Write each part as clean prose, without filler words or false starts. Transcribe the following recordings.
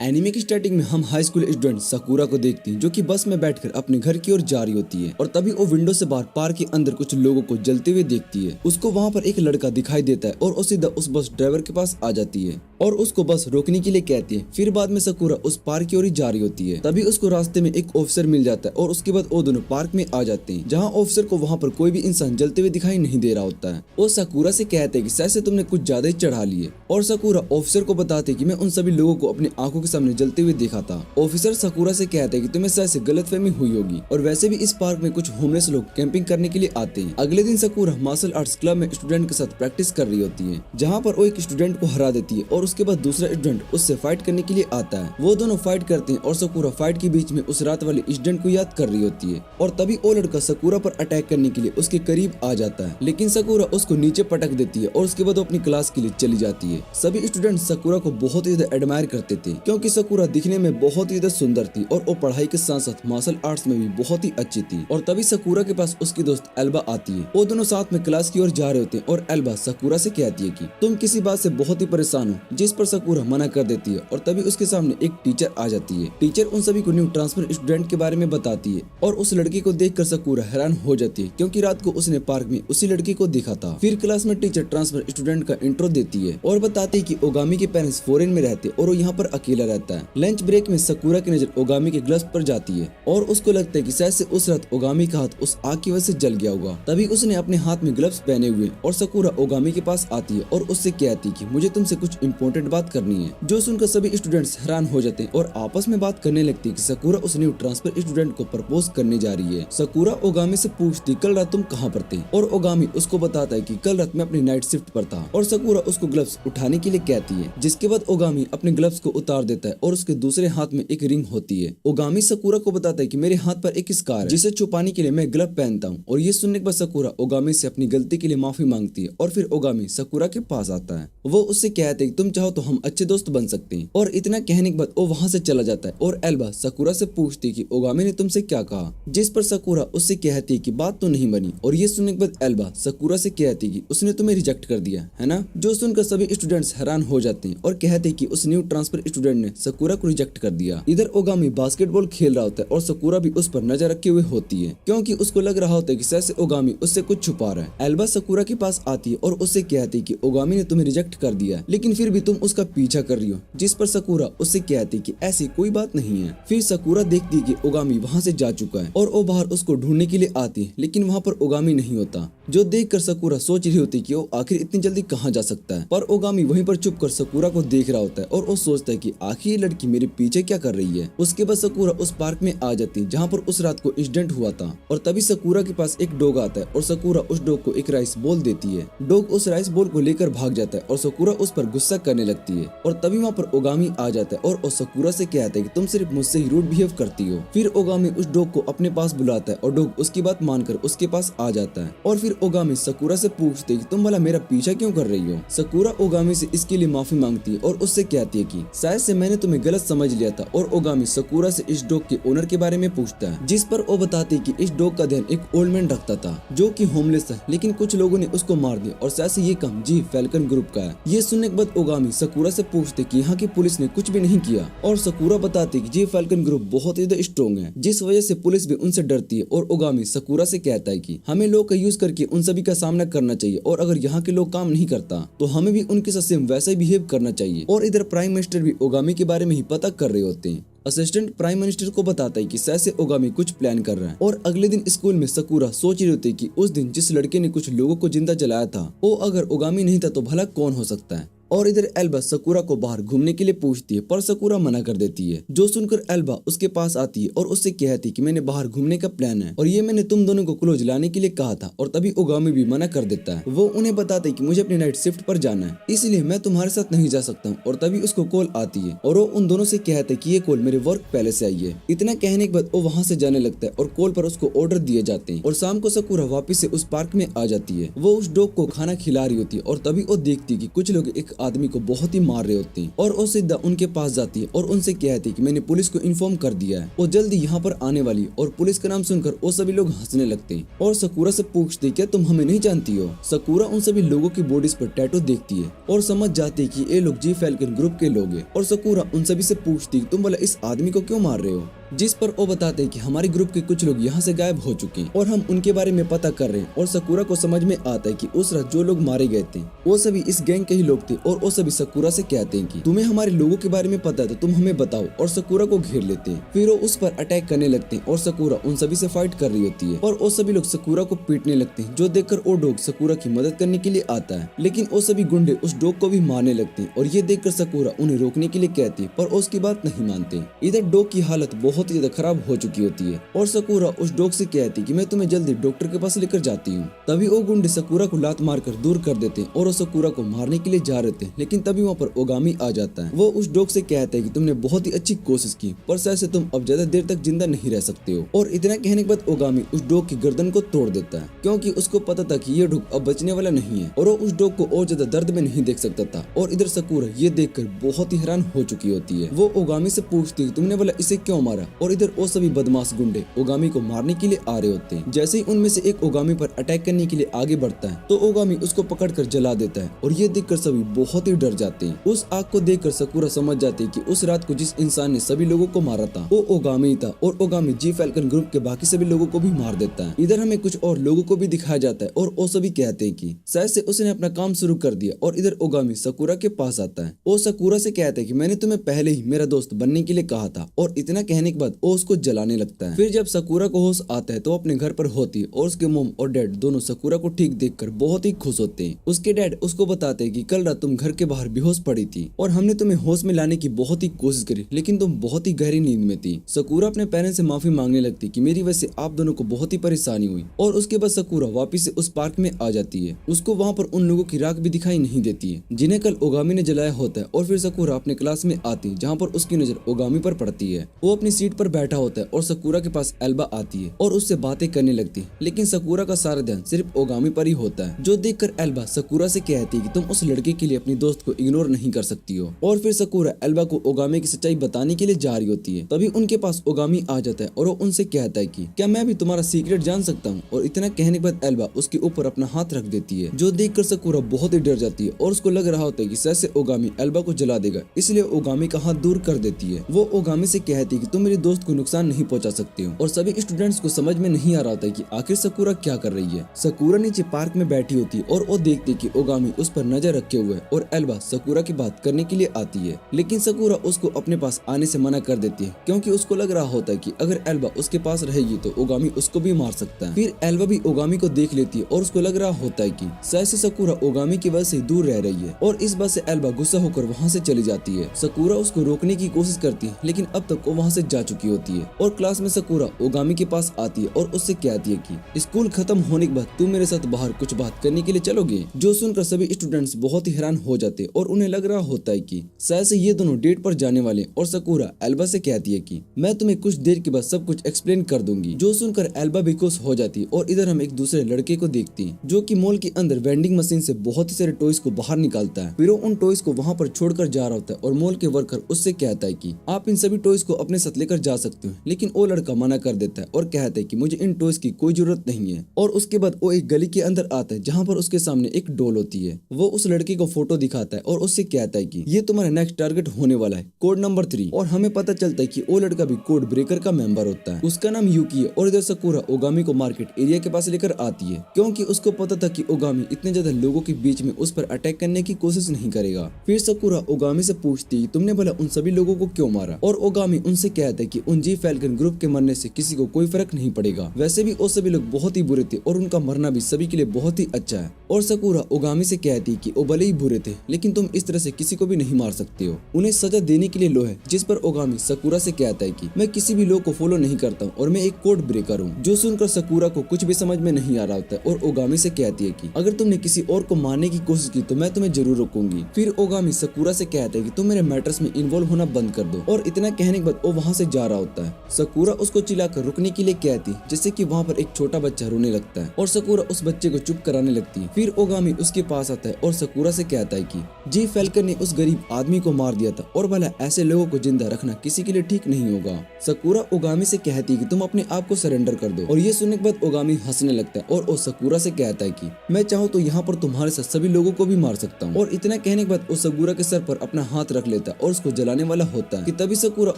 Anime की starting में हम हाई स्कूल स्टूडेंट साकुरा को देखते हैं जो कि बस में बैठकर अपने घर की ओर जा रही होती है और तभी वो विंडो से बाहर पार्क के अंदर कुछ लोगों को जलते हुए देखती है। उसको वहाँ पर एक लड़का दिखाई देता है और वो सीधा उस बस ड्राइवर के पास आ जाती है और उसको बस रोकने के लिए कहती है। फिर बाद में साकुरा उस पार्क की ओर जा रही होती है। तभी उसको रास्ते में एक ऑफिसर मिल जाता है और उसके बाद वो दोनों पार्क में आ जाते हैं जहाँ ऑफिसर को वहाँ पर कोई भी इंसान जलते हुए दिखाई नहीं दे रहा होता है। वो साकुरा से कहते हैं कि शायद से तुमने कुछ ज्यादा ही चढ़ा लिए और साकुरा ऑफिसर को बताते कि मैं उन सभी लोगों को अपनी आंखों के सामने जलते हुए देखा था। ऑफिसर साकुरा से कहते हैं कि तुम्हें शायद से गलतफहमी हुई होगी और वैसे भी इस पार्क में कुछ होमलेस लोग कैंपिंग करने के लिए आते हैं। अगले दिन साकुरा मार्शल आर्ट्स क्लब में स्टूडेंट के साथ प्रैक्टिस कर रही होती है जहाँ पर वो एक स्टूडेंट को हरा देती है और उसके बाद दूसरा स्टूडेंट उससे फाइट करने के लिए आता है। वो दोनों फाइट करते हैं और साकुरा फाइट के बीच में उस रात वाले इंसिडेंट को याद कर रही होती है और तभी वो लड़का साकुरा पर अटैक करने के लिए उसके करीब आ जाता है, लेकिन साकुरा उसको नीचे पटक देती है और उसके बाद वो अपनी क्लास के लिए चली जाती है। सभी स्टूडेंट साकुरा को बहुत ही ज्यादा एडमायर करते थे क्योंकि साकुरा दिखने में बहुत ही ज्यादा सुंदर थी और वो पढ़ाई के साथ साथ मार्शल आर्ट्स में भी बहुत ही अच्छी थी। और तभी साकुरा के पास उसकी दोस्त एल्बा आती है। वो दोनों साथ में क्लास की ओर जा रहे होते हैं और एल्बा साकुरा से कहती है कि तुम किसी बात से बहुत ही परेशान हो, जिस पर साकुरा मना कर देती है और तभी उसके सामने एक टीचर आ जाती है। टीचर उन सभी को न्यू ट्रांसफर स्टूडेंट के बारे में बताती है और उस लड़की को देखकर साकुरा हैरान हो जाती है क्योंकि रात को उसने पार्क में उसी लड़की को देखा था। फिर क्लास में टीचर ट्रांसफर स्टूडेंट का इंट्रो देती है और बताती है कि ओगामी के पेरेंट्स फॉरेन में रहते और वो यहाँ पर अकेला रहता है। लंच ब्रेक में साकुरा की नजर ओगामी के ग्लव्स पर जाती है और उसको लगता है कि शायद से उस रात ओगामी का हाथ उस आग की वजह से जल गया होगा। तभी उसने अपने हाथ में ग्लव्स पहने हुए और साकुरा ओगामी के पास आती है और उससे कहती है कि मुझे तुमसे कुछ इम्पोर्टेंट बात करनी है। जो सुनकर सभी स्टूडेंट्स हैरान हो जाते हैं और आपस में बात करने लगती है कि साकुरा उस न्यू ट्रांसफर स्टूडेंट को प्रपोज करने जा रही है। साकुरा ओगामी से पूछती कल रात तुम कहाँ पर थे और ओगामी उसको बताता है कि कल रात में अपनी नाइट शिफ्ट पर था और साकुरा उसको ग्लव्स उठाने के लिए कहती है, जिसके बाद ओगामी अपने ग्लव्स को उतार देता है और उसके दूसरे हाथ में एक रिंग होती है। ओगामी साकुरा को बताता है कि मेरे हाथ पर एक स्कार है जिसे छुपाने के लिए मैं ग्लव पहनता हूँ और ये सुनने के बाद साकुरा ओगामी से अपनी गलती के लिए माफी मांगती है और फिर ओगामी साकुरा के पास आता है। वो उससे कहते हैं कि तुम चाहो तो हम अच्छे दोस्त बन सकते हैं और इतना कहने के बाद वो वहाँ से चला जाता है और एल्बा साकुरा से पूछती है कि ओगामी ने तुमसे क्या कहा, जिस पर साकुरा उससे कहती है कि बात तो नहीं बनी और ये सुनने के बाद एल्बा साकुरा से कहती है कि उसने तुम्हें रिजेक्ट कर दिया है ना। जो सुनकर सभी स्टूडेंट्स हैरान हो जाते हैं और कहते हैं कि उस न्यू ट्रांसफर स्टूडेंट ने साकुरा को रिजेक्ट कर दिया। इधर ओगामी बास्केटबॉल खेल रहा होता है और साकुरा भी उस पर नजर रखे हुए होती है क्योंकि उसको लग रहा होता है कि शायद से ओगामी उससे कुछ छुपा रहा है। एल्बा साकुरा के पास आती है और उससे कहती है कि ओगामी ने तुम्हें रिजेक्ट कर दिया लेकिन फिर भी तुम उसका पीछा कर रही हो, जिस पर साकुरा उससे कहती है कि ऐसी कोई बात नहीं है। फिर साकुरा देखती है कि ओगामी वहाँ से जा चुका है और वो बाहर उसको ढूंढने के लिए आती है लेकिन वहाँ पर ओगामी नहीं होता। जो देखकर साकुरा सोच रही होती कि वो आखिर इतनी जल्दी कहाँ जा सकता है, पर ओगामी वहीं पर चुप कर साकुरा को देख रहा होता है और वो सोचता है कि आखिर ये लड़की मेरे पीछे क्या कर रही है। उसके बाद साकुरा उस पार्क में आ जाती है जहाँ पर उस रात को इंसिडेंट हुआ था और तभी साकुरा के पास एक डॉग आता है और साकुरा उस डॉग को एक राइस बॉल देती है। डॉग उस राइस बॉल को लेकर भाग जाता है और साकुरा उस पर गुस्सा करने लगती है और तभी वहाँ पर ओगामी आ जाता है और साकुरा से कहता है कि तुम सिर्फ मुझसे ही रूड बिहेव करती हो। फिर ओगामी उस डॉग को अपने पास बुलाता है और डॉग उसकी बात मानकर उसके पास आ जाता है और फिर ओगामी साकुरा से पूछते है कि तुम भला मेरा पीछा क्यों कर रही हो। साकुरा ओगामी से इसके लिए माफी मांगती है और उससे कहती है कि शायद से मैंने तुम्हें गलत समझ लिया था और ओगामी साकुरा से इस डॉग के ओनर के बारे में पूछता है, जिस पर वो बताती है कि इस डॉग का ध्यान एक ओल्ड मैन रखता था जो कि होमलेस था लेकिन कुछ लोगों ने उसको मार दिया और शायद से ये काम जी फैल्कन ग्रुप का है। ये सुनने के बाद ओगामी साकुरा से पूछते कि यहाँ की पुलिस ने कुछ भी नहीं किया और साकुरा बताती कि जी फैल्कन ग्रुप बहुत ही स्ट्रॉन्ग है जिस वजह से पुलिस भी उनसे डरती है और ओगामी साकुरा से कहता है कि हमें लोग का यूज करके उन सभी का सामना करना चाहिए और अगर यहाँ के लोग काम नहीं करता तो हमें भी उनके साथ सेम वैसा ही बिहेव करना चाहिए। और इधर प्राइम मिनिस्टर भी ओगामी के बारे में ही पता कर रहे होते हैं। असिस्टेंट प्राइम मिनिस्टर को बताता है कि शायद से ओगामी कुछ प्लान कर रहा है और अगले दिन स्कूल में साकुरा सोच रही होती है कि उस दिन जिस लड़के ने कुछ लोगों को जिंदा जलाया था वो अगर ओगामी नहीं था तो भला कौन हो सकता है। और इधर एल्बा साकुरा को बाहर घूमने के लिए पूछती है पर साकुरा मना कर देती है। जो सुनकर एल्बा उसके पास आती है और उससे कहती है कि मैंने बाहर घूमने का प्लान है और ये मैंने तुम दोनों को क्लोज लाने के लिए कहा था और तभी ओगामी भी मना कर देता है। वो उन्हें बताते है कि मुझे अपनी नाइट शिफ्ट पर जाना है इसलिए मैं तुम्हारे साथ नहीं जा सकता हूँ और तभी उसको कॉल आती है और वो उन दोनों से कहता है कि ये कॉल मेरे वर्क पहले से आई है। इतना कहने के बाद वो वहाँ से जाने लगता है और कॉल पर उसको ऑर्डर दिए जाते हैं और शाम को साकुरा वापस से उस पार्क में आ जाती है। वो उस डॉग को खाना खिला रही होती है और तभी वो देखती है कि कुछ लोग एक आदमी को बहुत ही मार रहे होते हैं और ओसिदा उनके पास जाती है और उनसे कहती है कि मैंने पुलिस को इन्फॉर्म कर दिया है, वो जल्दी यहाँ पर आने वाली है। और पुलिस का नाम सुनकर वो सभी लोग हंसने लगते हैं और सकूरा से पूछती क्या तुम हमें नहीं जानती हो। सकूरा उन सभी लोगों की बॉडीज पर टैटू देखती है और समझ जाती है कि ये लोग जी फैल्कन ग्रुप के लोग हैं। और सकूरा उन सभी से पूछती तुम भला इस आदमी को क्यों मार रहे हो, जिस पर वो बताते हैं कि हमारे ग्रुप के कुछ लोग यहाँ से गायब हो चुके हैं और हम उनके बारे में पता कर रहे हैं। और सकूरा को समझ में आता है कि उस रात जो लोग मारे गए थे वो सभी इस गैंग के ही लोग थे। और वो सभी सकूरा से कहते हैं कि तुम्हें हमारे लोगों के बारे में पता है तो तुम हमें बताओ। और सकूरा को घेर लेते हैं, फिर वो उस पर अटैक करने लगते हैं और सकूरा उन सभी से फाइट कर रही होती है और वो सभी लोग सकूरा को पीटने लगते हैं, जो देखकर वो डॉग सकूरा की मदद करने के लिए आता है। लेकिन वो सभी गुंडे उस डॉग को भी मारने लगते हैं और ये देखकर सकूरा उन्हें रोकने के लिए कहती है, पर उसकी बात नहीं मानते। इधर डॉग की हालत बहुत ही ज्यादा खराब हो चुकी होती है और सकूरा उस डॉग से कहती कि मैं तुम्हें जल्दी डॉक्टर के पास लेकर जाती हूँ। तभी वो गुंडे सकूरा को लात मारकर दूर कर देते हैं और वो सकूरा को मारने के लिए जा रहे थे, लेकिन तभी वहाँ पर ओगामी आ जाता है। वो उस डॉग से कहता है कि तुमने बहुत ही अच्छी कोशिश की, पर शायद से तुम अब ज्यादा देर तक जिंदा नहीं रह सकते हो। और इतना कहने के बाद ओगामी उस डॉग की गर्दन को तोड़ देता है, क्योंकि उसको पता था कि ये डॉग अब बचने वाला नहीं है और वो उस डॉग को और ज्यादा दर्द में नहीं देख सकता था। और इधर सकूरा ये देखकर बहुत ही हैरान हो चुकी होती है। वो ओगामी से पूछती है तुमने बोला इसे क्यों मारा। और इधर वो सभी बदमाश गुंडे ओगामी को मारने के लिए आ रहे होते हैं। जैसे ही उनमें से एक ओगामी पर अटैक करने के लिए आगे बढ़ता है तो ओगामी उसको पकड़कर जला देता है और ये देखकर सभी बहुत ही डर जाते हैं। उस आग को देखकर सकूरा समझ जाती है कि उस रात को जिस इंसान ने सभी लोगों को मारा था वो ओगामी था और ओगामी जी फैल्कन ग्रुप के बाकी सभी लोगों को भी मार देता है। इधर हमें कुछ और लोगों को भी दिखाया जाता है और वो सभी कहते हैं कि शायद से उसने अपना काम शुरू कर दिया। और इधर ओगामी सकूरा के पास आता है। वो सकूरा से कहता है कि मैंने तुम्हें पहले ही मेरा दोस्त बनने के लिए कहा था। और इतना कहने के बाद वो उसको जलाने लगता है। फिर जब सकूरा को होश आता है तो अपने घर पर होती है और उसके मॉम और डैड दोनों सकूरा को ठीक देखकर बहुत ही खुश होते हैं। उसके डैड उसको बताते हैं कि कल रात तुम घर के बाहर बेहोश पड़ी थी और हमने तुम्हें होश में लाने की बहुत ही कोशिश करी, लेकिन तुम बहुत ही गहरी नींद में थी। सकूरा अपने पेरेंट्स से माफी मांगने लगती कि मेरी वजह से आप दोनों को बहुत ही परेशानी हुई। और उसके बाद सकूरा वापिस से उस पार्क में आ जाती है। उसको वहाँ पर उन लोगों की राख भी दिखाई नहीं देती है जिन्हें कल ओगामी ने जलाया होता है। और फिर सकूरा अपने क्लास में आती है जहाँ पर उसकी नजर ओगामी पर पड़ती है। वो अपनी सीट पर बैठा होता है और सकूरा के पास एल्बा आती है और उससे बातें करने लगती है, लेकिन सकूरा का सारा ध्यान सिर्फ ओगामी पर ही होता है, जो देखकर एल्बा सकूरा से कहती है कि तुम उस लड़के के लिए अपनी दोस्त को इग्नोर नहीं कर सकती हो। और फिर सकूरा एल्बा को ओगामी की सच्चाई बताने के लिए जा रही होती है। तभी उनके पास ओगामी आ जाता है और वो उनसे कहता है कि क्या मैं भी तुम्हारा सीक्रेट जान सकता हूँ। और इतना कहने के बाद एल्बा उसके ऊपर अपना हाथ रख देती है, जो देखकर सकूरा बहुत ही डर जाती है और उसको लग रहा होता है कि शायद से ओगामी एल्बा को जला देगा, इसलिए ओगामी का हाथ दूर कर देती है। वो ओगामी से कहती है कि तुम मेरे दोस्त को नुकसान नहीं पहुंचा सकते हो। और सभी स्टूडेंट्स को समझ में नहीं आ रहा था कि आखिर सकूरा क्या कर रही है। सकूरा नीचे पार्क में बैठी होती है और वो देखती कि ओगामी उस पर नजर रखे हुए है और एल्बा सकूरा की बात करने के लिए आती है, लेकिन सकूरा उसको अपने पास आने से मना कर देती है, क्योंकि उसको लग रहा होता है कि अगर एल्बा उसके पास रहेगी तो ओगामी उसको भी मार सकता है। फिर एल्बा भी ओगामी को देख लेती है और उसको लग रहा होता है कि शायद से सकूरा ओगामी की वजह से दूर रह रही है और इस बात से एल्बा गुस्सा होकर वहाँ से चली जाती है। सकूरा उसको रोकने की कोशिश करती है, लेकिन अब तक वो वहाँ से जा चुकी होती है। और क्लास में सकूरा ओगामी के पास आती है और उससे कहती है कि स्कूल खत्म होने के बाद तुम मेरे साथ बाहर कुछ बात करने के लिए चलोगे। जो सुनकर सभी स्टूडेंट्स बहुत ही हैरान हो जाते और उन्हें लग रहा होता है कि शायद से ये दोनों डेट पर जाने वाले। और सकूरा एल्बा से कहती है कि मैं तुम्हें कुछ देर के बाद सब कुछ एक्सप्लेन कर दूंगी। जो सुनकर एल्बा भी खुश हो जाती है। और इधर हम एक दूसरे लड़के को देखते हैं जो कि मॉल के अंदर वेंडिंग मशीन से बहुत ही सारे टॉयज को बाहर निकालता है। फिर वो उन टॉयज को वहाँ पर छोड़कर जा रहा होता है और मॉल के वर्कर उससे कहता है कि आप इन सभी टॉयज को अपने साथ लेकर जा सकते हो, लेकिन वो लड़का मना कर देता है और कहता है कि मुझे इन टॉयज की कोई जरूरत नहीं है। और उसके बाद वो एक गली के अंदर आता है जहाँ पर उसके सामने एक डॉल होती है। वो उस लड़के को फोटो दिखाता है और उससे कहता है कि ये तुम्हारा नेक्स्ट टारगेट होने वाला है, कोड नंबर 3। और हमें पता चलता है कि वो लड़का भी कोड ब्रेकर का मेंबर होता है। उसका नाम यूकी है। और इधर सकूरा ओगामी को मार्केट एरिया के पास लेकर आती है, क्योंकि उसको पता था कि ओगामी इतने ज्यादा लोगों के बीच में उस पर अटैक करने की कोशिश नहीं करेगा। फिर सकूरा ओगामी से पूछती तुमने भला उन सभी लोगों को क्यों मारा। और ओगामी उनसे कहता है कि उन जी फैल्कन ग्रुप के मरने से किसी को कोई फर्क नहीं पड़ेगा, वैसे भी वो सभी लोग बहुत ही बुरे थे और उनका मरना भी सभी के लिए बहुत ही अच्छा है। और सकूरा ओगामी से कहती कि वो भले ही बुरे थे, लेकिन तुम इस तरह से किसी को भी नहीं मार सकते हो, उन्हें सजा देने के लिए लो है। जिस पर ओगामी सकूरा से कहता है कि मैं किसी भी लोग को फॉलो नहीं करता हूँ और मैं एक कोड ब्रेकर हूँ। जो सुनकर सकूरा को कुछ भी समझ में नहीं आ रहा होता है और ओगामी से कहती है कि अगर तुमने किसी और को मारने की कोशिश की तो मैं तुम्हें जरूर रोकूंगी। फिर ओगामी सकूरा से कहता है कि तुम मेरे मैटर्स में इन्वॉल्व होना बंद कर दो। और इतना कहने के बाद वो वहाँ से जा रहा होता है। सकुरा उसको चिल्लाकर रुकने के लिए कहती है, जिससे कि वहाँ पर एक छोटा बच्चा रोने लगता है और सकुरा उस बच्चे को चुप कराने लगती है। फिर ओगामी उसके पास आता है और सकुरा से कहता है कि जे फैल्कन ने उस गरीब आदमी को मार दिया था और भला ऐसे लोगों को जिंदा रखना किसी के लिए ठीक नहीं होगा। सकुरा ओगामी से कहती है कि तुम अपने आप को सरेंडर कर दो और ये सुनने के बाद ओगामी हंसने लगता है और वो सकुरा से कहता है कि मैं चाहूँ तो यहाँ पर तुम्हारे साथ सभी लोगों को भी मार सकता हूँ। और इतना कहने के बाद वो सकुरा के सर पर अपना हाथ रख लेता है और उसको जलाने वाला होता है कि तभी सकुरा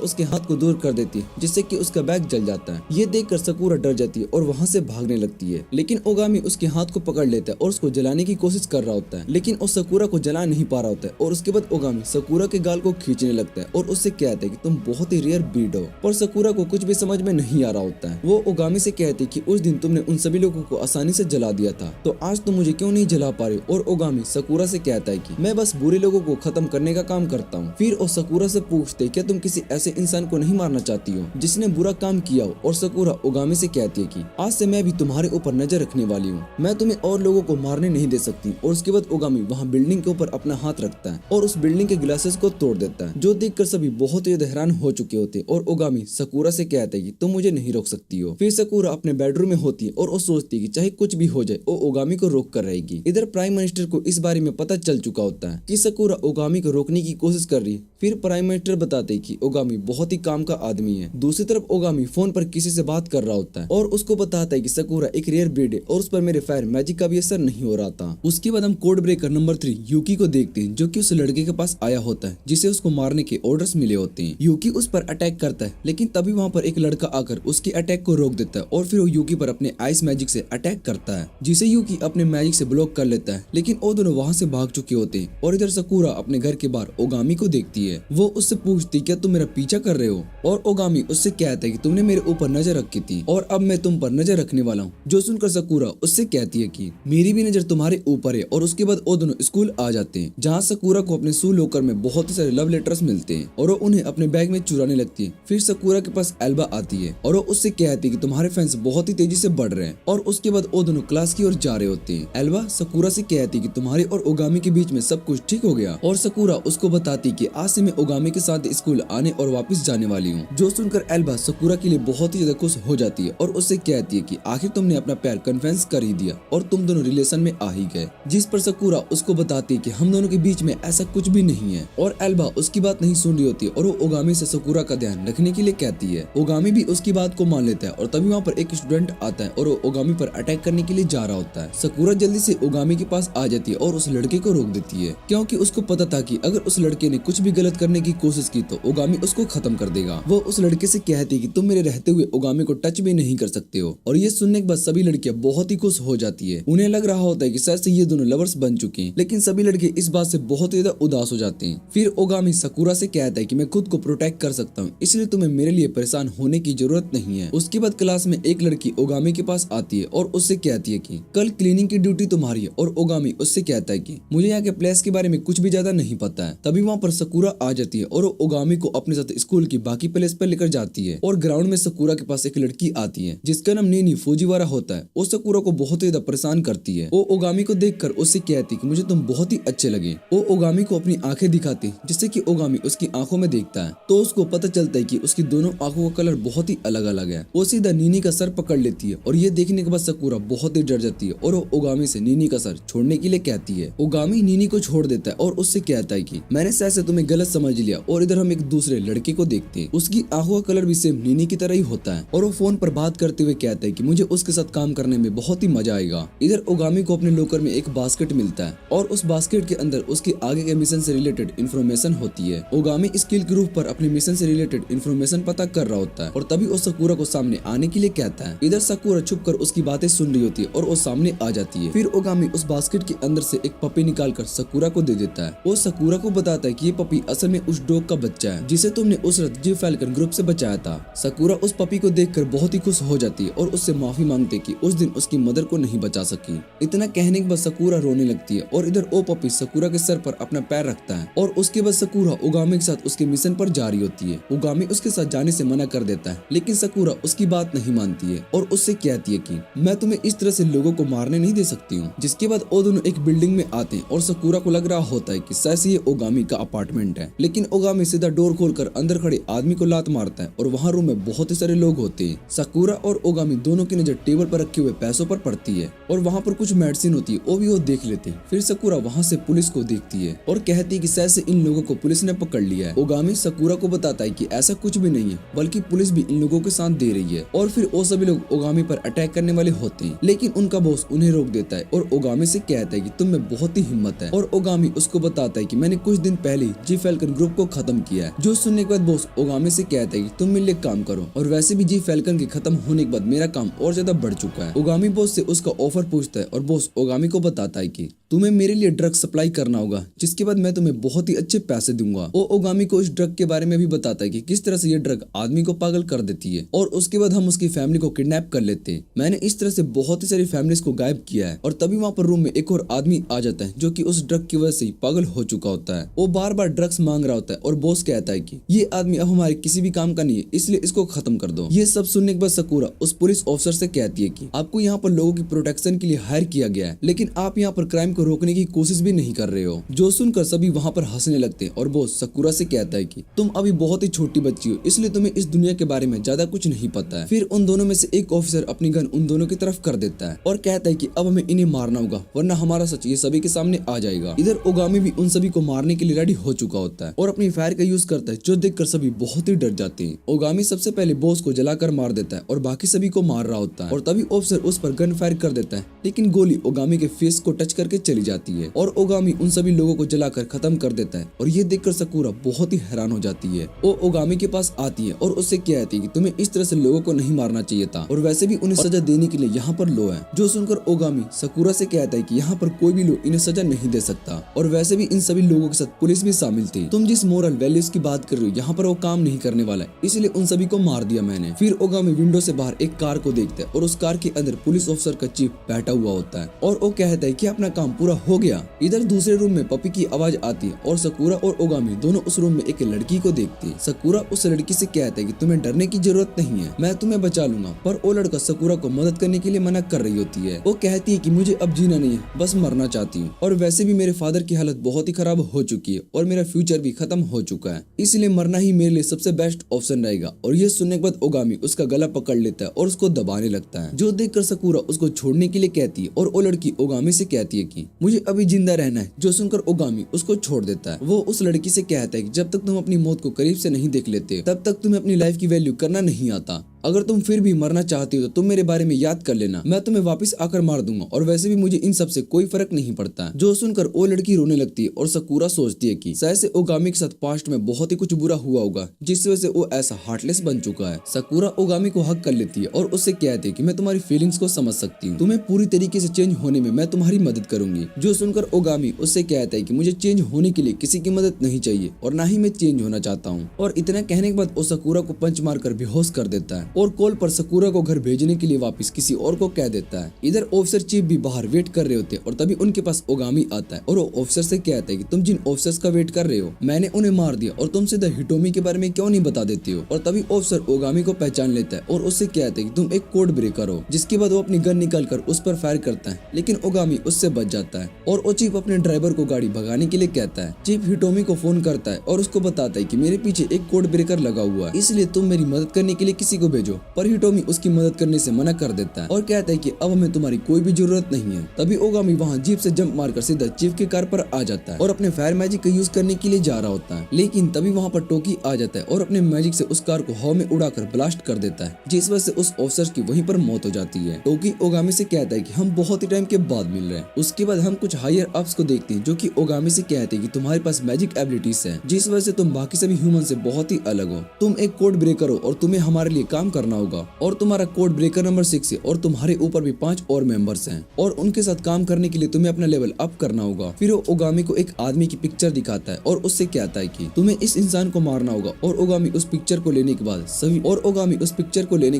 उसके हाथ को दूर कर देती है, जिससे कि उसका बैग जल जाता है। ये देखकर सकुरा डर जाती है और वहाँ से भागने लगती है, लेकिन ओगामी उसके हाथ को पकड़ लेता है और उसको जलाने की कोशिश कर रहा होता है, लेकिन वो सकुरा को जला नहीं पा रहा होता है। और उसके बाद ओगामी सकुरा के गाल को खींचने लगता है और उससे कहता है कि तुम बहुत ही रेयर ब्रीड हो। पर सकुरा को कुछ भी समझ में नहीं आ रहा होता है। वो ओगामी से कहती है कि उस दिन तुमने उन सभी लोगों को आसानी से जला दिया था, तो आज तुम मुझे क्यों नहीं जला पा रहे हो। और ओगामी सकुरा से कहता है कि मैं बस बुरे लोगों को खत्म करने का काम करता हूँ। फिर वो सकुरा से पूछते क्या तुम किसी ऐसे इंसान को नहीं मारना चाहती हो जिसने बुरा काम किया हो। और सकुरा ओगामी से कहती है कि आज से मैं भी तुम्हारे ऊपर नजर रखने वाली हूँ, मैं तुम्हें और लोगों को मारने नहीं दे सकती। और उसके बाद ओगामी वहाँ बिल्डिंग के ऊपर अपना हाथ रखता है और उस बिल्डिंग के ग्लासेस को तोड़ देता है, जो देखकर सभी बहुत ही हैरान हो चुके होते। और ओगामी सकुरा से कहता है कि तुम मुझे नहीं रोक सकती हो। फिर सकुरा अपने बेडरूम में होती है और वो सोचती है कि चाहे कुछ भी हो जाए वो ओगामी को रोक कर रहेगी। इधर प्राइम मिनिस्टर को इस बारे में पता चल चुका होता है कि सकुरा ओगामी को रोकने की कोशिश कर रही है। फिर प्राइम मिनिस्टर बताते हैं कि ओगामी बहुत ही काम का आदमी है। दूसरी तरफ ओगामी फोन पर किसी से बात कर रहा होता है और उसको बताता है कि सकुरा एक रेयर ब्रीड है और उस पर मेरे फायर मैजिक का भी असर नहीं हो रहा था। उसके बाद हम कोड ब्रेकर नंबर 3 यूकी को देखते हैं, जो कि उस लड़के के पास आया होता है जिसे उसको मारने के ऑर्डर्स मिले होते हैं। यूकी उस पर अटैक करता है, लेकिन तभी वहाँ पर एक लड़का आकर उसके अटैक को रोक देता है और फिर वो यूकी पर अपने आइस मैजिक से अटैक करता है, जिसे यूकी अपने मैजिक से ब्लॉक कर लेता है। लेकिन वो दोनों वहाँ से भाग चुके होते हैं और इधर सकुरा अपने घर के बाहर ओगामी को देखती है। वो उससे पूछती क्या तुम मेरा पीछा कर रहे हो। और ओगामी उससे कहता है कि तुमने मेरे ऊपर नजर रखी थी और अब मैं तुम पर नजर रखने वाला हूँ। जो सुनकर सकुरा उससे कहती है कि मेरी भी नजर तुम्हारे ऊपर है। और उसके बाद वो दोनों स्कूल आ जाते हैं, जहाँ सकुरा को अपने सू लॉकर में बहुत ही सारे लव लेटर्स मिलते हैं और वो उन्हें अपने बैग में चुराने लगती है। फिर सकुरा के पास एल्बा आती है और वो उससे कहती है कि तुम्हारे फैंस बहुत ही तेजी से बढ़ रहे हैं। और उसके बाद वो दोनों क्लास की ओर जा रहे होते हैं। एल्बा सकुरा से कहती है कि तुम्हारे और ओगामी के बीच में सब कुछ ठीक हो गया। और सकुरा उसको बताती कि आज से मैं ओगामी के साथ स्कूल आने और वापस जाने वाली हूँ। जो सुनकर एल्बा सकुरा के लिए बहुत ही ज्यादा खुश हो जाती है और उससे कहती है कि आखिर तुमने अपना प्यार कन्फेस कर ही दिया और तुम दोनों रिलेशन में आ ही गए। जिस पर सकुरा उसको बताती है कि हम दोनों के बीच में ऐसा कुछ भी नहीं है। और एल्बा उसकी बात नहीं सुन रही होती है और वो ओगामी से सकुरा का ध्यान रखने के लिए कहती है। ओगामी भी उसकी बात को मान लेता है और तभी वहाँ पर एक स्टूडेंट आता है और वो ओगामी पर अटैक करने के लिए जा रहा होता है। सकुरा जल्दी से ओगामी के पास आ जाती है और उस लड़के को रोक देती है, क्योंकि उसको पता था कि अगर उस लड़के ने कुछ भी गलत करने की कोशिश की तो ओगामी उसको खत्म कर देगा। वो उस लड़के से कहती है कि तुम मेरे रहते हुए ओगामी को टच भी नहीं कर सकते हो। और ये सुनने के बाद सभी लड़कियां बहुत ही खुश हो जाती है। उन्हें लग रहा होता है कि शायद से ये दोनों लवर्स बन चुके हैं, लेकिन सभी लड़के इस बात से बहुत ही ज्यादा उदास हो जाते हैं। फिर ओगामी सकुरा से कहता है कि मैं खुद को प्रोटेक्ट कर सकता हूँ, इसलिए तुम्हें मेरे लिए परेशान होने की जरूरत नहीं है। उसके बाद क्लास में एक लड़की ओगामी के पास आती है और उससे कहती है कि कल क्लीनिंग की ड्यूटी तुम्हारी है। और ओगामी उससे कहता है कि मुझे यहाँ के प्लेस के बारे में कुछ भी ज्यादा नहीं पता है। तभी वहाँ पर सकुरा आ जाती है और ओगामी को अपने साथ स्कूल की बाकी प्लेस पर लेकर जाती है। और ग्राउंड में सकुरा के पास एक लड़की आती है जिसका नाम नीनी फूजीवारा होता है। वो सकुरा को बहुत ही ज्यादा परेशान करती है। वो ओगामी को देखकर उससे कहती है कि मुझे तुम बहुत ही अच्छे लगे। वो ओगामी को अपनी आंखें दिखाती है, जिससे कि ओगामी उसकी आंखों में देखता है तो उसको पता चलता है कि उसकी दोनों आंखों का कलर बहुत ही अलग अलग है। वो सीधा नीनी का सर पकड़ लेती है और ये देखने के बाद सकुरा बहुत ही डर जाती है और वो ओगामी से नीनी का सर छोड़ने के लिए कहती है। ओगामी नीनी को छोड़ देता है और उससे कहता है कि मैंने शायद से तुम्हें गलत समझ लिया। और इधर हम एक दूसरे लड़के को देखते हैं, उसकी आंखों का कलर भी सेम नीनी की तरह ही होता है और वो फोन पर बात करते हुए कहता है कि मुझे उसके साथ काम करने में बहुत ही मजा आएगा। इधर ओगामी को अपने लॉकर में एक बास्केट मिलता है और उस बास्केट के अंदर उसके आगे के मिशन से रिलेटेड इन्फॉर्मेशन होती है। ओगामी स्किल ग्रुप पर अपने मिशन से रिलेटेड इन्फॉर्मेशन पता कर रहा होता है और तभी वो सकुरा को सामने आने के लिए कहता है। इधर सकुरा छुप कर उसकी बातें सुन रही होती है और वो सामने आ जाती है। फिर ओगामी उस बास्केट के अंदर से एक पपी निकाल कर सकुरा को दे देता है। वो सकुरा को बताता है कि ये पपी असल में उस डॉग का बच्चा है जिसे तुमने उस रात जी फैल्कन ग्रुप से बचाया था। सकुरा उस पपी को देखकर बहुत ही खुश हो जाती है और उससे माफी मांगते कि उस दिन उसकी मदर को नहीं बचा सकी। इतना कहने के बाद सकुरा रोने लगती है और इधर वो पपी सकुरा के सर पर अपना पैर रखता है और उसके बाद सकुरा ओगामी के साथ उसके मिशन पर जा रही होती है। ओगामी उसके साथ जाने से मना कर देता है, लेकिन सकुरा उसकी बात नहीं मानती है और उससे कहती है कि मैं तुम्हें इस तरह से लोगों को मारने नहीं दे सकती हूँ। जिसके बाद वो दोनों एक बिल्डिंग में आते हैं और सकुरा को लग रहा होता है कि शायद ये ओगामी का अपार्टमेंट है, लेकिन ओगामी सीधा डोर खोलकर अंदर खड़े आदमी को लात मारता है और वहाँ रूम में बहुत ही सारे लोग होते हैं। साकुरा और ओगामी दोनों की नजर टेबल पर रखे हुए पैसों पर पड़ती है और वहाँ पर कुछ मेडिसिन होती है, वो भी वो देख लेते हैं। फिर साकुरा वहाँ से पुलिस को देखती है और कहती है कि शायद से इन लोगों को पुलिस ने पकड़ लिया है। ओगामी साकुरा को बताता है कि ऐसा कुछ भी नहीं है, बल्कि पुलिस भी इन लोगों के साथ दे रही है। और फिर वो सभी लोग ओगामी पर अटैक करने वाले होते हैं, लेकिन उनका बॉस उन्हें रोक देता है और ओगामी से कहता है कि तुम में बहुत ही हिम्मत है। और ओगामी उसको बताता है कि मैंने कुछ दिन पहले जी फैल्कन ग्रुप को खत्म किया है। जो सुनने के बाद बॉस ओगामी से कहता है कि तुम मिलकर काम करो, और वैसे भी जी फैल्कन के खत्म होने के बाद मेरा काम और ज्यादा बढ़ चुका है। ओगामी बॉस से उसका ऑफर पूछता है और बॉस ओगामी को बताता है कि तुम्हें मेरे लिए ड्रग सप्लाई करना होगा, जिसके बाद मैं तुम्हें बहुत ही अच्छे पैसे दूंगा। वो ओगामी को इस ड्रग के बारे में भी बताता है कि किस तरह से ये ड्रग आदमी को पागल कर देती है और उसके बाद हम उसकी फैमिली को किडनैप कर लेते हैं। मैंने इस तरह से बहुत ही सारी फैमिलीज को गायब किया है। और तभी वहाँ पर रूम में एक और आदमी आ जाता है जो कि उस ड्रग की वजह से ही पागल हो चुका होता है। वो बार बार ड्रग्स मांग रहा होता है और बॉस कहता है कि ये आदमी अब हमारे किसी भी काम का नहीं है, इसलिए इसको खत्म कर दो। ये सब सुनने के बाद साकुरा उस पुलिस ऑफिसर से कहती है कि आपको यहाँ पर लोगों की प्रोटेक्शन के लिए हायर किया गया है, लेकिन आप यहाँ पर क्राइम को रोकने की कोशिश भी नहीं कर रहे हो। जो सुनकर सभी वहाँ पर हंसने लगते हैं और बॉस साकुरा से कहता है कि तुम अभी बहुत ही छोटी बच्ची हो, इसलिए तुम्हें इस दुनिया के बारे में ज्यादा कुछ नहीं पता है। फिर उन दोनों में से एक ऑफिसर अपनी गन उन दोनों की तरफ कर देता है और कहता है कि अब हमें इन्हें मारना होगा, वरना हमारा सच ये सभी के सामने आ जाएगा। इधर ओगामी भी उन सभी को मारने के लिए रेडी हो चुका होता है और अपनी फायर का यूज करता है, जो देखकर सभी बहुत ही डर जाते हैं। ओगामी सबसे पहले बॉस को जलाकर मार देता है और बाकी सभी को मार रहा होता है, और तभी ऑफिसर उस पर गन फायर कर देता है, लेकिन गोली ओगामी के फेस को टच करके चली जाती है और ओगामी उन सभी लोगों को जलाकर खत्म कर देता है। और ये देखकर साकुरा बहुत ही हैरान हो जाती है। वो ओगामी के पास आती है और उससे कहती है कि तुम्हें इस तरह से लोगों को नहीं मारना चाहिए था, और वैसे भी उन्हें सजा देने के लिए यहाँ पर लो है। जो सुनकर ओगामी साकुरा से कहता है कि यहाँ पर कोई भी लोग इन्हें सजा नहीं दे सकता, और वैसे भी इन सभी लोगों के साथ पुलिस भी शामिल थी। तुम जिस मोरल वैल्यूज की बात कर रही हो, यहाँ पर वो काम नहीं करने वाला है, इसलिए उन सभी को मार दिया मैंने। फिर ओगामी विंडो से बाहर एक कार को देखता है और उस कार के अंदर पुलिस ऑफिसर का चीफ बैठा हुआ होता है और वो कहता है कि अपना काम पूरा हो गया। इधर दूसरे रूम में पपी की आवाज आती है और साकुरा और ओगामी दोनों उस रूम में एक लड़की को देखती है। साकुरा उस लड़की से कहता है कि तुम्हें डरने की जरूरत नहीं है, मैं तुम्हें बचा लूंगा। पर वो लड़का साकुरा को मदद करने के लिए मना कर रही होती है। वो कहती है कि मुझे अब जीना नहीं है, बस मरना चाहती हूँ, और वैसे भी मेरे फादर की हालत बहुत ही खराब हो चुकी है और मेरा फ्यूचर भी खत्म हो चुका है, इसलिए मरना ही मेरे लिए सबसे बेस्ट ऑप्शन रहेगा। और ये सुनने के बाद ओगामी उसका गला पकड़ लेता है और उसको दबाने लगता है, जो देखकर साकुरा उसको छोड़ने के लिए कहती है और वो लड़की ओगामी से कहती है कि मुझे अभी जिंदा रहना है। जो सुनकर ओगामी उसको छोड़ देता है। वो उस लड़की से कहता है कि जब तक तुम अपनी मौत को करीब से नहीं देख लेते, तब तक तुम्हें अपनी लाइफ की वैल्यू करना नहीं आता। अगर तुम फिर भी मरना चाहती हो तो तुम मेरे बारे में याद कर लेना, मैं तुम्हें वापस आकर मार दूंगा, और वैसे भी मुझे इन सब से कोई फर्क नहीं पड़ता है। जो सुनकर वो लड़की रोने लगती है और साकुरा सोचती है कि शायद से ओगामी के साथ पास्ट में बहुत ही कुछ बुरा हुआ होगा, जिस वजह से वो ऐसा हार्टलेस बन चुका है। साकुरा ओगामी को हक कर लेती है और उससे कहती है कि मैं तुम्हारी फीलिंग्स को समझ सकती हूँ, तुम्हें पूरी तरीके से चेंज होने में मैं तुम्हारी मदद करूंगी। जो सुनकर ओगामी उससे कहता है कि मुझे चेंज होने के लिए किसी की मदद नहीं चाहिए और ना ही मैं चेंज होना चाहता हूँ। और इतना कहने के बाद वो साकुरा को पंच मारकर बेहोश कर देता है और कॉल पर साकुरा को घर भेजने के लिए वापस किसी और को कह देता है। इधर ऑफिसर चीफ भी बाहर वेट कर रहे होते और तभी उनके पास ओगामी आता है और वो ऑफिसर से कहता है कि तुम जिन ऑफिसर्स का वेट कर रहे हो, मैंने उन्हें मार दिया और तुम सीधा हिटोमी के बारे में क्यों नहीं बता देते हो। और तभी ऑफिसर ओगामी को पहचान लेता है और उससे कहता है कि तुम एक कोड ब्रेकर हो। जिसके बाद वो अपनी गन निकाल कर उस पर फायर करता है, लेकिन ओगामी उससे बच जाता है और वो चीफ अपने ड्राइवर को गाड़ी भगाने के लिए कहता है। चीफ हिटोमी को फोन करता है और उसको बताता है कि मेरे पीछे एक कोड ब्रेकर लगा हुआ है, इसलिए तुम मेरी मदद करने के लिए किसी को भेजो। पर हिटोमी उसकी मदद करने से मना कर देता है और कहता है कि अब हमें तुम्हारी कोई भी जरूरत नहीं है। तभी ओगामी वहाँ जीप से जंप मारकर सीधा चीफ की कार पर आ जाता है और अपने फायर मैजिक का यूज करने के लिए जा रहा होता है, लेकिन तभी वहाँ पर टोकी आ जाता है और अपने मैजिक से उस कार को हवा में उड़ाकर ब्लास्ट कर देता है, जिस वजह से उस ऑफिसर की वहीं पर मौत हो जाती है। टोकी ओगामी से कहता है कि हम बहुत ही टाइम के बाद मिल रहे हैं। उसके बाद हम कुछ हायर अप्स को देखते हैं जो कि ओगामी से कहते हैं कि तुम्हारे पास मैजिक एबिलिटीज है, जिस वजह से तुम बाकी सभी ह्यूमन से बहुत ही अलग हो। तुम एक कोड ब्रेकर हो और तुम्हें हमारे लिए काम करना होगा, और तुम्हारा कोड ब्रेकर नंबर 6 है और तुम्हारे ऊपर भी 5 और मेंबर्स हैं और उनके साथ काम करने के लिए तुम्हें अपना लेवल अप करना होगा। फिर वो ओगामी को एक आदमी की पिक्चर दिखाता है और उससे कहता है कि तुम्हें इस इंसान को मारना होगा। और ओगामी उस पिक्चर को लेने के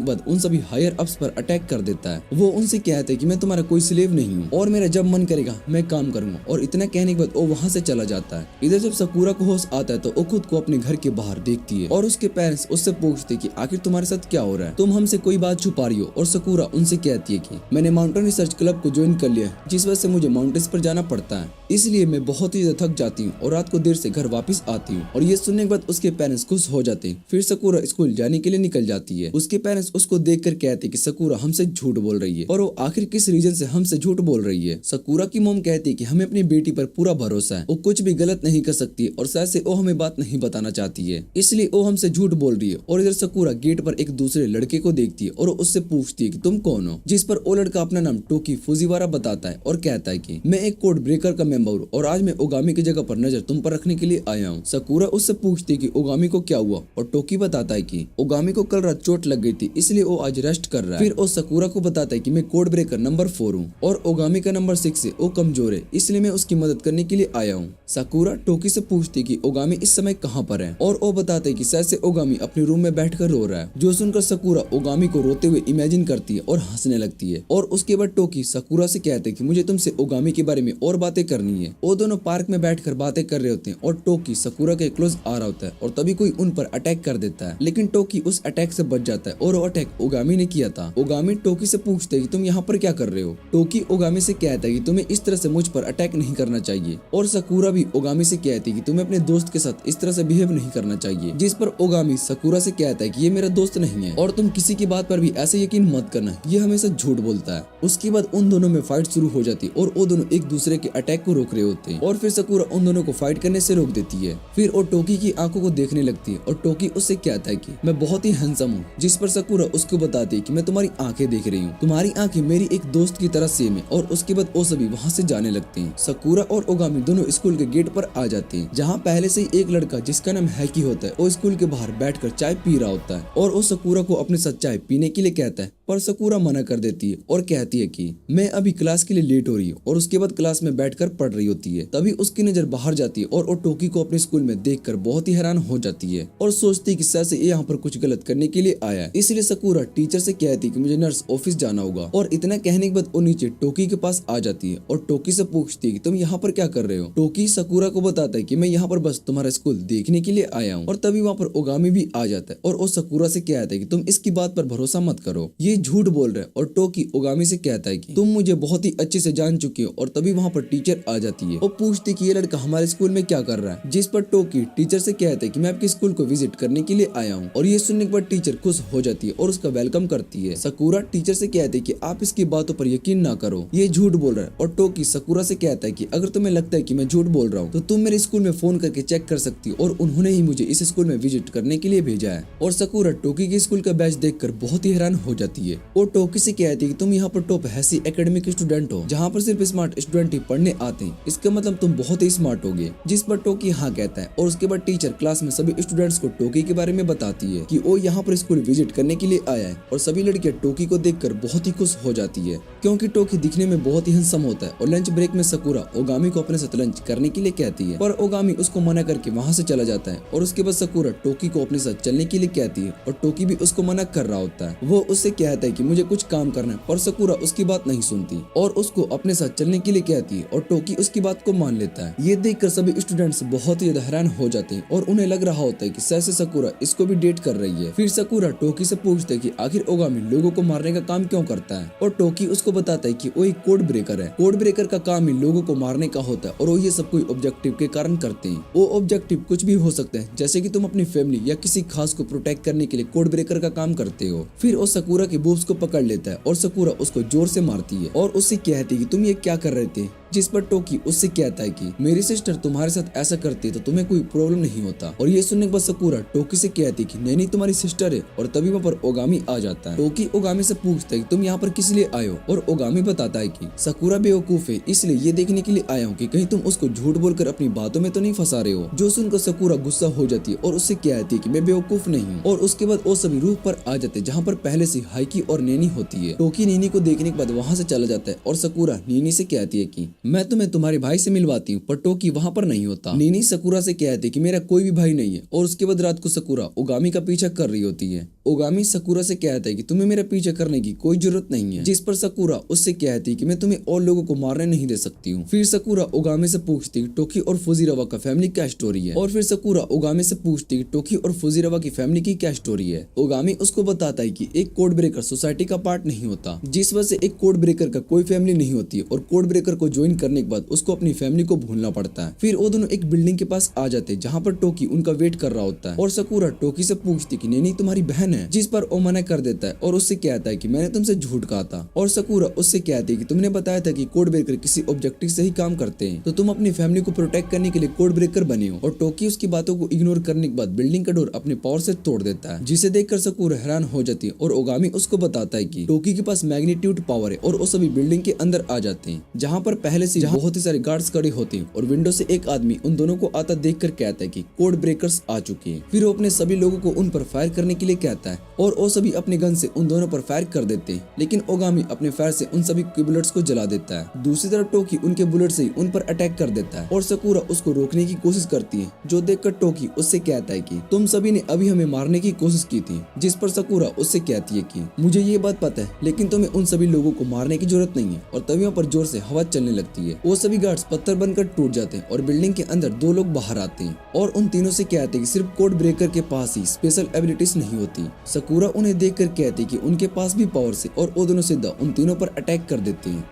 बाद उन सभी हायर अप्स पर अटैक कर देता है। वो उनसे कहता है कि मैं तुम्हारा कोई स्लेव नहीं हूँ और मेरा जब मन करेगा मैं काम करूंगा, और इतना कहने के बाद वो वहाँ से चला जाता है। इधर जब साकुरा को होश आता है तो वो खुद को अपने घर के बाहर देखती है और उसके पेरेंट्स उससे पूछते कि आखिर तुम्हारे साथ क्या क्या हो रहा है, तुम हमसे कोई बात छुपा रही हो। और सकूरा उनसे कहती है कि मैंने माउंटेन रिसर्च क्लब को ज्वाइन कर लिया है, जिस वजह से मुझे माउंटेन्स पर जाना पड़ता है, इसलिए मैं बहुत ही ज्यादा थक जाती हूँ और रात को देर से घर वापस आती हूँ। और ये सुनने के बाद उसके पेरेंट्स खुश हो जाते हैं। फिर सकूरा स्कूल जाने के लिए निकल जाती है। उसके पेरेंट्स उसको देखकर कहते हैं कि सकूरा हमसे झूठ बोल रही है, और वो आखिर किस रीजन से हमसे झूठ बोल रही है। सकूरा की मॉम कहती है कि हमें अपनी बेटी पर पूरा भरोसा है, वो कुछ भी गलत नहीं कर सकती और शायद से वो हमें बात नहीं बताना चाहती है, इसलिए वो हमसे झूठ बोल रही है। और इधर सकूरा गेट पर एक दूसरे लड़के को देखती है और उससे पूछती है कि तुम कौन हो, जिस पर वो लड़का अपना नाम टोकी फुजीवारा बताता है और कहता है कि मैं एक कोड ब्रेकर का मेंबर हूँ और आज मैं ओगामी की जगह पर नजर तुम पर रखने के लिए आया हूँ। सकूरा उससे पूछती है कि ओगामी को क्या हुआ, और टोकी बताता है कि ओगामी को कल रात चोट लग गई थी, इसलिए वो आज रेस्ट कर रहा है। फिर वो सकूरा को बताता है कि मैं कोड ब्रेकर नंबर 4 हूँ और ओगामी का नंबर 6 है, वो कमजोर है, इसलिए मैं उसकी मदद करने के लिए आया हूँ। सकूरा टोकी से पूछती है कि ओगामी इस समय कहाँ पर है, और वो बताते है कि शायद से ओगामी अपने रूम में बैठकर रो रहा है। जो सुनकर सकूरा ओगामी को रोते हुए इमेजिन करती है और हंसने लगती है। और उसके बाद टोकी सकूरा से कहते हैं कि मुझे तुमसे ओगामी के बारे में और बातें करनी है। वो दोनों पार्क में बैठकर बातें कर रहे होते हैं और टोकी सकूरा के क्लोज आ रहा होता है और तभी कोई उन पर अटैक कर देता है, लेकिन टोकी उस अटैक से बच जाता है और वो अटैक ओगामी ने किया था। ओगामी टोकी से पूछते है कि तुम यहाँ पर क्या कर रहे हो। टोकी ओगामी से कहता है कि तुम्हें इस तरह से मुझ पर अटैक नहीं करना चाहिए, और सकूरा भी ओगामी से कहती है कि तुम्हें अपने दोस्त के साथ इस तरह से बिहेव नहीं करना चाहिए, जिस पर ओगामी सकूरा से कहता है कि ये मेरा दोस्त नहीं है और तुम किसी की बात पर भी ऐसे यकीन मत करना, ये हमेशा झूठ बोलता है। उसके बाद उन दोनों में फाइट शुरू हो जाती है और वो दोनों एक दूसरे के अटैक को रोक रहे होते हैं, और फिर सकूरा उन दोनों को फाइट करने से रोक देती है। फिर वो टोकी की आंखों को देखने लगती है और टोकी उससे कहता है कि मैं बहुत ही हैंडसम हूँ, जिस पर सकूरा उसको बताती है कि मैं तुम्हारी आंखें देख रही हूँ, तुम्हारी आंखें मेरी एक दोस्त की तरह सेम है। और उसके बाद वो सभी वहाँ से जाने लगते हैं। सकूरा और ओगामी दोनों स्कूल के गेट पर आ जाते हैं, जहाँ पहले से ही एक लड़का जिसका नाम हैकी होता है वो स्कूल के बाहर बैठकर चाय पी रहा होता है, और वो सकूरा को अपने साथ चाय पीने के लिए कहता है, पर सकूरा मना कर देती है और कहती है कि मैं अभी क्लास के लिए लेट हो रही हूँ, और उसके बाद क्लास में बैठकर पढ़ रही होती है। तभी उसकी नजर बाहर जाती है और वो टोकी को अपने स्कूल में देखकर बहुत ही हैरान हो जाती है और सोचती है कि शायद से ये यहाँ पर कुछ गलत करने के लिए आया है। इसलिए सकूरा टीचर से कहती है कि मुझे नर्स ऑफिस जाना होगा, और इतना कहने के बाद वो नीचे टोकी के पास आ जाती है और टोकी से पूछती है कि तुम यहाँ पर क्या कर रहे हो। टोकी सकूरा को बताता है कि मैं यहाँ पर बस तुम्हारा स्कूल देखने के लिए आया हूँ। और तभी वहाँ पर ओगामी भी आ जाता है और वो सकूरा से कहता है कि तुम इसकी बात पर भरोसा मत करो, ये झूठ बोल रहा है। और टोकी ओगामी से कहता है कि तुम मुझे बहुत ही अच्छे से जान चुके हो। और तभी वहाँ पर टीचर आ जाती है और पूछती है कि ये लड़का हमारे स्कूल में क्या कर रहा है, जिस पर टोकी टीचर से कहता है कि मैं आपके स्कूल को विजिट करने के लिए आया हूँ। और ये सुनने के बाद टीचर खुश हो जाती है और उसका वेलकम करती है। सकूरा टीचर से कहते हैं कि आप इसकी बातों पर यकीन ना करो, ये झूठ बोल रहा है। और टोकी सकूरा से कहता है कि अगर तुम्हें लगता है कि मैं झूठ बोल रहा हूँ तो तुम मेरे स्कूल में फोन करके चेक कर सकती हो, और उन्होंने ही मुझे इस स्कूल में विजिट करने के लिए भेजा है। और सकूरा टोकी के स्कूल का बैच देखकर बहुत ही हैरान हो जाती है और टोकी से कहती है कि तुम यहाँ पर टॉप हैसी एकेडमी के स्टूडेंट हो, जहाँ पर सिर्फ स्मार्ट स्टूडेंट ही पढ़ने आते हैं, इसका मतलब तुम बहुत ही स्मार्ट होगे। जिस पर टोकी हाँ कहता है। और उसके बाद टीचर क्लास में सभी स्टूडेंट्स को टोकी के बारे में बताती है कि वो यहाँ पर स्कूल विजिट करने के लिए आया है, और सभी लड़कियां टोकी को देखकर बहुत ही खुश हो जाती है क्योंकि टोकी दिखने में बहुत ही हैंडसम होता है। और लंच ब्रेक में सकूरा ओगामी को अपने साथ लंच करने के लिए कहती है, पर ओगामी उसको मना करके वहाँ से चला जाता है। और उसके बाद सकूरा टोकी को अपने साथ चलने के लिए कहती है और टोकी भी उसको मना कर रहा होता है। वो उससे कहता है कि मुझे कुछ काम करना है, पर सकूरा उसकी बात नहीं सुनती और उसको अपने साथ चलने के लिए कहती है और टोकी उसकी बात को मान लेता है। ये देखकर सभी स्टूडेंट्स बहुत ही ज्यादा हैरान हो जाते हैं और उन्हें लग रहा होता है कि शायद से सकूरा इसको भी डेट कर रही है। फिर सकूरा टोकी से पूछता है कि आखिर ओगामी लोगों को मारने का काम क्यों करता है, और टोकी उसको बताता है कि वो एक कोड ब्रेकर है। कोड ब्रेकर का काम ही लोगों को मारने का होता है और वो ये सब कोई ऑब्जेक्टिव के कारण करते हैं। वो ऑब्जेक्टिव कुछ भी हो सकते हैं, जैसे कि तुम अपनी फैमिली या किसी खास को प्रोटेक्ट करने के लिए कोड ब्रेकर का काम करते हो। फिर वो सकूरा के बूब्स को पकड़ लेता है और सकूरा उसको जोर से मारती है और उससे कहती है कि तुम ये क्या कर रहे थे, जिस पर टोकी उससे कहता है कि मेरी सिस्टर तुम्हारे साथ ऐसा करती है तो तुम्हें कोई प्रॉब्लम नहीं होता। और ये सुनने के बाद सकूरा टोकी से कहती है कि नहीं तुम्हारी सिस्टर है। और तभी वहाँ पर ओगामी आ जाता है। टोकी ओगामी से पूछता है कि तुम यहाँ पर किस लिए आए हो, और ओगामी बताता है कि सकूरा बेवकूफ है, इसलिए ये देखने के लिए आया हूँ कि कहीं तुम उसको झूठ बोलकर अपनी बातों में तो नहीं फंसा रहे हो। जो सुनकर सकूरा गुस्सा हो जाती है और उससे कहती है कि मैं बेवकूफ नहीं हूँ। और उसके बाद वो सभी रूफ पर आ जाते हैं जहाँ पर पहले से हाइकी और नैनी होती है। टोकी नैनी को देखने के बाद वहाँ से चला जाता है और सकूरा नैनी से कहती है कि मैं तुम्हें तुम्हारे भाई से मिलवाती हूँ, पर टोकी वहाँ पर नहीं होता। नैनी सकूरा से कहती है कि मेरा कोई भी भाई नहीं है। और उसके बाद रात को सकूरा ओगामी का पीछा कर रही होती है। ओगामी साकुरा से कहता है कि तुम्हें मेरा पीछा करने की कोई जरूरत नहीं है, जिस पर साकुरा उससे कहती है कि मैं तुम्हें और लोगों को मारने नहीं दे सकती हूँ। फिर साकुरा ओगामी से पूछती है टोकी और फुजिरावा का फैमिली क्या स्टोरी है, और फिर साकुरा ओगामी से पूछती है टोकी और फुजिरावा की फैमिली की क्या स्टोरी है। ओगामी उसको बताता है कि एक कोड ब्रेकर सोसाइटी का पार्ट नहीं होता, जिस वजह से एक कोड ब्रेकर का कोई फैमिली नहीं होती है, और कोड ब्रेकर को ज्वाइन करने के बाद उसको अपनी फैमिली को भूलना पड़ता है। फिर वो दोनों एक बिल्डिंग के पास आ जाते हैं जहाँ पर टोकी उनका वेट कर रहा होता है, और साकुरा टोकी से पूछती कि नहीं तुम्हारी बहन है, जिस पर वो मना कर देता है और उससे कहता है कि मैंने तुमसे झूठ कहा था। और साकुरा उससे कहती है कि तुमने बताया था कि कोड ब्रेकर किसी ऑब्जेक्टिव से ही काम करते हैं, तो तुम अपनी फैमिली को प्रोटेक्ट करने के लिए कोड ब्रेकर बने हो। और टोकी उसकी बातों को इग्नोर करने के बाद बिल्डिंग का डोर अपने पावर से तोड़ देता है, जिसे देखकर साकुरा हैरान हो जाती है। और ओगामी उसको बताता है कि टोकी के पास मैग्नीट्यूड पावर है, और वो सभी बिल्डिंग के अंदर आ जाते हैं जहाँ पर पहले से बहुत ही सारे गार्ड्स खड़े होते हैं। और विंडो से एक आदमी उन दोनों को आता देखकर कहता है कि कोड ब्रेकर्स आ चुके हैं। फिर वो अपने सभी लोगों को उन पर फायर करने के लिए कहता है, और वो सभी अपने गन से उन दोनों पर फायर कर देते हैं, लेकिन ओगामी अपने फायर से उन सभी के बुलेट्स को जला देता है। दूसरी तरफ टोकी उनके बुलेट से ही उन पर अटैक कर देता है, और साकुरा उसको रोकने की कोशिश करती है, जो देखकर टोकी उससे कहता है कि तुम सभी ने अभी हमें मारने की कोशिश की थी, जिस पर साकुरा उससे कहती है कि मुझे ये बात पता है, लेकिन तुम्हें उन सभी लोगों को मारने की जरूरत नहीं है। और तभी वहाँ पर जोर से हवा चलने लगती है। वो सभी गार्ड्स पत्थर बनकर टूट जाते हैं, और बिल्डिंग के अंदर दो लोग बाहर आते हैं, और उन तीनों से कहते हैं कि सिर्फ कोड ब्रेकर के पास ही स्पेशल एबिलिटीज नहीं होती। साकुरा उन्हें देखकर कहती कि उनके पास भी पावर से, और वो दोनों सीधा उन तीनों पर अटैक कर देते हैं।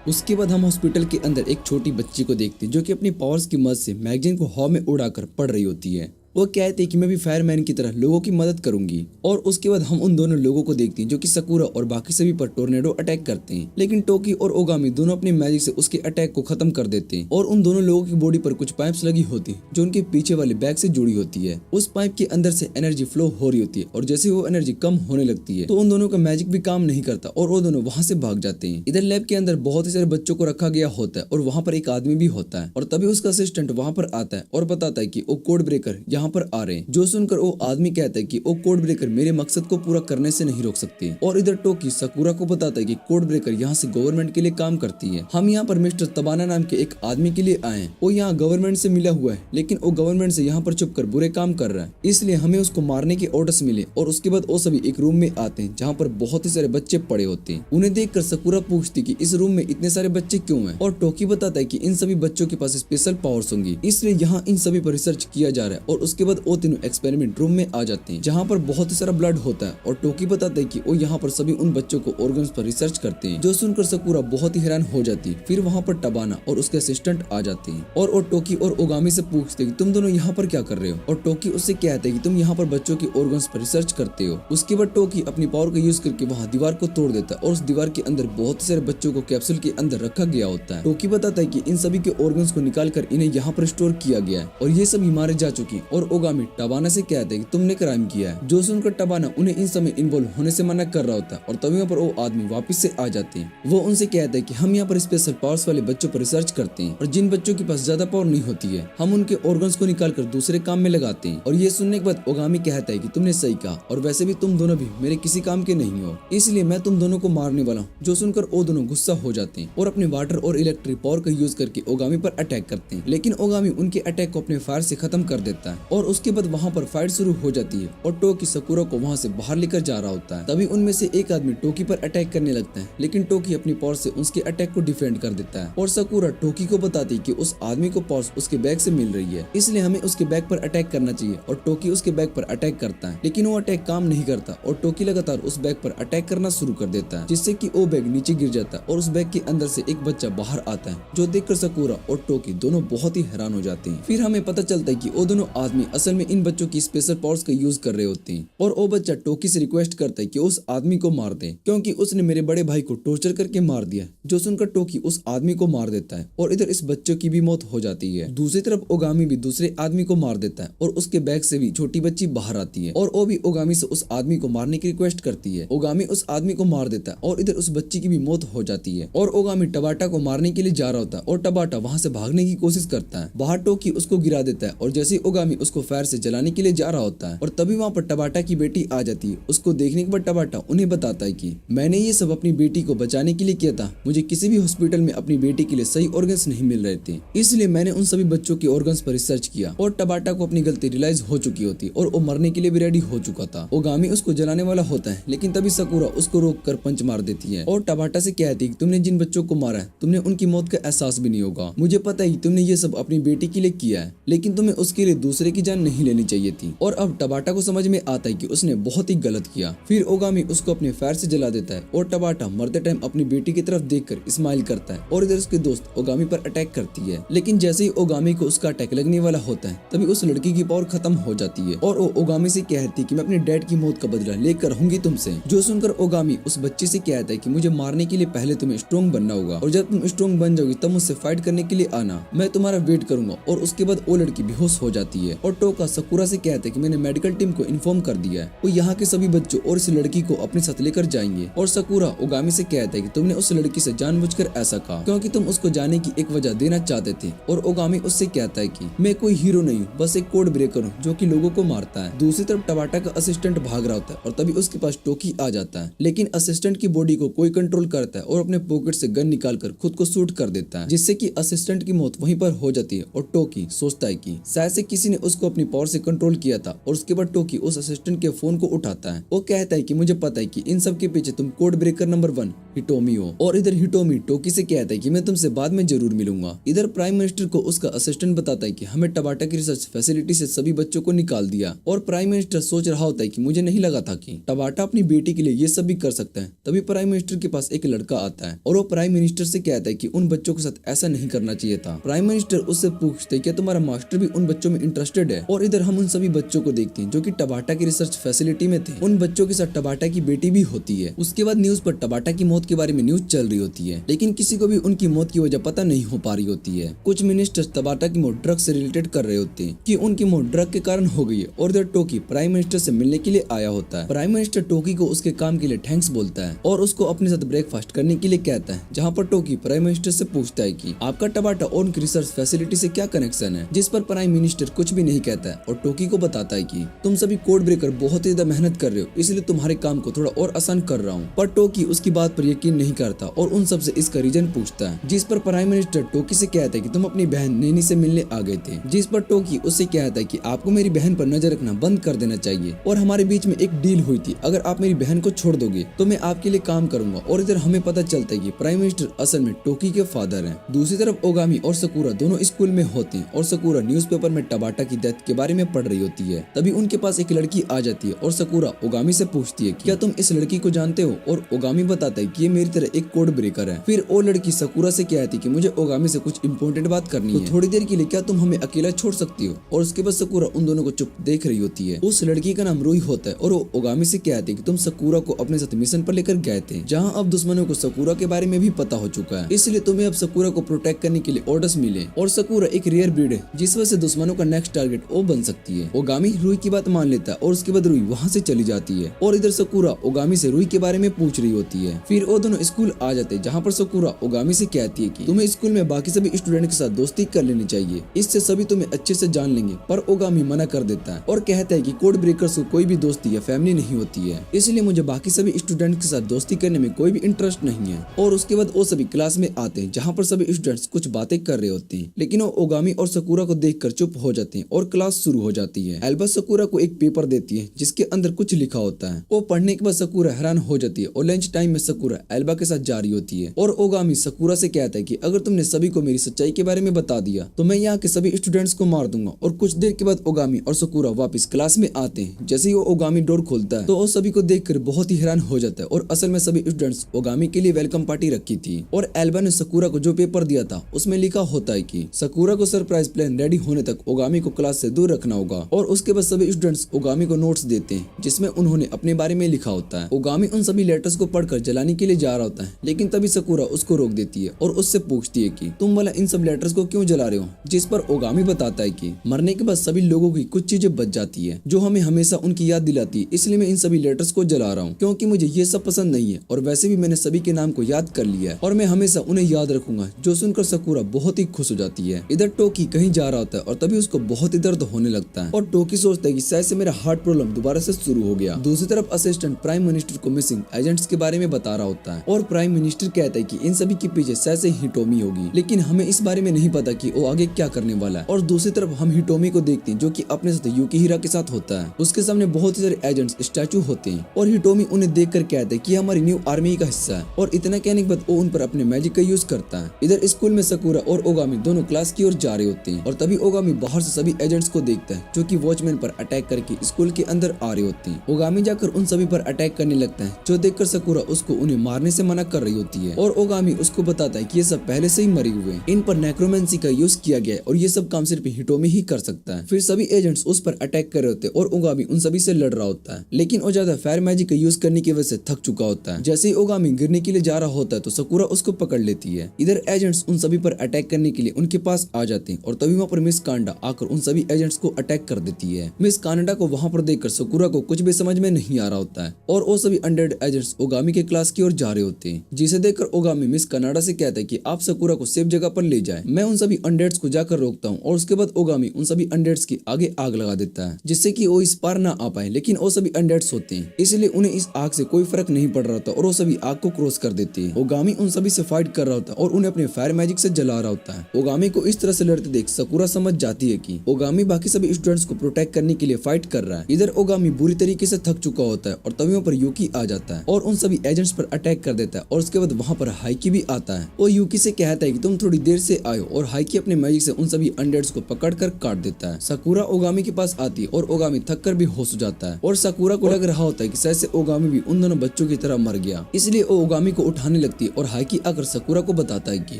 उसके बाद हम हॉस्पिटल के अंदर एक छोटी बच्ची को देखते हैं जो कि अपनी पावर्स की मदद से मैगजीन को हवा में उड़ाकर पढ़ रही होती है। वो कहते हैं कि मैं भी फायरमैन की तरह लोगों की मदद करूंगी। और उसके बाद हम उन दोनों लोगों को देखते हैं जो कि साकुरा और बाकी सभी पर टोर्नेडो अटैक करते हैं, लेकिन टोकी और ओगामी दोनों अपनी मैजिक से उसके अटैक को खत्म कर देते हैं। और उन दोनों लोगों की बॉडी पर कुछ पाइप्स लगी होती है जो उनके पीछे वाले बैग से जुड़ी होती है। उस पाइप के अंदर से एनर्जी फ्लो हो रही होती है, और जैसे वो एनर्जी कम होने लगती है तो उन दोनों का मैजिक भी काम नहीं करता, और वो दोनों वहाँ से भाग जाते हैं। इधर लैब के अंदर बहुत ही सारे बच्चों को रखा गया होता है, और वहाँ पर एक आदमी भी होता है। और तभी उसका असिस्टेंट वहाँ पर आता है और बताता है कि वो कोड ब्रेकर यहाँ पर आ रहे हैं। जो सुनकर वो आदमी कहता है कि वो कोड ब्रेकर मेरे मकसद को पूरा करने से नहीं रोक सकते। और इधर टोकी साकुरा को बताता है कि कोड ब्रेकर यहाँ से गवर्नमेंट के लिए काम करती है। हम यहाँ पर मिस्टर तबाना नाम के एक आदमी के लिए आए हैं। वो यहाँ गवर्नमेंट से मिला हुआ है, लेकिन वो गवर्नमेंट से यहाँ पर छुपकर बुरे काम कर रहा है, इसलिए हमें उसको मारने के ऑर्डर्स मिले। और उसके बाद वो सभी एक रूम में आते हैं जहाँ पर बहुत ही सारे बच्चे पड़े होते हैं। उन्हें देखकर साकुरा पूछती कि इस रूम में इतने सारे बच्चे क्यों हैं, और टोकी बताता है कि इन सभी बच्चों के पास स्पेशल पावर्स होंगी, इसलिए यहाँ इन सभी पर रिसर्च किया जा रहा है। और उसके बाद वो तीनों एक्सपेरिमेंट रूम में आ जाते हैं जहाँ पर बहुत ही सारा ब्लड होता है। और टोकी बताता है कि वो यहाँ पर सभी उन बच्चों को ऑर्गन्स पर रिसर्च करते हैं, जो सुनकर साकुरा बहुत ही हैरान हो जाती है। फिर वहाँ पर टबाना और उसके असिस्टेंट आ जाते हैं, और वो टोकी और ओगामी से पूछते हैं कि तुम दोनों यहाँ पर क्या कर रहे हो। और टोकी उससे कहते हैं कि तुम यहाँ पर बच्चों के ऑर्गन्स पर रिसर्च करते हो। उसके बाद टोकी अपनी पावर का यूज करके वहाँ दीवार को तोड़ देता है, और उस दीवार के अंदर बहुत सारे बच्चों को कैप्सूल के अंदर रखा गया होता है। टोकी बताता है कि इन सभी के ऑर्गन्स को निकाल कर इन्हें यहाँ पर स्टोर किया गया है, और ये सभी मारे जा चुके हैं। और ओगामी टबाना से कहते हैं कि तुमने क्राइम किया है। जो सुनकर टबाना उन्हें इन समय इन्वॉल्व होने से मना कर रहा होता है, और तभी यहाँ पर वो आदमी वापस से आ जाते हैं। वो उनसे कहता है कि हम यहाँ पर स्पेशल पावर्स वाले बच्चों पर रिसर्च करते हैं, और जिन बच्चों के पास ज्यादा पावर नहीं होती है हम उनके ऑर्गन्स को निकाल कर दूसरे काम में लगाते हैं। और ये सुनने के बाद ओगामी कहता है कि तुमने सही कहा, और वैसे भी तुम दोनों भी मेरे किसी काम के नहीं हो, इसलिए मैं तुम दोनों को मारने वाला हूँ। जो सुनकर वो दोनों गुस्सा हो जाते हैं और अपने वाटर और इलेक्ट्रिक पावर का यूज करके ओगामी पर अटैक करते हैं, लेकिन ओगामी उनके अटैक को अपने फायर से खत्म कर देता है। और उसके बाद वहाँ पर फाइट शुरू हो जाती है, और टोकी साकुरा को वहाँ से बाहर लेकर जा रहा होता है। तभी उनमें से एक आदमी टोकी पर अटैक करने लगता है, लेकिन टोकी अपनी पावर से उसके अटैक को डिफेंड कर देता है। और साकुरा टोकी को बताती है कि उस आदमी को पावर्स उसके बैग से मिल रही है, इसलिए हमें उसके बैग पर अटैक करना चाहिए। और टोकी उसके बैग पर अटैक करता है, लेकिन वो अटैक काम नहीं करता, और टोकी लगातार उस बैग पर अटैक करना शुरू कर देता है, जिससे कि वो बैग नीचे गिर जाता है, और उस बैग के अंदर से एक बच्चा बाहर आता है, जो देखकर साकुरा और टोकी दोनों बहुत ही हैरान हो जाते हैं। फिर हमें पता चलता है कि वो दोनों आदमी असल में इन बच्चों की स्पेशल पावर्स का यूज कर रहे होते हैं। और वो बच्चा टोकी से रिक्वेस्ट करता है कि उस आदमी को मार दे, क्योंकि उसने मेरे बड़े भाई को टॉर्चर करके मार दिया। जो सुनकर टोकी उस आदमी को मार देता है, और इधर इस बच्चों की भी मौत हो जाती है। दूसरी तरफ ओगामी भी दूसरे आदमी को मार देता है, और उसके बैग से भी छोटी बच्ची बाहर आती है, और वो भी ओगामी से उस आदमी को मारने की रिक्वेस्ट करती है। ओगामी उस आदमी को मार देता है, और इधर उस बच्ची की भी मौत हो जाती है। और ओगामी टबाटा को मारने के लिए जा रहा होता है, और टबाटा वहाँ से भागने की कोशिश करता है। बाहर टोकी उसको गिरा देता है, और जैसे ही ओगामी उसको फायर से जलाने के लिए जा रहा होता है और तभी वहाँ पर टबाटा की बेटी आ जाती है। उसको देखने के बाद टबाटा उन्हें बताता है कि मैंने ये सब अपनी बेटी को बचाने के लिए किया था। मुझे किसी भी हॉस्पिटल में अपनी बेटी के लिए सही ऑर्गन्स नहीं मिल रहे थे, इसलिए मैंने उन सभी बच्चों के ऑर्गन्स पर रिसर्च किया। और टबाटा को अपनी गलती रियलाइज हो चुकी होती और वो मरने के लिए भी रेडी हो चुका था। ओगामी उसको जलाने वाला होता है, लेकिन तभी साकुरा उसको रोक कर पंच मार देती है और टबाटा से कहती है कि तुमने जिन बच्चों को मारा है तुमने उनकी मौत का एहसास भी नहीं होगा। मुझे पता है तुमने ये सब अपनी बेटी के लिए किया है, लेकिन तुम्हें उसके लिए दूसरे की जान नहीं लेनी चाहिए थी। और अब टबाटा को समझ में आता है कि उसने बहुत ही गलत किया। फिर ओगामी उसको अपने फायर से जला देता है और टबाटा मरते टाइम अपनी बेटी की तरफ देखकर स्माइल करता है और इधर उसके दोस्त ओगामी पर अटैक करती है। लेकिन जैसे ही ओगामी को उसका अटैक लगने वाला होता है तभी उस लड़की की पावर खत्म हो जाती है और वो ओगामी से कहती है कि मैं अपने डैड की मौत का बदला लेकर रहूंगी तुमसे। जो सुनकर ओगामी उस बच्चे से कहता है कि मुझे मारने के लिए पहले तुम्हें स्ट्रॉन्ग बनना होगा और जब तुम स्ट्रॉन्ग बन जाओगी तब मुझसे फाइट करने के लिए आना, मैं तुम्हारा वेट करूंगा। और उसके बाद वो लड़की बेहोश हो जाती है और टोका साकुरा से कहता है कि मैंने मेडिकल टीम को इन्फॉर्म कर दिया है, वो यहाँ के सभी बच्चों और इस लड़की को अपने साथ लेकर जाएंगे। और साकुरा ओगामी से कहता है कि तुमने उस लड़की से जानबूझकर ऐसा कहा क्योंकि तुम उसको जाने की एक वजह देना चाहते थे। और ओगामी उससे कहता है कि मैं कोई हीरो नहीं हूँ, बस एक कोड ब्रेकर हूँ जो कि लोगों को मारता है। दूसरी तरफ टबाटा का असिस्टेंट भाग रहा होता है और तभी उसके पास टोकी आ जाता है, लेकिन असिस्टेंट की बॉडी को कोई कंट्रोल करता है और अपने पॉकेट से गन निकालकर खुद को शूट कर देता है, जिससे कि असिस्टेंट की मौत वहीं पर हो जाती है। और टोकी सोचता है कि शायद से किसी ने उसको अपनी पावर से कंट्रोल किया था। और उसके बाद टोकी उस असिस्टेंट के फोन को उठाता है। वो कहता है कि मुझे पता है कि इन सब के पीछे तुम कोड ब्रेकर नंबर 1 हिटोमी हो। और इधर हिटोमी टोकी से कहता है कि मैं तुमसे बाद में जरूर मिलूंगा। इधर प्राइम मिनिस्टर को उसका असिस्टेंट बताता है कि हमें टबाटा की रिसर्च फैसिलिटी से सभी बच्चों को निकाल दिया। और प्राइम मिनिस्टर सोच रहा होता है कि मुझे नहीं लगा था कि टबाटा अपनी बेटी के लिए ये सब भी कर सकता है। तभी प्राइम मिनिस्टर के पास एक लड़का आता है और वो प्राइम मिनिस्टर से कहता है कि उन बच्चों के साथ ऐसा नहीं करना चाहिए था। प्राइम मिनिस्टर उससे पूछते हैं कि तुम्हारा मास्टर भी उन बच्चों में इंटरेस्टेड है। और इधर हम उन सभी बच्चों को देखते हैं जो कि टबाटा की रिसर्च फैसिलिटी में थे। उन बच्चों के साथ टबाटा की बेटी भी होती है। उसके बाद न्यूज पर टबाटा की मौत के बारे में न्यूज चल रही होती है, लेकिन किसी को भी उनकी मौत की वजह पता नहीं हो पा रही होती है। कुछ मिनिस्टर्स टबाटा की मौत ड्रग से रिलेटेड कर रहे होते हैं कि उनकी मौत ड्रग के कारण हो गई है। और इधर टोकी प्राइम मिनिस्टर से मिलने के लिए आया होता है। प्राइम मिनिस्टर टोकी को उसके काम के लिए थैंक्स बोलता है और उसको अपने साथ ब्रेकफास्ट करने के लिए कहता है, जहाँ पर टोकी प्राइम मिनिस्टर से पूछता है कि आपका टबाटा और उनकी रिसर्च फैसिलिटी से क्या कनेक्शन है, जिस पर प्राइम मिनिस्टर कुछ भी नहीं कहता है और टोकी को बताता है कि तुम सभी कोड ब्रेकर बहुत ही ज्यादा मेहनत कर रहे हो, इसलिए तुम्हारे काम को थोड़ा और आसान कर रहा हूँ। पर टोकी उसकी बात पर यकीन नहीं करता और उन सब से इसका रीजन पूछता है, जिस पर प्राइम मिनिस्टर टोकी से कहता है कि तुम अपनी बहन नैनी से मिलने आ गए थे। जिस पर टोकी उससे कहता है कि आपको मेरी बहन पर नजर रखना बंद कर देना चाहिए और हमारे बीच में एक डील हुई थी, अगर आप मेरी बहन को छोड़ दोगे तो मैं आपके लिए काम करूंगा। और इधर हमें पता चलता है कि प्राइम मिनिस्टर असल में टोकी के फादर हैं। दूसरी तरफ ओगामी और साकुरा दोनों स्कूल में होते हैं और साकुरा न्यूज़पेपर में टबाटा की डेथ के बारे में पढ़ रही होती है। तभी उनके पास एक लड़की आ जाती है और साकुरा ओगामी से पूछती है क्या तुम इस लड़की को जानते हो। और ओगामी बताता है कि ये मेरी तरह एक कोड ब्रेकर है। फिर वो लड़की साकुरा से कहती है कि मुझे ओगामी से कुछ इंपॉर्टेंट बात करनी है, थोड़ी देर के लिए क्या तुम हमें अकेला छोड़ सकती हो। और उसके बाद साकुरा उन दोनों को चुप देख रही होती है। उस लड़की का नाम रूही होता है और वो ओगामी से कहती है कि तुम साकुरा को अपने साथ मिशन पर लेकर गए थे, जहाँ अब दुश्मनों को साकुरा के बारे में भी पता हो चुका है, इसलिए तुम्हें अब साकुरा को प्रोटेक्ट करने के लिए ऑर्डर्स मिले। और साकुरा एक रेयर ब्रीड है जिस वजह से दुश्मनों का नेक्स्ट टारगेट वो बन सकती है। ओगामी रूही की बात मान लेता है और उसके बाद रूही वहाँ से चली जाती है। और इधर साकुरा ओगामी से रूही के बारे में पूछ रही होती है। फिर वो दोनों स्कूल आ जाते हैं, जहाँ पर साकुरा ओगामी से कहती है कि तुम्हें स्कूल में बाकी सभी स्टूडेंट के साथ दोस्ती कर लेनी चाहिए, इससे सभी तुम्हें अच्छे से जान लेंगे। पर ओगामी मना कर देता है और कहता है कि कोड ब्रेकर्स को कोई भी दोस्ती या फैमिली नहीं होती है, इसलिए मुझे बाकी सभी स्टूडेंट के साथ दोस्ती करने में कोई भी इंटरेस्ट नहीं है। और उसके बाद वो सभी क्लास में आते हैं, जहाँ पर सभी स्टूडेंट्स कुछ बातें कर रहे होते हैं, लेकिन वो ओगामी और साकुरा को देखकर चुप हो जाते हैं और क्लास शुरू हो जाती है। एल्बा साकुरा को एक पेपर देती है जिसके अंदर कुछ लिखा होता है। वो पढ़ने के बाद साकुरा हैरान हो जाती है और लंच टाइम में साकुरा एल्बा के साथ जा रही होती है। और ओगामी साकुरा से कहता है कि अगर तुमने सभी को मेरी सच्चाई के बारे में बता दिया तो मैं यहाँ के सभी स्टूडेंट्स को मार दूंगा। और कुछ देर के बाद ओगामी और साकुरा वापस क्लास में आते हैं। जैसे ही वो ओगामी डोर खोलता है तो वो सभी को देखकर बहुत ही हैरान हो जाता है। और असल में सभी स्टूडेंट्स ओगामी के लिए वेलकम पार्टी रखी थी और एल्बा ने साकुरा को जो पेपर दिया था उसमें लिखा होता है कि साकुरा को सरप्राइज प्लान रेडी होने तक ओगामी को क्लास से दूर रखना होगा। और उसके बाद सभी स्टूडेंट्स ओगामी को नोट्स देते हैं जिसमें उन्होंने अपने बारे में लिखा होता है। ओगामी उन सभी लेटर्स को पढ़कर जलाने के लिए जा रहा होता है, लेकिन तभी साकुरा उसको रोक देती है और उससे पूछती है कि तुम वाला इन सब लेटर्स को क्यों जला रहे हो। जिस पर ओगामी बताता है कि मरने के बाद सभी लोगों की कुछ चीजें बच जाती है जो हमें हमेशा उनकी याद दिलाती है, इसलिए मैं इन सभी लेटर्स को जला रहा हूँ क्योंकि मुझे ये सब पसंद नहीं है। और वैसे भी मैंने सभी के नाम को याद कर लिया है और मैं हमेशा उन्हें याद रखूंगा। जो सुनकर साकुरा बहुत ही खुश हो जाती है। इधर टोकी कहीं जा रहा होता है और तभी उसको बहुत ही छाती दर्द होने लगता है और टोकी सोचता है कि शायद से मेरा हार्ट प्रॉब्लम दोबारा से शुरू हो गया। दूसरी तरफ असिस्टेंट प्राइम मिनिस्टर को मिसिंग एजेंट्स के बारे में बता रहा होता है और प्राइम मिनिस्टर कहता है कि इन सभी के पीछे शायद से हिटोमी होगी, लेकिन हमें इस बारे में नहीं पता कि वो आगे क्या करने वाला है। और दूसरी तरफ हम हिटोमी को देखते हैं जो कि अपने साथ युकिहिरा के साथ होता है। उसके सामने बहुत ही सारे एजेंट्स स्टैचू होते हैं और हिटोमी उन्हें देखकर कहता है कि हमारी न्यू आर्मी का हिस्सा है और इतना कहने के बाद वो उन पर अपने मैजिक का यूज करता है। इधर स्कूल में सकूरा और ओगामी दोनों क्लास की ओर जा रहे होते हैं और तभी ओगामी बाहर से सभी एजेंट्स को देखता है जो कि वॉचमैन पर अटैक करके स्कूल के अंदर आ रहे होते हैं। ओगामी जाकर उन सभी पर अटैक करने लगता है जो देखकर सकूरा उसको उन्हें मारने से मना कर रही होती है और ओगामी उसको बताता है कि ये सब पहले से ही मरे हुए हैं, इन पर नेक्रोमेंसी का यूज किया गया है और ये सब काम सिर्फ हिटोमी ही कर सकता है। फिर सभी एजेंट्स उस पर अटैक कर रहे होते हैं और ओगामी उन सभी से लड़ रहा होता है, लेकिन वो ज्यादा फायर मैजिक का यूज करने की वजह से थक चुका होता है। जैसे ही ओगामी गिरने के लिए जा रहा होता है तो सकूरा उसको पकड़ लेती है। इधर एजेंट्स उन सभी पर अटैक करने के लिए उनके पास आ जाते हैं और तभी वहाँ पर मिस कांडा आकर उन सभी एजेंट्स को अटैक कर देती है। मिस कांडा को वहाँ पर देखकर सकूरा को कुछ भी समझ में नहीं आ रहा होता है और वो सभी अनडेड एजेंट्स ओगामी के क्लास की ओर जा रहे होते हैं, जिसे देखकर ओगामी मिस कानाडा से कहता है कि आप सकूरा को सेफ जगह पर ले जाए, मैं उन सभी अनडेड्स को जाकर रोकता हूँ। और उसके बाद ओगामी उन सभी अनडेड्स की आगे आग लगा देता है जिससे कि वो इस पार ना आ पाए, लेकिन वो सभी अनडेड्स होते हैं इसलिए उन्हें इस आग से कोई फर्क नहीं पड़ रहा होता और वो सभी आग को क्रॉस कर देते हैं। ओगामी उन सभी से फाइट कर रहा होता है और उन्हें अपने फायर मैजिक से जला रहा होता है। ओगामी को इस तरह से लड़ते देख सकूरा समझ जाती है कि ओगामी बाकी सभी स्टूडेंट्स को प्रोटेक्ट करने के लिए फाइट कर रहा है। इधर ओगामी बुरी तरीके से थक चुका होता है और तभी वहाँ पर यूकी आ जाता है और उन सभी एजेंट्स पर अटैक कर देता है और उसके बाद वहाँ पर हाइकी भी आता है और यूकी से कहता है कि तुम थोड़ी देर से आए और हाइकी अपने मैजिक से उन सभी अनडेड्स को पकड़कर काट देता है। सकूरा ओगामी के पास आती है और ओगामी थक कर भी होश हो जाता है और सकूरा को लग रहा होता है कि शायद से ओगामी भी उन दोनों बच्चों की तरह मर गया, इसलिए वो ओगामी को उठाने लगती है और हाइकी आकर सकूरा को बताता है कि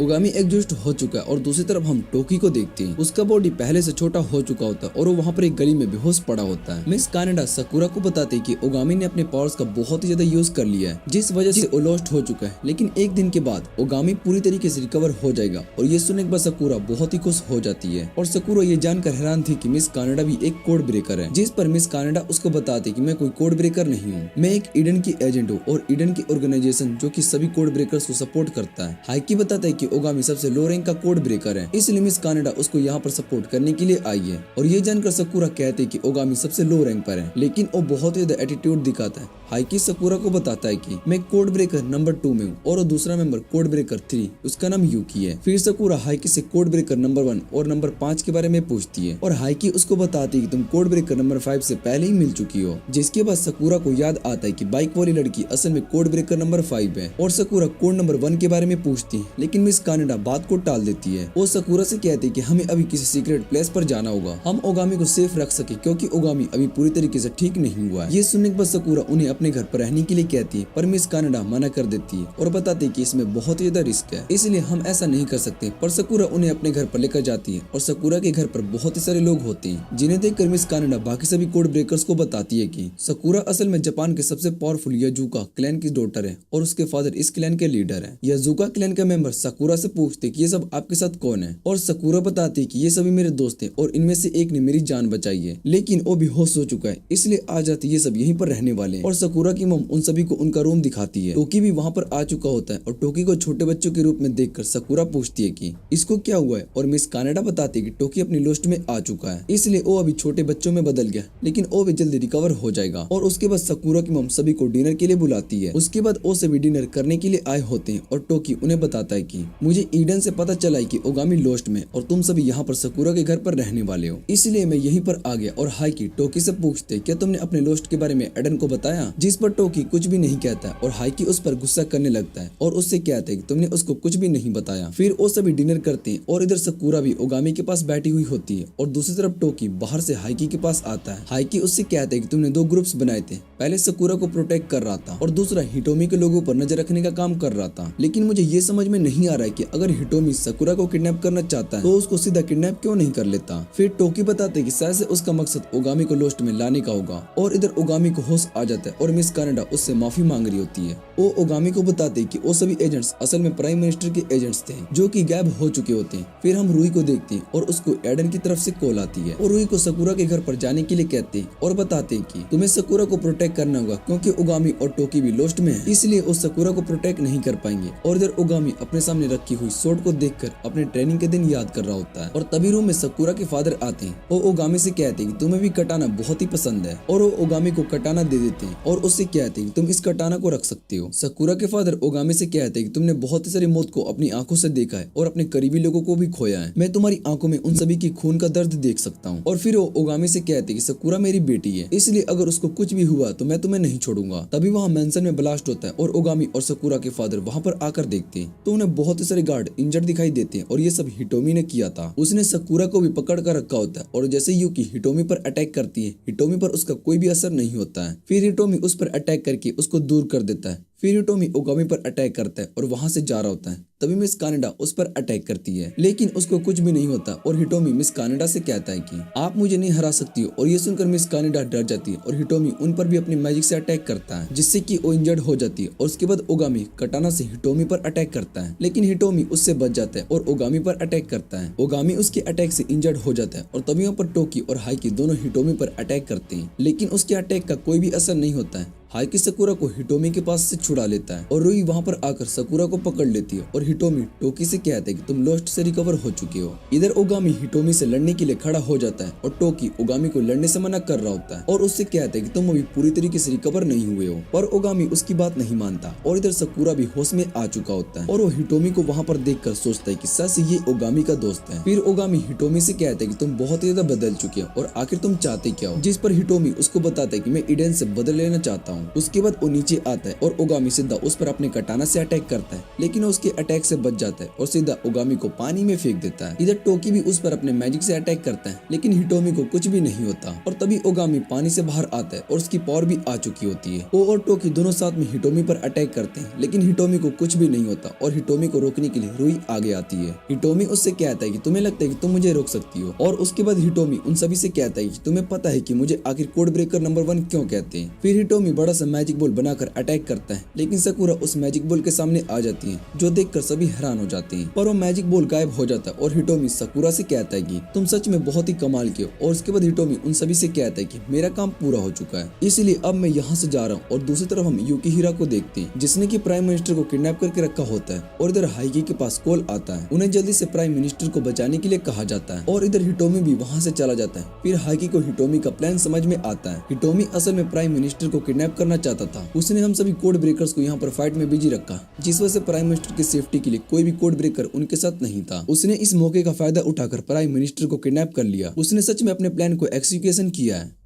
ओगामी एग्जॉस्ट हो चुका है। और दूसरी तरफ हम टोकी को देखते हैं, उसका बॉडी पहले से छोटा हो चुका होता है और वो वहाँ पर एक गली में बेहोश पड़ा होता है। मिस कानाडा सकूरा को बताते हैं कि ओगामी ने अपने पावर्स का बहुत ही ज्यादा यूज कर लिया है जिस वजह से वो लॉस्ट हो चुका है, लेकिन एक दिन के बाद ओगामी पूरी तरीके से रिकवर हो जाएगा। और ये सुनने के बाद सकूरा बहुत ही खुश हो जाती है और सकूरा ये जानकर हैरान थी कि मिस कानाडा भी एक कोड ब्रेकर है, जिस पर मिस कानाडा उसको बताती कि मैं कोई कोड ब्रेकर नहीं हूँ, मैं एक ईडन की एजेंट हूँ और ईडन की ऑर्गेनाइजेशन जो कि सभी कोड ब्रेकर्स को सपोर्ट करता है। हाइकी बताता है कि ओगामी सबसे लो रैंक का कोड ब्रेकर है, इसलिए मिस कानाडा उसको यहाँ पर सपोर्ट करने के लिए आई है। और ये जानकर सकूरा कहते हैं कि ओगामी सबसे लो रैंक पर है, लेकिन वो बहुत ही ज्यादा एटीट्यूड दिखाता है। हाइकी सकूरा को बताता है कि मैं कोड ब्रेकर नंबर 2 में हूँ और दूसरा मेंबर कोड ब्रेकर 3, उसका नाम यूकी है। फिर सकूरा हाइकी से कोड ब्रेकर नंबर 1 और नंबर 5 के बारे में पूछती है और हाइकी उसको बताती है कि तुम कोड ब्रेकर नंबर 5 से पहले ही मिल चुकी हो, जिसके बाद सकूरा को याद आता है कि बाइक वाली लड़की असल में कोड ब्रेकर नंबर 5 है और सकूरा कोड नंबर 1 के बारे में पूछती है, लेकिन मिस कानाडा बात को टाल देती है। वो सकूरा से कहती है कि हमें अभी किसी सीक्रेट प्लेस पर जाना होगा, हम ओगामी को सेफ रख सके क्योंकि ओगामी अभी पूरी तरीके से ठीक नहीं हुआ है। ये सुनने के बाद सकूरा उन्हें अपने घर पर रहने के लिए कहती है, पर मिस कानाडा मना कर देती है और बताती है कि इसमें बहुत ही ज्यादा रिस्क है, इसलिए हम ऐसा नहीं कर सकते। पर सकूरा उन्हें अपने घर पर लेकर जाती है और सकूरा के घर पर बहुत ही सारे लोग होते हैं, जिन्हें देखकर मिस कानाडा बाकी सभी कोड ब्रेकर्स को बताती है कि सकूरा असल में जापान के सबसे पावरफुल याजुका क्लैन की डॉटर है और उसके फादर इस क्लैन के लीडर है। याजुका क्लैन का मेंबर सकूरा से पूछते कि ये सब आपके साथ कौन है और सकूरा बताती है कि ये सभी मेरे दोस्त हैं और इनमें से एक ने मेरी जान बचाई है, लेकिन वो बेहोश हो चुका है, इसलिए आ जाते ये सब यहीं पर रहने वाले हैं। और सकूरा की मम उन सभी को उनका रूम दिखाती है। टोकी भी वहाँ पर आ चुका होता है और टोकी को छोटे बच्चों के रूप में देखकर सकूरा पूछती है कि इसको क्या हुआ है और मिस कानाडा बताती है कि टोकी अपनी लोस्ट में आ चुका है, इसलिए वो अभी छोटे बच्चों में बदल गया, लेकिन वो भी जल्दी रिकवर हो जाएगा। और उसके बाद सकूरा की मम सभी को डिनर के लिए बुलाती है। उसके बाद वो सभी डिनर करने के लिए आए होते हैं और टोकी उन्हें बताता है कि मुझे ईडन से पता चला है कि ओगामी लोस्ट में और तुम सभी यहाँ पर सकूरा के घर पर रहने वाले हो, इसलिए मैं यहीं पर आ गया। और हाइकी टोकी से पूछते क्या तुमने अपने लोस्ट के बारे में एडन को बताया, जिस पर टोकी कुछ भी नहीं कहता और हाइकी उस पर गुस्सा करने लगता है और उससे कहता है कि तुमने उसको कुछ भी नहीं बताया। फिर वो सभी डिनर करते हैं और इधर सकूरा भी ओगामी के पास बैठी हुई होती है और दूसरी तरफ टोकी बाहर से हाइकी के पास आता है। हाइकी उससे कहता है कि तुमने 2 ग्रुप्स बनाए थे, पहले सकूरा को प्रोटेक्ट कर रहा था और दूसरा हिटोमी के लोगों पर नजर रखने का काम कर रहा था, लेकिन मुझे ये समझ में नहीं आ रहा है कि अगर हिटोमी सकूरा को किडनैप करना चाहता है तो उसको सीधा किडनैप क्यों नहीं कर लेता। फिर टोकी बताते कि शायद से उसका मकसद ओगामी को लोस्ट में लाने का होगा और इधर ओगामी को होश आ जाता है और मिस कानाडा उससे माफी मांग रही होती है। वो ओगामी को बताते कि वो सभी एजेंट्स असल में प्राइम मिनिस्टर के एजेंट्स थे जो कि गायब हो चुके होते हैं। फिर हम रूई को देखते हैं और उसको एडन की तरफ से कॉल आती है और रूई को सकूरा के घर पर जाने के लिए कहते हैं और बताते हैं कि तुम्हें सकूरा को प्रोटेक्ट करना होगा क्योंकि ओगामी और टोकी भी लोस्ट में है, इसलिए वो सकूरा को प्रोटेक्ट नहीं कर पाएंगे। और इधर ओगामी अपने सामने रखी हुई सोर्ड को देखकर अपने ट्रेनिंग के दिन याद कर रहा होता है और तभी रूम में सकूरा के फादर आते हैं और ओगामी से कहते हैं कि तुम्हें भी कटाना बहुत ही पसंद है और वो ओगामी को कटाना दे देते हैं और उससे कहते हैं कि तुम इस कटाना को रख सकते हो। सकुरा के फादर ओगामी से कहते हैं कि तुमने बहुत ही सारी मौत को अपनी आंखों से देखा है और अपने करीबी लोगों को भी खोया है। मैं तुम्हारी आंखों में उन सभी की खून का दर्द देख सकता हूँ। और फिर वो ओगामी से कहते हैं कि सकुरा मेरी बेटी है, इसलिए अगर उसको कुछ भी हुआ तो मैं तुम्हें नहीं छोड़ूंगा। तभी वहाँ मेंशन में ब्लास्ट होता है और ओगामी और सकुरा के फादर वहाँ पर आकर देखते हैं तो उन्हें बहुत ही सारे गार्ड इंजर्ड दिखाई देते हैं और ये सब हिटोमी ने किया था। उसने सकुरा को भी पकड़ कर रखा होता है और जैसे यूकी हिटोमी पर अटैक करती है, हिटोमी पर उसका कोई भी असर नहीं होता है। फिर हिटोमी उस पर अटैक करके उसको दूर कर देता है। फिर हिटोमी ओगामी पर अटैक करता है और वहां से जा रहा होता है। तभी मिस कानाडा उस पर अटैक करती है लेकिन उसको कुछ भी नहीं होता और हिटोमी मिस कानाडा से कहता है कि आप मुझे नहीं हरा सकती हो। और ये सुनकर मिस कानाडा डर जाती है और हिटोमी उन पर भी अपनी मैजिक से अटैक करता है जिससे कि वो इंजर्ड हो जाती है। और उसके बाद ओगामी कटाना से हिटोमी पर अटैक करता है लेकिन हिटोमी उससे बच जाता है और ओगामी पर अटैक करता है। ओगामी उसके अटैक से इंजर्ड हो जाता है और तभी वहाँ पर टोकी और हाइकी दोनों हिटोमी पर अटैक करते हैं लेकिन उसके अटैक का कोई भी असर नहीं होता है। हाइकी सकुरा को हिटोमी के पास से छुड़ा लेता है और रुई वहाँ पर आकर सकुरा को पकड़ लेती है और हिटोमी टोकी से कहते हैं कि तुम लोस्ट से रिकवर हो चुके हो। इधर ओगामी हिटोमी से लड़ने के लिए खड़ा हो जाता है और टोकी ओगामी को लड़ने से मना कर रहा होता है और उससे कहते हैं कि तुम अभी पूरी तरीके से रिकवर नहीं हुए हो। पर ओगामी उसकी बात नहीं मानता और इधर सकुरा भी होश में आ चुका होता है और वो हिटोमी को वहाँ पर देखकर सोचता है कि सच ये ओगामी का दोस्त है। फिर ओगामी हिटोमी से कहता है कि तुम बहुत ही ज्यादा बदल चुके हो और आखिर तुम चाहते क्या हो, जिस पर हिटोमी उसको बताता है कि मैं इडेन से बदल लेना चाहता हूँ। उसके बाद वो नीचे आता है और ओगामी सीधा उस पर अपने कटाना से अटैक करता है लेकिन उसके अटैक से बच जाता है और सीधा ओगामी को पानी में फेंक देता है। इधर टोकी भी उस पर अपने मैजिक से अटैक करता है लेकिन हिटोमी को कुछ भी नहीं होता और तभी ओगामी पानी से बाहर आता है और उसकी पावर भी आ चुकी होती है। वो और टोकी दोनों साथ में हिटोमी पर अटैक करते हैं लेकिन हिटोमी को कुछ भी नहीं होता और हिटोमी को रोकने के लिए रुई आगे आती है। हिटोमी उससे कहता है कि तुम्हें लगता है कि तुम मुझे रोक सकती हो और उसके बाद हिटोमी उन सभी से कहता है कि तुम्हें पता है कि मुझे आखिर कोड ब्रेकर नंबर 1 क्यों कहते हैं। फिर हिटोमी बड़ा सा मैजिक बॉल बनाकर अटैक करता है लेकिन सकुरा उस मैजिक बॉल के सामने आ जाती है जो देखकर सभी हैरान हो जाते हैं। पर वो मैजिक बॉल गायब हो जाता है और हिटोमी सकुरा से कहता है कि तुम सच में बहुत ही कमाल के हो। और उसके बाद हिटोमी उन सभी से कहता है कि मेरा काम पूरा हो चुका है इसलिए अब मैं यहाँ से जा रहा हूँ। और दूसरी तरफ हम यूकीहिरा को देखते हैं जिसने की प्राइम मिनिस्टर को किडनैप करके रखा होता है और इधर हाइकी के पास कॉल आता है। उन्हें जल्दी से प्राइम मिनिस्टर को बचाने के लिए कहा जाता है और इधर हिटोमी भी वहाँ से चला जाता है। फिर हाइकी को हिटोमी का प्लान समझ में आता है। हिटोमी असल में प्राइम मिनिस्टर को किडनैप करना चाहता था। उसने हम सभी कोड ब्रेकर्स को यहाँ पर फाइट में बिजी रखा जिस वजह से प्राइम मिनिस्टर की सेफ्टी के लिए कोई भी कोड ब्रेकर उनके साथ नहीं था। उसने इस मौके का फायदा उठाकर प्राइम मिनिस्टर को किडनैप कर लिया। उसने सच में अपने प्लान को एक्सिक्यूशन किया है।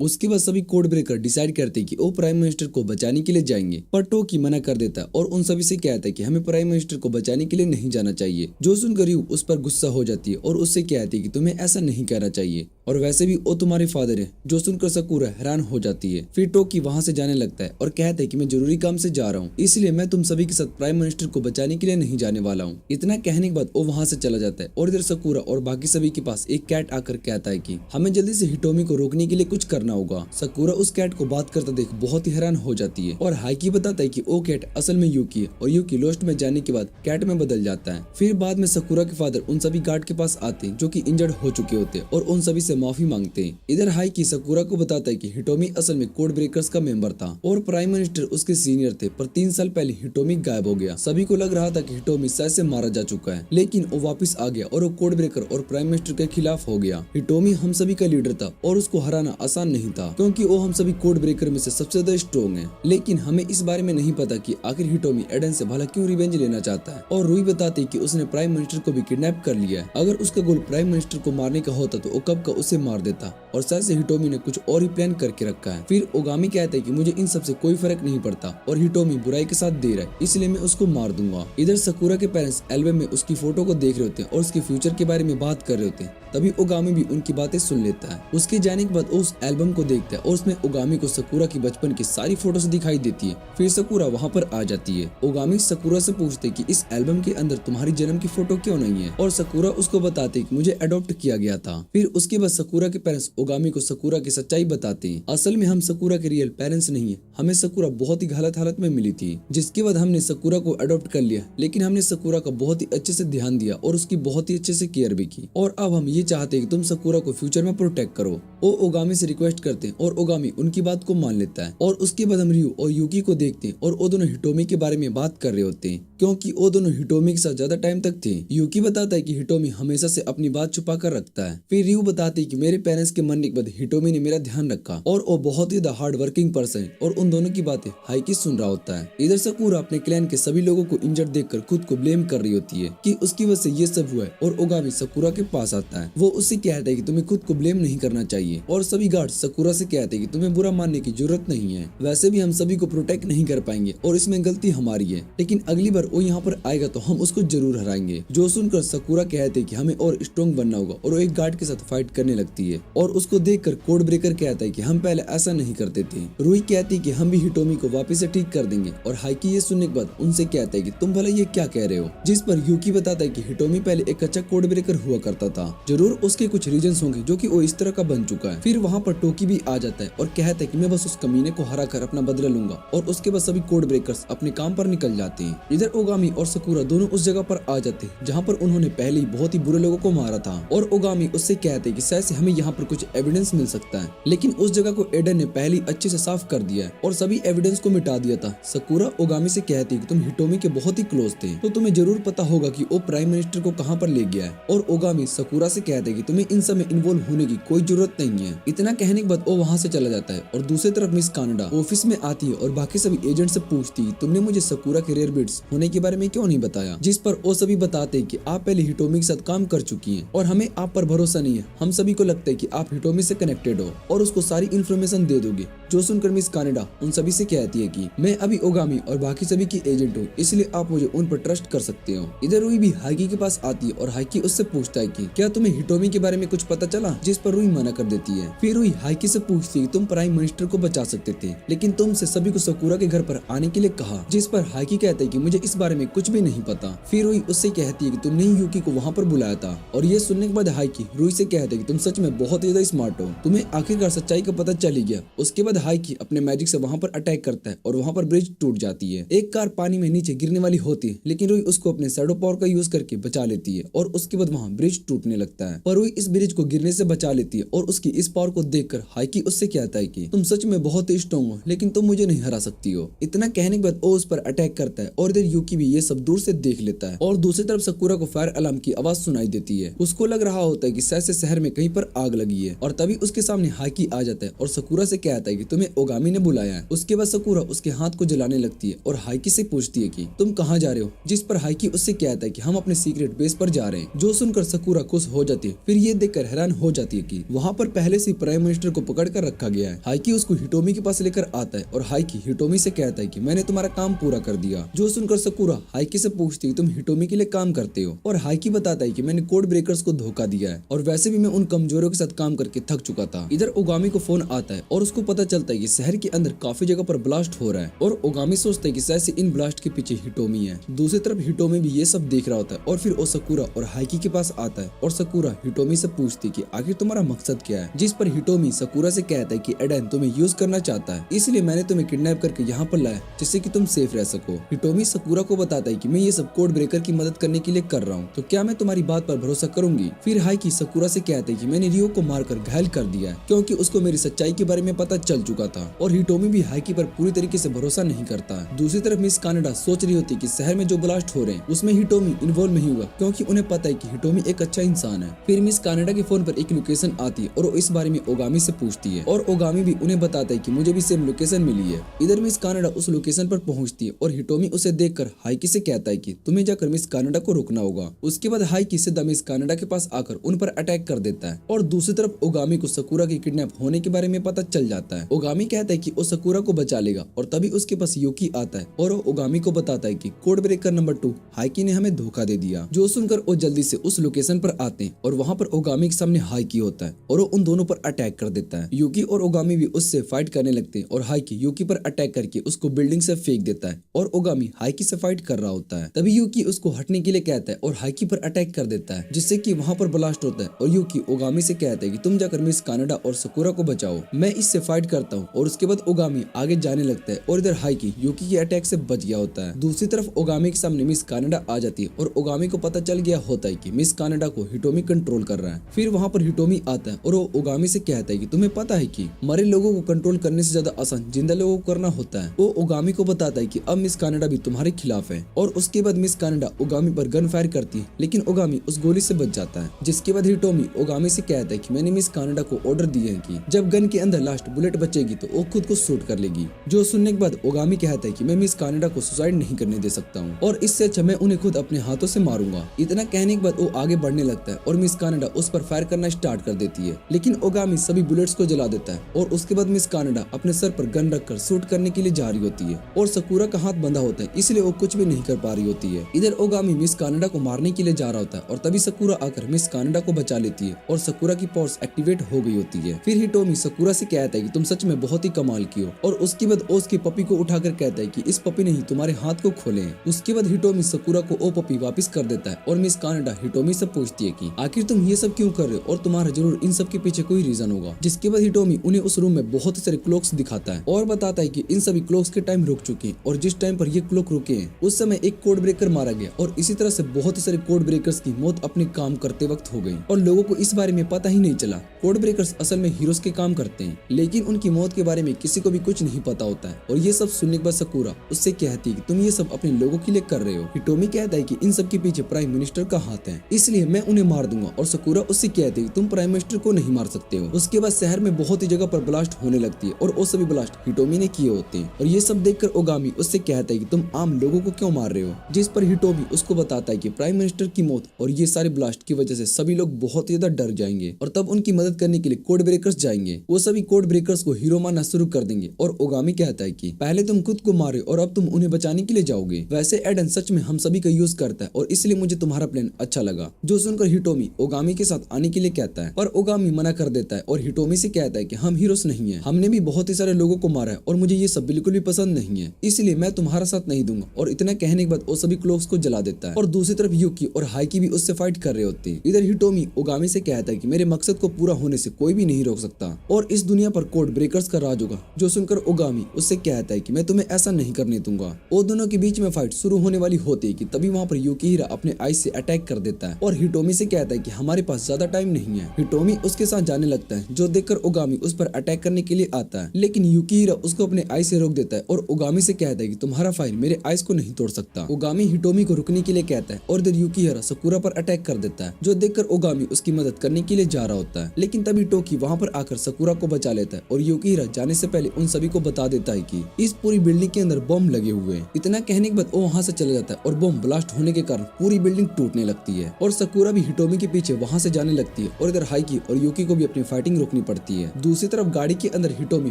उसके बाद सभी कोड ब्रेकर डिसाइड करते हैं कि वो प्राइम मिनिस्टर को बचाने के लिए जाएंगे पर टोकी मना कर देता है और उन सभी से कहता है कि हमें प्राइम मिनिस्टर को बचाने के लिए नहीं जाना चाहिए। जो सुनकर यू उस पर गुस्सा हो जाती है और उससे कहती है कि तुम्हें ऐसा नहीं कहना चाहिए और वैसे भी वो तुम्हारे फादर है। जो सुनकर सकुरा हैरान हो जाती है। फिर टोकी वहाँ से जाने लगता है और कहता है कि मैं जरूरी काम से जा रहा हूँ इसलिए मैं तुम सभी के साथ प्राइम मिनिस्टर को बचाने के लिए नहीं जाने वाला हूँ। इतना कहने के बाद वो वहाँ से चला जाता है और इधर सकुरा और बाकी सभी के पास एक कैट आकर कहता है कि हमें जल्दी से हिटोमी को रोकने के लिए कुछ करना होगा। सकुरा उस कैट को बात करता देख बहुत ही हैरान हो जाती है और हाइकी बताता है कि वो कैट असल में यूकी है और यूकी लोस्ट में जाने के बाद कैट में बदल जाता है। फिर बाद में सकुरा के फादर उन सभी गार्ड के पास आते हैं जो कि इंजर्ड हो चुके होते हैं और उन सभी से माफी मांगते हैं। इधर हाइकी सकुरा को बताता है कि हिटोमी असल में कोड ब्रेकर्स का मेंबर था और प्राइम मिनिस्टर उसके सीनियर थे पर 3 साल पहले हिटोमी गायब हो गया। सभी को लग रहा था कि हिटोमी शायद से मारा जा चुका है लेकिन वो वापस आ गया और वो कोड ब्रेकर और प्राइम मिनिस्टर के खिलाफ हो गया। हिटोमी हम सभी का लीडर था और उसको हराना आसान नहीं था क्योंकि वो हम सभी कोड ब्रेकर में से सबसे ज्यादा स्ट्रॉन्ग है। लेकिन हमें इस बारे में नहीं पता कि आखिर हिटोमी एडन से भला क्यों रिवेंज लेना चाहता है। और रुई बताती कि उसने प्राइम मिनिस्टर को भी किडनैप कर लिया है। अगर उसका गोल प्राइम मिनिस्टर को मारने का होता तो वो कब का उसे मार देता और शायद से हिटोमी ने कुछ और ही प्लान करके रखा है। फिर ओगामी कहता है कि मुझे इन सब से कोई फर्क नहीं पड़ता और हिटोमी बुराई के साथ दे रहा है इसलिए मैं उसको मार दूंगा। इधर सकुरा के पेरेंट्स एल्बम में उसकी फोटो को देख रहे होते हैं और उसके फ्यूचर के बारे में बात कर रहे होते हैं। तभी ओगामी भी उनकी बातें सुन लेता है। उसके जाने के बाद उस एल्बम को देखता है और उसमें ओगामी को सकुरा की बचपन की सारी फोटोज दिखाई देती है। फिर सकुरा वहाँ पर आ जाती है। ओगामी सकुरा से पूछते है कि इस एल्बम के अंदर तुम्हारी जन्म की फोटो क्यों नहीं है और सकुरा उसको बताते कि मुझे अडॉप्ट किया गया था। फिर उसके बाद सकुरा के पेरेंट्स ओगामी को सकुरा की सच्चाई बताते हैं। असल में हम सकुरा के रियल पेरेंट्स नहीं है, हमें सकुरा बहुत ही गलत हालत में मिली थी जिसके बाद हमने सकुरा को अडॉप्ट कर लिया। लेकिन हमने सकुरा का बहुत ही अच्छे से ध्यान दिया और उसकी बहुत ही अच्छे से केयर भी की और अब हम ये चाहते हैं कि तुम सकुरा को फ्यूचर में प्रोटेक्ट करो। वो ओगामी से रिक्वेस्ट करते हैं और ओगामी उनकी बात को मान लेता है। और उसके बाद हम रियू और यूकी को देखते हैं और वो दोनों हिटोमी के बारे में बात कर रहे होते हैं क्योंकि वो दोनों हिटोमी के साथ ज्यादा टाइम तक थे। यूकी बताता है कि हिटोमी हमेशा से अपनी बात छुपा कर रखता है। फिर रियू बताती है कि मेरे पेरेंट्स के मरने के बाद हिटोमी ने मेरा ध्यान रखा और वो बहुत ही हार्ड वर्किंग पर्सन है और उन दोनों की बातें हाइकी सुन रहा होता है। इधर सकूरा अपने क्लैन के सभी लोगों को इंजर्ड देखकर खुद को ब्लेम कर रही होती है कि उसकी वजह से ये सब हुआ है और ओगामी सकूरा के पास आता है। वो उससे कहता है कि तुम्हें खुद को ब्लेम नहीं करना चाहिए और सभी गार्ड सकूरा से कहते हैं कि तुम्हें बुरा मानने की जरूरत नहीं है, वैसे भी हम सभी को प्रोटेक्ट नहीं कर पाएंगे और इसमें गलती हमारी है, लेकिन अगली बार वो यहाँ पर आएगा तो हम उसको जरूर हराएंगे। जो सुनकर सकूरा कहते हैं कि हमें और स्ट्रॉन्ग बनना होगा और वो एक गार्ड के साथ फाइट करने लगती है और उसको देखकर कोड ब्रेकर कहता है कि हम पहले ऐसा नहीं करते थे। रूही कहती है कि हम भी हिटोमी को वापस से ठीक कर देंगे और हाइकी ये सुनने के बाद उनसे कहता है कि तुम भला ये क्या कह रहे हो, जिस पर यूकी बताता है कि हिटोमी पहले एक अच्छा कोड ब्रेकर हुआ करता था, जरूर उसके कुछ रीजंस होंगे जो कि वो इस तरह का बन चुका है। फिर वहाँ पर टोकी भी आ जाता है और कहता है कि मैं बस उस कमीने को हरा कर अपना बदला लूंगा और उसके बाद सभी कोड ब्रेकर्स अपने काम पर निकल जाते हैं। इधर ओगामी और सकूरा दोनों उस जगह पर आ जाते हैं जहाँ पर उन्होंने पहले ही बहुत ही बुरे लोगों को मारा था और ओगामी उससे कहते हैं कि शायद से हमें यहाँ पर कुछ एविडेंस मिल सकता है, लेकिन उस जगह को एडन ने पहले ही अच्छे से साफ कर दिया है और सभी एविडेंस को मिटा दिया था। सकूरा ओगामी से कहती है कि तुम हिटोमी के बहुत ही क्लोज थे तो तुम्हें जरूर पता होगा कि वो प्राइम मिनिस्टर को कहाँ पर ले गया है और ओगामी सकूरा से कहते हैं कि तुम्हें इन सब में इन्वॉल्व होने की कोई जरूरत नहीं है। इतना कहने के बाद वो वहाँ से चला जाता है और दूसरी तरफ मिस कानाडा ऑफिस में आती है और बाकी सभी एजेंट से पूछती है तुमने मुझे सकूरा के रेयर बिट्स होने के बारे में क्यों नहीं बताया, जिस पर वो सभी बताते हैं कि आप पहले हिटोमी के साथ काम कर चुकी हैं और हमें आप पर भरोसा नहीं है। हम सभी को लगता है कि आप हिटोमी से कनेक्टेड हो और उसको सारी इन्फॉर्मेशन दे दोगे। जो सुनकर मिस कानाडा उन सभी से कहती है कि मैं अभी ओगामी और बाकी सभी की एजेंट हूँ, इसलिए आप मुझे उन पर ट्रस्ट कर सकते हो। इधर रूही भी हाइकी के पास आती है और हाइकी उससे पूछता है कि क्या तुम्हें हिटोमी के बारे में कुछ पता चला, जिस पर रूही मना कर देती है। फिर रूही हाइकी से पूछती है तुम प्राइम मिनिस्टर को बचा सकते थे लेकिन तुमसे सभी को सकूरा के घर पर आने के लिए कहा, जिस पर हाइकी कहता है कि मुझे इस बारे में कुछ भी नहीं पता। फिर रूही उससे कहती है कि तुमने ही यूकी को वहाँ पर बुलाया था और ये सुनने के बाद हाइकी रूही से कहता है कि तुम सच में बहुत ज्यादा स्मार्ट हो, तुम्हें आखिरकार सच्चाई का पता चल ही गया। उसके बाद हाइकी अपने मैजिक से वहाँ पर अटैक करता है और वहाँ पर ब्रिज टूट जाती है। एक कार पानी में नीचे गिरने वाली होती है लेकिन रूही उसको अपने शैडो पावर का यूज करके बचा लेती है और उसके बाद वहाँ ब्रिज टूटने लगता है, पर रूही इस ब्रिज को गिरने से बचा लेती है और उसकी इस पावर को देखकर हाइकी उससे कहता है कि तुम सच में बहुत ही स्ट्रॉन्ग हो लेकिन तुम मुझे नहीं हरा सकती हो। इतना कहने के बाद वो उस पर अटैक करता है और इधर यूकी भी ये सब दूर से देख लेता है और दूसरी तरफ सकूरा को फायर अलार्म की आवाज सुनाई देती है। उसको लग रहा होता है कि शायद से शहर में कहीं पर आग लगी है और तभी उसके सामने हाइकी आ जाता है और सकूरा से कहता है कि तुम्हें ओगामी ने बुलाया है। उसके बाद सकूरा उसके हाथ को जलाने लगती है और हाइकी से पूछती है कि तुम कहाँ जा रहे हो, जिस पर हाइकी उससे कहता है कि हम अपने सीक्रेट बेस पर जा रहे हैं। जो सुनकर सकूरा खुश हो जाती है, फिर ये देखकर हैरान हो जाती है कि वहाँ पर पहले से प्राइम मिनिस्टर को पकड़ कर रखा गया है। हाइकी उसको हिटोमी के पास लेकर आता है और हाइकी हिटोमी से कहता है कि मैंने तुम्हारा काम पूरा कर दिया। जो सुनकर सकूरा हाइकी से पूछती है तुम हिटोमी के लिए काम करते हो और हाइकी बताता है कि मैंने कोड ब्रेकर्स को धोखा दिया है और वैसे भी मैं उन कमजोरों के साथ काम करके थक चुका था। इधर ओगामी को फोन आता है और उसको पता चलता है कि शहर के अंदर काफी जगह पर ब्लास्ट हो रहा है और ओगामी सोचता है कि शायद से इन ब्लास्ट के पीछे हिटोमी है। दूसरी तरफ हिटोमी भी ये सब देख रहा होता है और फिर वो सकूरा और हाइकी के पास आता है और सकूरा हिटोमी से पूछती है कि आखिर तुम्हारा मकसद क्या है, जिस पर हिटोमी सकूरा से कहता है कि एडन तुम्हें यूज करना चाहता है, इसलिए मैंने तुम्हें किडनैप करके यहाँ पर लाया जिससे कि तुम सेफ रह सको। हिटोमी सकूरा को बताता है कि मैं ये सब कोड ब्रेकर की मदद करने के लिए कर रहा हूँ, तो क्या मैं तुम्हारी बात पर भरोसा करूंगी। फिर हाइकी सकूरा से कहते हैं कि मैंने रियो को मारकर घायल कर दिया है क्योंकि उसको मेरी सच्चाई के बारे में पता चल चुका था और हिटोमी भी हाइकी पर पूरी तरीके से भरोसा नहीं करता। दूसरी तरफ मिस कानाडा सोच रही होती है कि शहर में जो ब्लास्ट हो रहे हैं उसमें हिटोमी इन्वॉल्व नहीं हुआ क्योंकि उन्हें पता है कि हिटोमी एक अच्छा इंसान है। फिर मिस कानाडा के फोन पर एक लोकेशन आती है और वो इस बारे में ओगामी से पूछती है और ओगामी भी उन्हें बताता है कि मुझे भी सेम लोकेशन मिली है। इधर मिस कानाडा उस लोकेशन पर पहुंचती है और हिटोमी उसे देखकर हाइकी से कहता है कि तुम्हें जाकर मिस कानाडा को रोकना होगा। उसके बाद हाइकी सीधा मिस कानाडा के पास आकर उन पर अटैक कर देता है और दूसरी तरफ ओगामी को सकूरा के किडनैप होने के बारे में पता चल जाता है। ओगामी कहता है कि वो सकूरा को बचा लेगा और तभी उसके पास यूकी आता है और वो ओगामी को बताता है कि कोड ब्रेकर नंबर 2 हाइकी ने हमें धोखा दे दिया। जो सुनकर वो जल्दी से उस लोकेशन पर आते हैं और वहाँ पर ओगामी के सामने हाइकी होता है और वो उन दोनों पर अटैक कर देता है। यूकी और ओगामी भी उससे फाइट करने लगते हैं और हाइकी यूकी पर अटैक करके उसको बिल्डिंग से फेंक देता है और ओगामी हाइकी से फाइट कर रहा होता है। तभी यूकी उसको हटने के लिए कहता है और हाइकी पर अटैक कर देता है जिससे कि वहाँ पर ब्लास्ट होता है और यूकी ओगामी से कहता है कि तुम जाकर मिस कानाडा और सकूरा को बचाओ, मैं इससे फाइट करता हूँ। और उसके बाद ओगामी आगे जाने लगता है और इधर हाइकी यूकी के अटैक से बच गया होता है। दूसरी तरफ ओगामी के सामने मिस कानाडा आ जाती है और ओगामी को पता चल गया होता है कि मिस कानाडा को हिटोमी कंट्रोल कर रहा है। फिर वहाँ पर हिटोमी आता है और वो ओगामी से कहता है कि तुम्हें पता है कि मरे लोगों को कंट्रोल करने से ज्यादा आसान जिंदा लोगों को करना होता है। वो ओगामी को बताता है कि अब मिस कानाडा भी तुम्हारे खिलाफ खिलाफ है। और उसके बाद मिस कानाडा ओगामी पर गन फायर करती है, लेकिन ओगामी उस गोली से बच जाता है। जिसके बाद हिटोमी ओगामी से कहता है कि मैंने मिस कानाडा को ऑर्डर दिया है कि जब गन के अंदर लास्ट बुलेट बचेगी तो वो खुद को शूट कर लेगी। जो सुनने के बाद ओगामी कहता है कि मैं मिस कानाडा को सुसाइड नहीं करने दे सकता हूँ और इससे अच्छा मैं उन्हें खुद अपने हाथों से मारूंगा। इतना कहने के बाद वो आगे बढ़ने लगता है और मिस कानाडा उस पर फायर करना स्टार्ट कर देती है, लेकिन ओगामी सभी बुलेट्स को जला देता है और उसके बाद मिस कानाडा अपने सर पर गन रखकर शूट करने के लिए जा रही होती है और सकूरा का हाथ बंधा होता है, इसलिए वो कुछ भी नहीं कर पा रही होती है। इधर ओगामी मिस कानाडा को मारने के लिए जा रहा होता है और तभी सकूरा आकर मिस कानाडा को बचा लेती है और सकूरा की पावर्स एक्टिवेट हो गई होती है। फिर हिटोमी सकूरा से कहता है कि तुम सच में बहुत ही कमाल की हो और उसके बाद उसकी पपी को उठाकर कहता है कि इस पपी ने ही तुम्हारे हाथ को खोले हैं। उसके बाद हिटोमी सकूरा को वो पपी वापस कर देता है और मिस कानाडा हिटोमी से पूछती है कि आखिर तुम ये सब क्यों कर रहे हो और तुम्हारा जरूर इन सब के पीछे कोई रीजन होगा। जिसके बाद हिटोमी उन्हें उस रूम में बहुत सारे क्लॉक्स दिखाता है और बताता है कि इन सभी क्लॉक्स के टाइम रुक चुके हैं और जिस टाइम पर ये क्लॉक रुके हैं उस समय एक कोड ब्रेकर मारा गया और इसी तरह से बहुत सारे कोड ब्रेकर्स की मौत अपने काम करते वक्त हो गई और लोगों को इस बारे में पता ही नहीं चला। कोड ब्रेकर्स असल में हीरोज के काम करते हैं, लेकिन उनकी मौत के बारे में किसी को भी कुछ नहीं पता होता है। और ये सब सुनने के बाद सकूरा उससे कहती है कि तुम ये सब अपने लोगों के लिए कर रहे हो। हिटोमी कहता है कि इन सब के पीछे प्राइम मिनिस्टर का हाथ है, इसलिए मैं उन्हें मार दूंगा और सकूरा उससे कहती है कि तुम प्राइम मिनिस्टर को नहीं मार सकते हो। उसके बाद शहर में बहुत ही जगह पर ब्लास्ट होने लगती है और वो सभी ब्लास्ट हिटोमी ने किए होते हैं और ये सब देखकर ओगामी उससे कहता है कि तुम आम लोगों को क्यों मार रहे हो। जिस पर हिटोमी उसको बताता है कि प्राइम मिनिस्टर की मौत और ये सारे ब्लास्ट की वजह से सभी लोग बहुत ज्यादा डर जाएंगे और तब उनकी मदद करने के लिए कोड ब्रेकर्स जाएंगे। वो सभी कोड ब्रेकर्स को हीरो मानना शुरू कर देंगे और ओगामी कहता है कि पहले तुम खुद को मारे और अब तुम उन्हें बचाने के लिए जाओगे। वैसे एडन सच में हम सभी का यूज करता है और इसलिए मुझे तुम्हारा प्लान अच्छा लगा। जो सुनकर हिटोमी ओगामी के साथ आने के लिए कहता है पर ओगामी मना कर देता है और हिटोमी से कहता है कि हम हीरोज नहीं है, हमने भी बहुत ही सारे लोगों को मारा है और मुझे ये सब बिल्कुल भी पसंद नहीं है, इसलिए मैं तुम्हारा साथ नहीं दूंगा। और इतना कहने के बाद वो सभी क्लॉक्स को जला देता है और दूसरी तरफ यूकी और हाइकी भी उससे फाइट कर रहे होते हैं। इधर हिटोमी ओगामी से कहता है कि मेरे मकसद को पूरा होने से कोई भी नहीं रोक सकता और इस दुनिया पर कोड ब्रेकर्स का राज होगा। जो सुनकर ओगामी उससे कहता है कि मैं तुम्हें ऐसा नहीं करने दूंगा। वो दोनों के बीच में फाइट शुरू होने वाली होती है कि तभी वहाँ पर यूकीहिरा अपने आइस से अटैक कर देता है और हिटोमी से कहता है कि हमारे पास ज्यादा टाइम नहीं है। हिटोमी उसके साथ जाने लगता है, जो देखकर ओगामी उस पर अटैक करने के लिए आता है, लेकिन यूकीहिरा उसको अपने आइस से रोक देता है और ओगामी से कहता है कि तुम्हारा फाइल मेरे आइस को नहीं तोड़ सकता। ओगामी हिटोमी को रुकने के लिए कहता है और इधर यूकीहिरा सकूरा पर अटैक कर देता है, जो देखकर ओगामी उसकी मदद करने के लिए जा रहा होता है, लेकिन तभी टोकी वहाँ पर आकर सकूरा को बचा लेता है और यूकीहिरा जाने से पहले उन सभी को बता देता है कि इस पूरी बिल्डिंग के अंदर बम लगे हुए हैं। इतना कहने के बाद वो वहाँ से चला जाता है और बम ब्लास्ट होने के कारण पूरी बिल्डिंग टूटने लगती है और सकूरा भी हिटोमी के पीछे वहाँ से जाने लगती है और इधर हाइकी और यूकी को भी अपनी फाइटिंग रोकनी पड़ती है। दूसरी तरफ गाड़ी के अंदर हिटोमी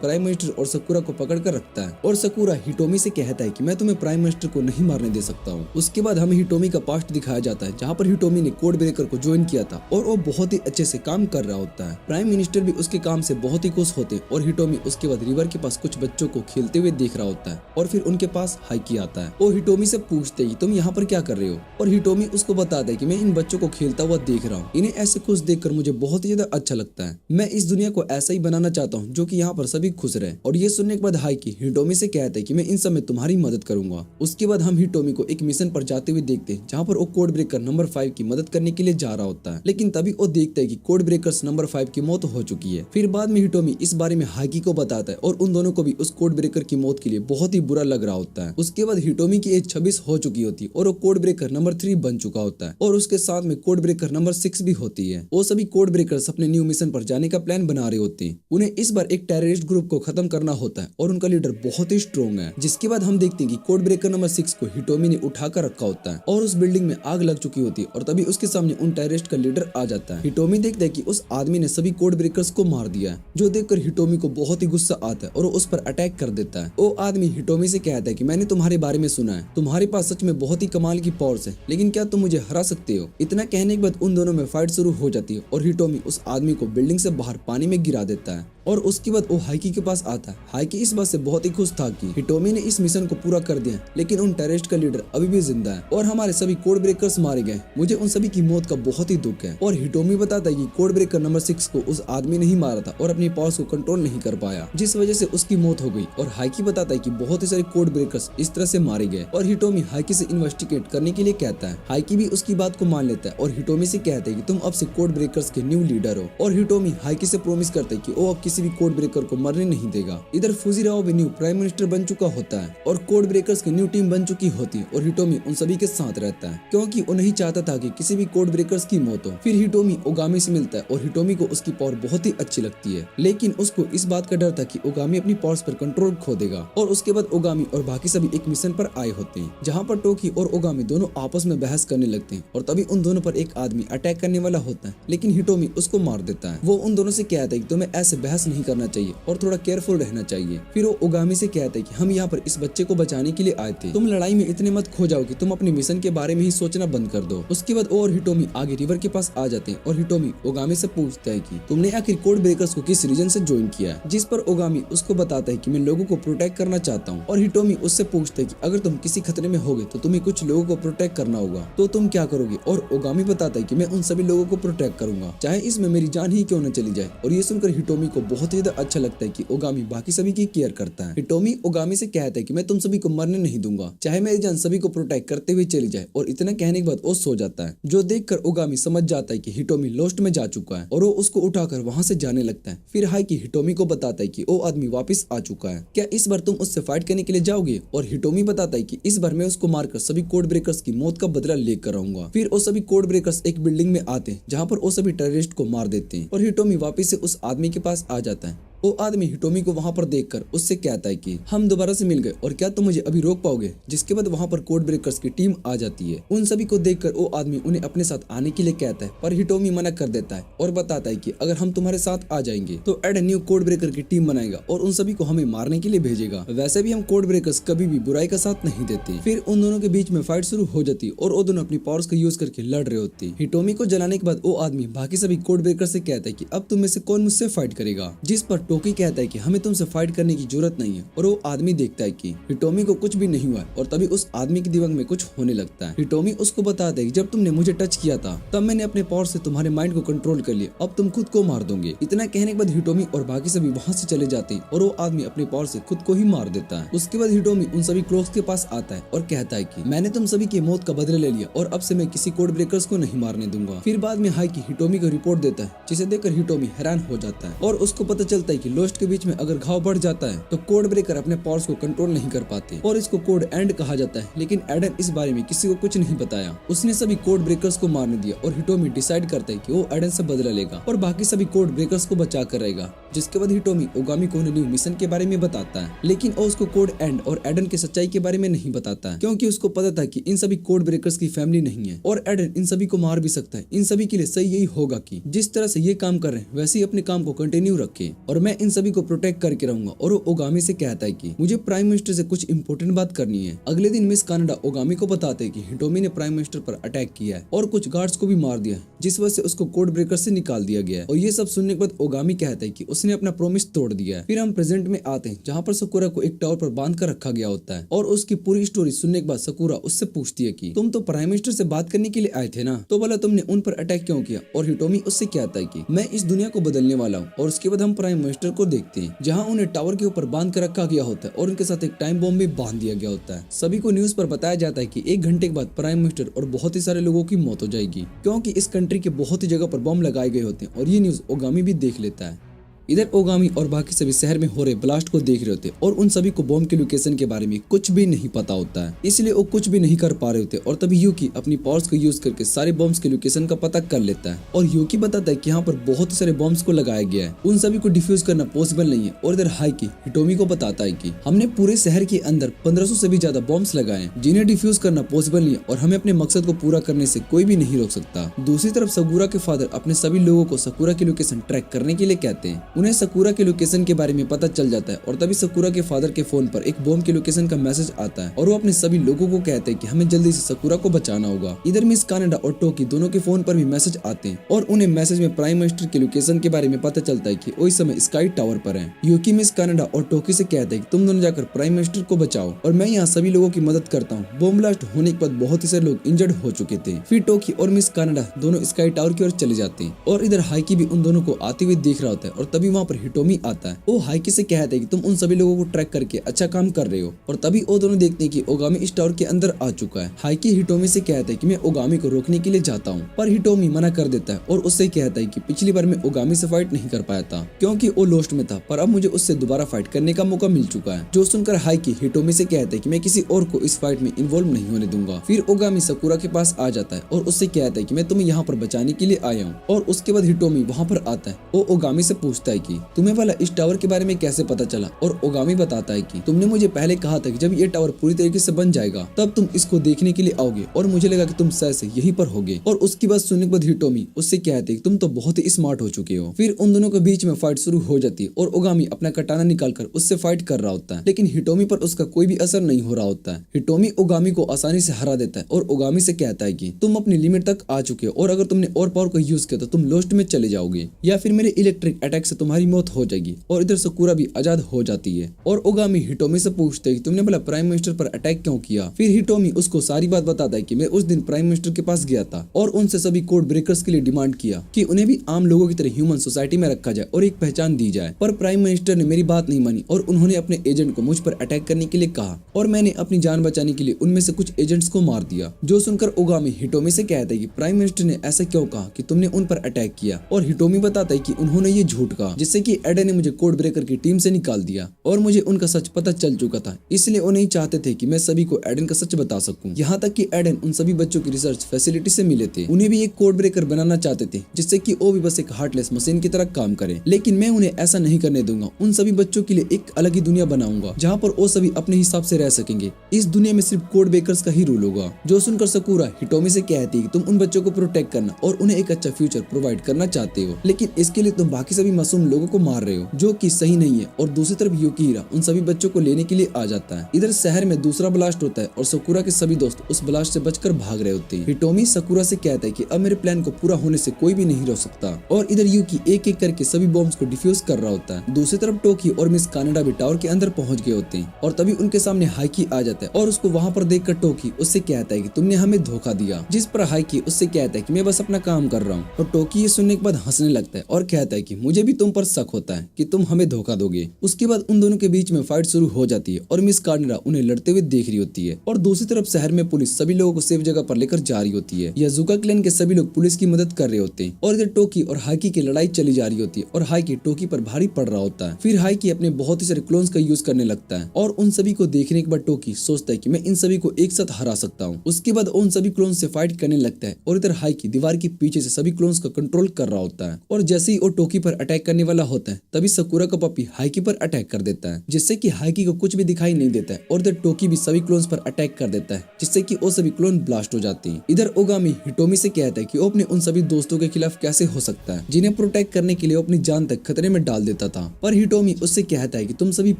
प्राइम मिनिस्टर और सकूरा को पकड़ कर रखता है और सकूरा हिटोमी से कहता है कि मैं तुम्हें प्राइम मिनिस्टर को नहीं मारने दे सकता हूँ। उसके बाद हमें हिटोमी का पास्ट दिखाया जाता है, जहाँ पर हिटोमी ने कोड ब्रेकर को ज्वाइन किया था और वो बहुत ही अच्छे से काम कर रहा होता है। प्राइम मिनिस्टर भी उसके काम से बहुत ही खुश होते हैं और हिटोमी उसके बाद रिवर के पास कुछ बच्चों को खेलते हुए देख रहा होता है और फिर उनके पास हाइकी आता है। वो हिटोमी से पूछते हैं तुम यहाँ पर क्या कर रहे हो और हिटोमी उसको बताता है कि मैं इन बच्चों को खेलता हुआ देख रहा हूँ, इन्हें ऐसे खुश देखकर मुझे बहुत ही ज्यादा अच्छा लगता है। मैं इस दुनिया को ऐसा ही बनाना चाहता हूँ जो कि यहाँ पर सभी खुश रहे। और ये सुनने के बाद हाइकी हिटोमी से कहता है कि मैं इन सब में तुम्हारी मदद करूंगा। उसके बाद हम हिटोमी को एक मिशन पर जाते हुए देखते हैं, जहाँ पर वो कोड ब्रेकर नंबर 5 की मदद करने के लिए जा रहा होता है, लेकिन तभी वो देखता है कि कोड ब्रेकर्स नंबर 5 की मौत हो चुकी है। फिर बाद में हिटोमी इस बारे में हाइकी को बताता है और उन दोनों को भी उस कोड ब्रेकर की मौत के लिए बहुत ही बुरा लग रहा होता है। उसके बाद हिटोमी की एज 26 हो चुकी होती है और वो कोड ब्रेकर नंबर 3 बन चुका होता है और उसके साथ में कोड ब्रेकर नंबर 6 भी होती है। वो सभी कोड ब्रेकर्स अपने न्यू मिशन पर जाने का प्लान बना रहे होते हैं। उन्हें इस बार एक टेररिस्ट ग्रुप को खत्म करना होता है और उनका लीडर बहुत ही स्ट्रॉन्ग है। जिसके बाद हम देखते हैं कि कोड ब्रेकर नंबर 6 को हिटोमी ने उठा कर रखा होता है और उस बिल्डिंग में आग लग चुकी होती है और तभी उसके सामने उन टेररिस्ट का लीडर आ जाता है। हिटोमी देखता है कि उस आदमी ने सभी कोड ब्रेकर्स को मार दिया है, जो देखकर हिटोमी को बहुत ही गुस्सा आता है और वो उस पर अटैक कर देता है। वो आदमी हिटोमी से कहता है कि मैंने तुम्हारे बारे में सुना है, तुम्हारे पास सच में बहुत ही कमाल की पावर्स है, लेकिन क्या तुम मुझे हरा सकते हो। इतना कहने के बाद उन दोनों में फाइट शुरू हो जाती है और हिटोमी उस आदमी को बिल्डिंग से बाहर पानी में गिरा देता है और उसके बाद वो हाइकी के पास आता है। हाइकी इस बात से बहुत ही खुश था कि हिटोमी ने इस मिशन को पूरा कर दिया, लेकिन उन टेररिस्ट का लीडर अभी भी जिंदा है और हमारे सभी कोड ब्रेकर्स मारे गए। मुझे उन सभी की मौत का बहुत ही दुख है। और हिटोमी बताता है कि कोड ब्रेकर नंबर 6 को उस आदमी ने ही मारा था और अपनी पावर्स को कंट्रोल नहीं कर पाया, जिस वजह से उसकी मौत हो गई। और हाइकी बताता है कि बहुत ही सारे कोड ब्रेकर्स इस तरह से मारे गए और हिटोमी हाइकी से इन्वेस्टिगेट करने के लिए कहता है। हाइकी भी उसकी बात को मान लेता है और हिटोमी से कहता है कि तुम अब से कोड ब्रेकर्स के न्यू लीडर हो। और हिटोमी हाइकी से प्रॉमिस करता है कि वो अब किसी भी कोड ब्रेकर को मरने नहीं देगा। इधर फुजिराओ भी न्यू प्राइम मिनिस्टर बन चुका होता है और कोड ब्रेकर्स की न्यू टीम बन चुकी होती है और हिटोमी उन सभी के साथ रहता है क्योंकि वो नहीं चाहता था कि किसी भी कोड ब्रेकर्स की मौत हो। फिर हिटोमी ओगामी से मिलता है और हिटोमी को उसकी पावर बहुत ही अच्छी लगती है, लेकिन उसको इस बात का डर था कि ओगामी अपनी पावर्स पर कंट्रोल खो देगा। और उसके बाद ओगामी और बाकी सभी एक मिशन पर आए होते हैं जहाँ पर टोकी और ओगामी दोनों आपस में बहस करने लगते हैं और तभी उन दोनों पर एक आदमी अटैक करने वाला होता है, लेकिन हिटोमी उसको मार देता है। वो उन दोनों से कहता है कि तुम्हें ऐसे बहस नहीं करना चाहिए और थोड़ा केयरफुल रहना चाहिए। फिर वो ओगामी से कहता है कि हम यहाँ पर इस बच्चे को बचाने के लिए आए थे, तुम लड़ाई में इतने मत खो जाओ कि तुम अपने मिशन के बारे में ही सोचना बंद कर दो। उसके बाद वो और हिटोमी आगे रिवर के पास आ जाते हैं और हिटोमी ओगामी से पूछता है कि तुमने आखिर कोड ब्रेकर्स को किस रीजन से ज्वाइन किया है, जिस पर ओगामी उसको बताता है कि मैं लोगों को प्रोटेक्ट करना चाहता हूँ। और हिटोमी उससे पूछता है कि अगर तुम किसी खतरे में होगे तो तुम्हें कुछ लोगों को प्रोटेक्ट करना होगा, तो तुम क्या करोगे। और ओगामी बताता है कि मैं उन सभी लोगों को प्रोटेक्ट करूंगा, चाहे इसमें मेरी जान ही क्यों न चली जाए। और ये सुनकर हिटोमी को बहुत ही ज्यादा अच्छा लगता है कि ओगामी बाकी सभी की केयर करता है। हिटोमी ओगामी से कहता है कि मैं तुम सभी को मरने नहीं दूंगा, चाहे मेरी जान सभी को प्रोटेक्ट करते हुए चली जाए। और इतना कहने के बाद वो सो जाता है, जो देखकर ओगामी समझ जाता है कि हिटोमी लॉस्ट में जा चुका है और वो उसको उठाकर वहां से जाने लगता है। फिर हाइकी हिटोमी को बताता है कि वो आदमी वापस आ चुका है, क्या इस बार तुम उससे फाइट करने के लिए जाओगे। और हिटोमी बताता है कि इस बार मैं उसको मारकर सभी कोड ब्रेकर्स की मौत का बदला लेकर आऊंगा। फिर वो सभी कोड ब्रेकर्स एक बिल्डिंग में आते हैं जहाँ पर वो सभी टेररिस्ट को मार देते हैं और हिटोमी वापस से उस आदमी के पास आ जाता है। वो आदमी हिटोमी को वहां पर देखकर उससे कहता है कि हम दोबारा से मिल गए और क्या तुम मुझे अभी रोक पाओगे। जिसके बाद वहां पर कोड ब्रेकर्स की टीम आ जाती है। उन सभी को देखकर वो आदमी उन्हें अपने साथ आने के लिए कहता है, पर हिटोमी मना कर देता है और बताता है कि अगर हम तुम्हारे साथ आ जाएंगे तो एड न्यू कोड ब्रेकर की टीम बनाएगा और उन सभी को हमें मारने के लिए भेजेगा। वैसे भी हम कोड ब्रेकर्स कभी भी बुराई का साथ नहीं देते। फिर उन दोनों के बीच में फाइट शुरू हो जाती और वो दोनों अपनी पावर्स का यूज करके लड़ रहे होते। हिटोमी को जलाने के बाद वो आदमी बाकी सभी कोड ब्रेकर से कहता है कि अब तुम में से कौन मुझसे फाइट करेगा। जिस पर टोकी कहता है कि हमें तुमसे फाइट करने की जरूरत नहीं है। और वो आदमी देखता है कि हिटोमी को कुछ भी नहीं हुआ और तभी उस आदमी के दिमाग में कुछ होने लगता है। हिटोमी उसको बताता है कि जब तुमने मुझे टच किया था तब मैंने अपने पावर से तुम्हारे माइंड को कंट्रोल कर लिया, अब तुम खुद को मार दोगे। इतना कहने के बाद हिटोमी और बाकी सभी वहां से चले जाते हैं और वो आदमी अपने पावर से खुद को ही मार देता है। उसके बाद हिटोमी उन सभी क्लोक्स के पास आता है और कहता है कि मैंने तुम सभी की मौत का बदला ले लिया और अब से मैं किसी कोड ब्रेकर्स को नहीं मारने दूंगा। फिर बाद में हाइकी हिटोमी को रिपोर्ट देता है, जिसे देखकर हिटोमी हैरान हो जाता है और उसको पता चलता है कि लोस्ट के बीच में अगर घाव बढ़ जाता है तो कोड ब्रेकर अपने पावर्स को कंट्रोल नहीं कर पाते और इसको कोड एंड कहा जाता है। लेकिन एडन इस बारे में किसी को कुछ नहीं बताया। उसने सभी कोड ब्रेकर्स को मारने दिया और हिटोमी डिसाइड करता है कि वो एडन से बदला लेगा और बाकी सभी कोड ब्रेकर्स को बचा कर रहेगा। जिसके बाद हिटोमी ओगामी को न्यू मिशन के बारे में बताता है, लेकिन वो उसको कोड एंड और एडन की सच्चाई के बारे में नहीं बताता है क्योंकि उसको पता था कि इन सभी कोड ब्रेकर्स की फैमिली नहीं है और एडन इन सभी को मार भी सकता है। इन सभी के लिए सही यही होगा कि जिस तरह से ये काम कर रहे हैं वैसे ही अपने काम को कंटिन्यू रखे और मैं इन सभी को प्रोटेक्ट करके रहूंगा। और वो ओगामी से कहता है कि मुझे प्राइम मिनिस्टर से कुछ इंपॉर्टेंट बात करनी है। अगले दिन मिस कनाडा ओगामी को बताते हैं कि हिटोमी ने प्राइम मिनिस्टर पर अटैक किया है और कुछ गार्ड्स को भी मार दिया है, जिस वजह से उसको कोड ब्रेकर से निकाल दिया गया है। और ये सब सुनने के बाद ओगामी कहता है कि उसने अपना प्रॉमिस तोड़ दिया है। फिर हम प्रेजेंट में आते हैं जहाँ पर सकुरा को एक टावर पर बांध कर रखा गया होता है और उसकी पूरी स्टोरी सुनने के बाद सकुरा उससे पूछती है कि तुम तो प्राइम मिनिस्टर से बात करने के लिए आए थे ना, तो बोला तुमने उन पर अटैक क्यों किया। और हिटोमी उससे कहता है कि मैं इस दुनिया को बदलने वाला हूँ। और उसके बाद हम प्राइम मिनिस्टर को देखते हैं जहाँ उन्हें टावर के ऊपर बांध कर रखा गया होता है और उनके साथ एक टाइम बॉम्ब भी बांध दिया गया होता है। सभी को न्यूज पर बताया जाता है कि 1 घंटे के बाद प्राइम मिनिस्टर और बहुत ही सारे लोगों की मौत हो जाएगी क्योंकि इस कंट्री के बहुत ही जगह पर बॉम्ब लगाए गए होते हैं। और ये न्यूज ओगामी भी देख लेता है। इधर ओगामी और बाकी सभी शहर में हो रहे ब्लास्ट को देख रहे होते और उन सभी को बॉम्ब के लोकेशन के बारे में कुछ भी नहीं पता होता है, इसलिए वो कुछ भी नहीं कर पा रहे होते। और तभी यूकी अपनी पावर्स को यूज करके सारे बॉम्ब्स के लोकेशन का पता कर लेता है और यूकी बताता है कि यहाँ पर बहुत सारे बॉम्ब्स को लगाया गया है, उन सभी को डिफ्यूज करना पॉसिबल नहीं है। और इधर हाइकी हिटोमी को बताता है कि हमने पूरे शहर के अंदर 1500 से भी ज्यादा बॉम्ब्स लगाए हैं जिन्हें डिफ्यूज करना पॉसिबल नहीं है और हमें अपने मकसद को पूरा करने से कोई भी नहीं रोक सकता। दूसरी तरफ सकुरा के फादर अपने सभी लोगों को सकुरा की लोकेशन ट्रैक करने के लिए कहते हैं। उन्हें सकुरा के लोकेशन के बारे में पता चल जाता है और तभी सकुरा के फादर के फोन पर एक बॉम्ब के लोकेशन का मैसेज आता है और वो अपने सभी लोगों को कहते हैं कि हमें जल्दी से सकुरा को बचाना होगा। इधर मिस कनाडा और टोकी दोनों के फोन पर भी मैसेज आते हैं और उन्हें मैसेज में प्राइम मिनिस्टर के लोकेशन के बारे में पता चलता है कि वो इस समय स्काई टावर पर है। यूकी मिस कनाडा और टोकी से कहते हैं कि तुम दोनों जाकर प्राइम मिनिस्टर को बचाओ और मैं यहाँ सभी लोगों की मदद करता हूँ। बॉम्ब ब्लास्ट होने के बाद बहुत ही सारे लोग इंजर्ड हो चुके थे। फिर टोकी और मिस कनाडा दोनों स्काई टावर की ओर चले जाते हैं और इधर हाइकी भी उन दोनों को आते हुए देख रहा होता है और तभी वहाँ पर हिटोमी आता है। वो हाइकी से कहता है कि तुम उन सभी लोगों को ट्रैक करके अच्छा काम कर रहे हो, और तभी वो दोनों देखते हैं कि ओगामी इस टावर के अंदर आ चुका है। हाइकी हिटोमी से कहता है कि मैं ओगामी को रोकने के लिए जाता हूँ, पर हिटोमी मना कर देता है और उससे कहता है कि पिछली बार मैं ओगामी से फाइट नहीं कर पाया था क्योंकि वो लोस्ट में था, पर अब मुझे उससे दोबारा फाइट करने का मौका मिल चुका है। जो सुनकर हाइकी हिटोमी से कहता है कि मैं किसी और को इस फाइट में इन्वॉल्व नहीं होने दूंगा। फिर ओगामी सकुरा के पास आ जाता है और उससे कहता है कि मैं तुम्हें यहाँ पर बचाने के लिए आया हूँ। और उसके बाद हिटोमी वहाँ पर आता है। वो ओगामी से पूछता है कि तुम्हें वाला इस टावर के बारे में कैसे पता चला, और ओगामी बताता है कि तुमने मुझे पहले कहा था कि जब ये टावर पूरी तरीके से बन जाएगा तब तुम इसको देखने के लिए आओगे, और मुझे लगा कि तुम शायद से यहीं पर होगे। और उसकी बात सुनने के बाद हिटोमी उससे कहते हैं कि तुम तो बहुत ही स्मार्ट हो चुके हो। फिर उन दोनों के बीच में फाइट शुरू हो जाती है और ओगामी अपना कटाना निकालकर उससे फाइट कर रहा होता है, लेकिन हिटोमी पर उसका कोई भी असर नहीं हो रहा होता है। हिटोमी ओगामी को आसानी से हरा देता है और ओगामी से कहता है कि तुम अपनी लिमिट तक आ चुके हो, और अगर तुमने और पावर को यूज किया तो तुम लोस्ट में चले जाओगे, या फिर मेरे इलेक्ट्रिक अटैक से तुम्हारी मौत हो जाएगी। और इधर सकुरा भी आजाद हो जाती है। और ओगामी हिटोमी से पूछते है कि तुमने भला प्राइम मिनिस्टर पर अटैक क्यों किया। फिर हिटोमी उसको सारी बात बताता है कि मैं उस दिन प्राइम मिनिस्टर के पास गया था और उनसे सभी कोड ब्रेकर्स के लिए डिमांड किया कि उन्हें भी आम लोगों की तरह ह्यूमन सोसाइटी में रखा जाए और एक पहचान दी जाए, पर प्राइम मिनिस्टर ने मेरी बात नहीं मानी और उन्होंने अपने एजेंट को मुझ पर अटैक करने के लिए कहा, और मैंने अपनी जान बचाने के लिए उनमें से कुछ एजेंट्स को मार दिया। जो सुनकर ओगामी हिटोमी से कहता है कि प्राइम मिनिस्टर ने ऐसा क्यों कहा कि तुमने उन पर अटैक किया, और हिटोमी बताता है कि उन्होंने ये झूठ कहा जिससे कि एडन ने मुझे कोड ब्रेकर की टीम से निकाल दिया और मुझे उनका सच पता चल चुका था, इसलिए वो नहीं चाहते थे कि मैं सभी को एडन का सच बता सकूं। यहाँ तक कि एडन उन सभी बच्चों की रिसर्च फैसिलिटी से मिले थे, उन्हें भी एक कोड ब्रेकर बनाना चाहते थे जिससे कि वो भी बस एक हार्टलेस मशीन की तरह काम करे, लेकिन मैं उन्हें ऐसा नहीं करने दूंगा। उन सभी बच्चों के लिए एक अलग ही दुनिया बनाऊंगा जहाँ पर वो सभी अपने हिसाब से रह सकेंगे। इस दुनिया में सिर्फ कोड ब्रेकर्स का ही रूल होगा। जो सुनकर सकुरा हिटोमी से कहती है कि तुम उन बच्चों को प्रोटेक्ट करना और उन्हें एक अच्छा फ्यूचर प्रोवाइड करना चाहते हो, लेकिन इसके लिए तुम बाकी सभी मासूम लोगों को मार रहे हो, जो कि सही नहीं है। और दूसरी तरफ युकिहिरा उन सभी बच्चों को लेने के लिए आ जाता है। इधर शहर में दूसरा ब्लास्ट होता है और सकुरा के सभी दोस्त उस ब्लास्ट से बचकर भाग रहे होते हैं। हिटोमी सकुरा से कहता है कि अब मेरे प्लान को पूरा होने से कोई भी नहीं रोक सकता, और इधर युकी एक एक करके सभी बॉम्ब्स को डिफ्यूज कर रहा होता है। दूसरी तरफ टोकी और मिस कानाडा भी टावर के अंदर पहुंच गए होते हैं, और तभी उनके सामने हाइकी आ जाता है और उसको वहां पर देखकर टोकी उससे कहता है कि तुमने हमें धोखा दिया, जिस पर हाइकी उससे कहता है कि मैं बस अपना काम कर रहा हूँ। और टोकी ये सुनने के बाद हंसने लगता है और कहता है कि मुझे भी तुम पर शक होता है कि तुम हमें धोखा दोगे। उसके बाद उन दोनों के बीच में फाइट शुरू हो जाती है और मिस कानाडा उन्हें लड़ते हुए देख रही होती है, और दूसरी तरफ शहर में पुलिस सभी लोगों को सेफ जगह पर लेकर जा रही होती है। याजुका क्लैन के सभी लोग पुलिस की मदद कर रहे होते हैं, और इधर टोकी और हाइकी की लड़ाई चली जा रही होती है और हाइकी टोकी पर भारी पड़ रहा होता है। फिर हाइकी अपने बहुत ही सारे क्लोन्स का यूज करने लगता है, और उन सभी को देखने के बाद टोकी सोचता है कि मैं इन सभी को एक साथ हरा सकता हूँ। उसके बाद उन सभी क्लोन्स से फाइट करने लगता है, और इधर हाइकी दीवार के पीछे से सभी क्लोन्स का कंट्रोल कर रहा होता है। और जैसे ही वो टोकी पर अटैक करने वाला होता है तभी सकुरा का पपी हाइकी पर अटैक कर देता है, जिससे कि हाइकी को कुछ भी दिखाई नहीं देता है। और इधर टोकी भी सभी क्लोन्स पर अटैक कर देता है, जिससे कि वो सभी क्लोन ब्लास्ट हो जाते हैं। इधर ओगामी हिटोमी से कहता है कि वो अपने उन सभी दोस्तों के खिलाफ कैसे हो सकता है जिन्हें प्रोटेक्ट करने के लिए वो अपनी जान तक खतरे में डाल देता था। पर हिटोमी उससे कहता है कि तुम सभी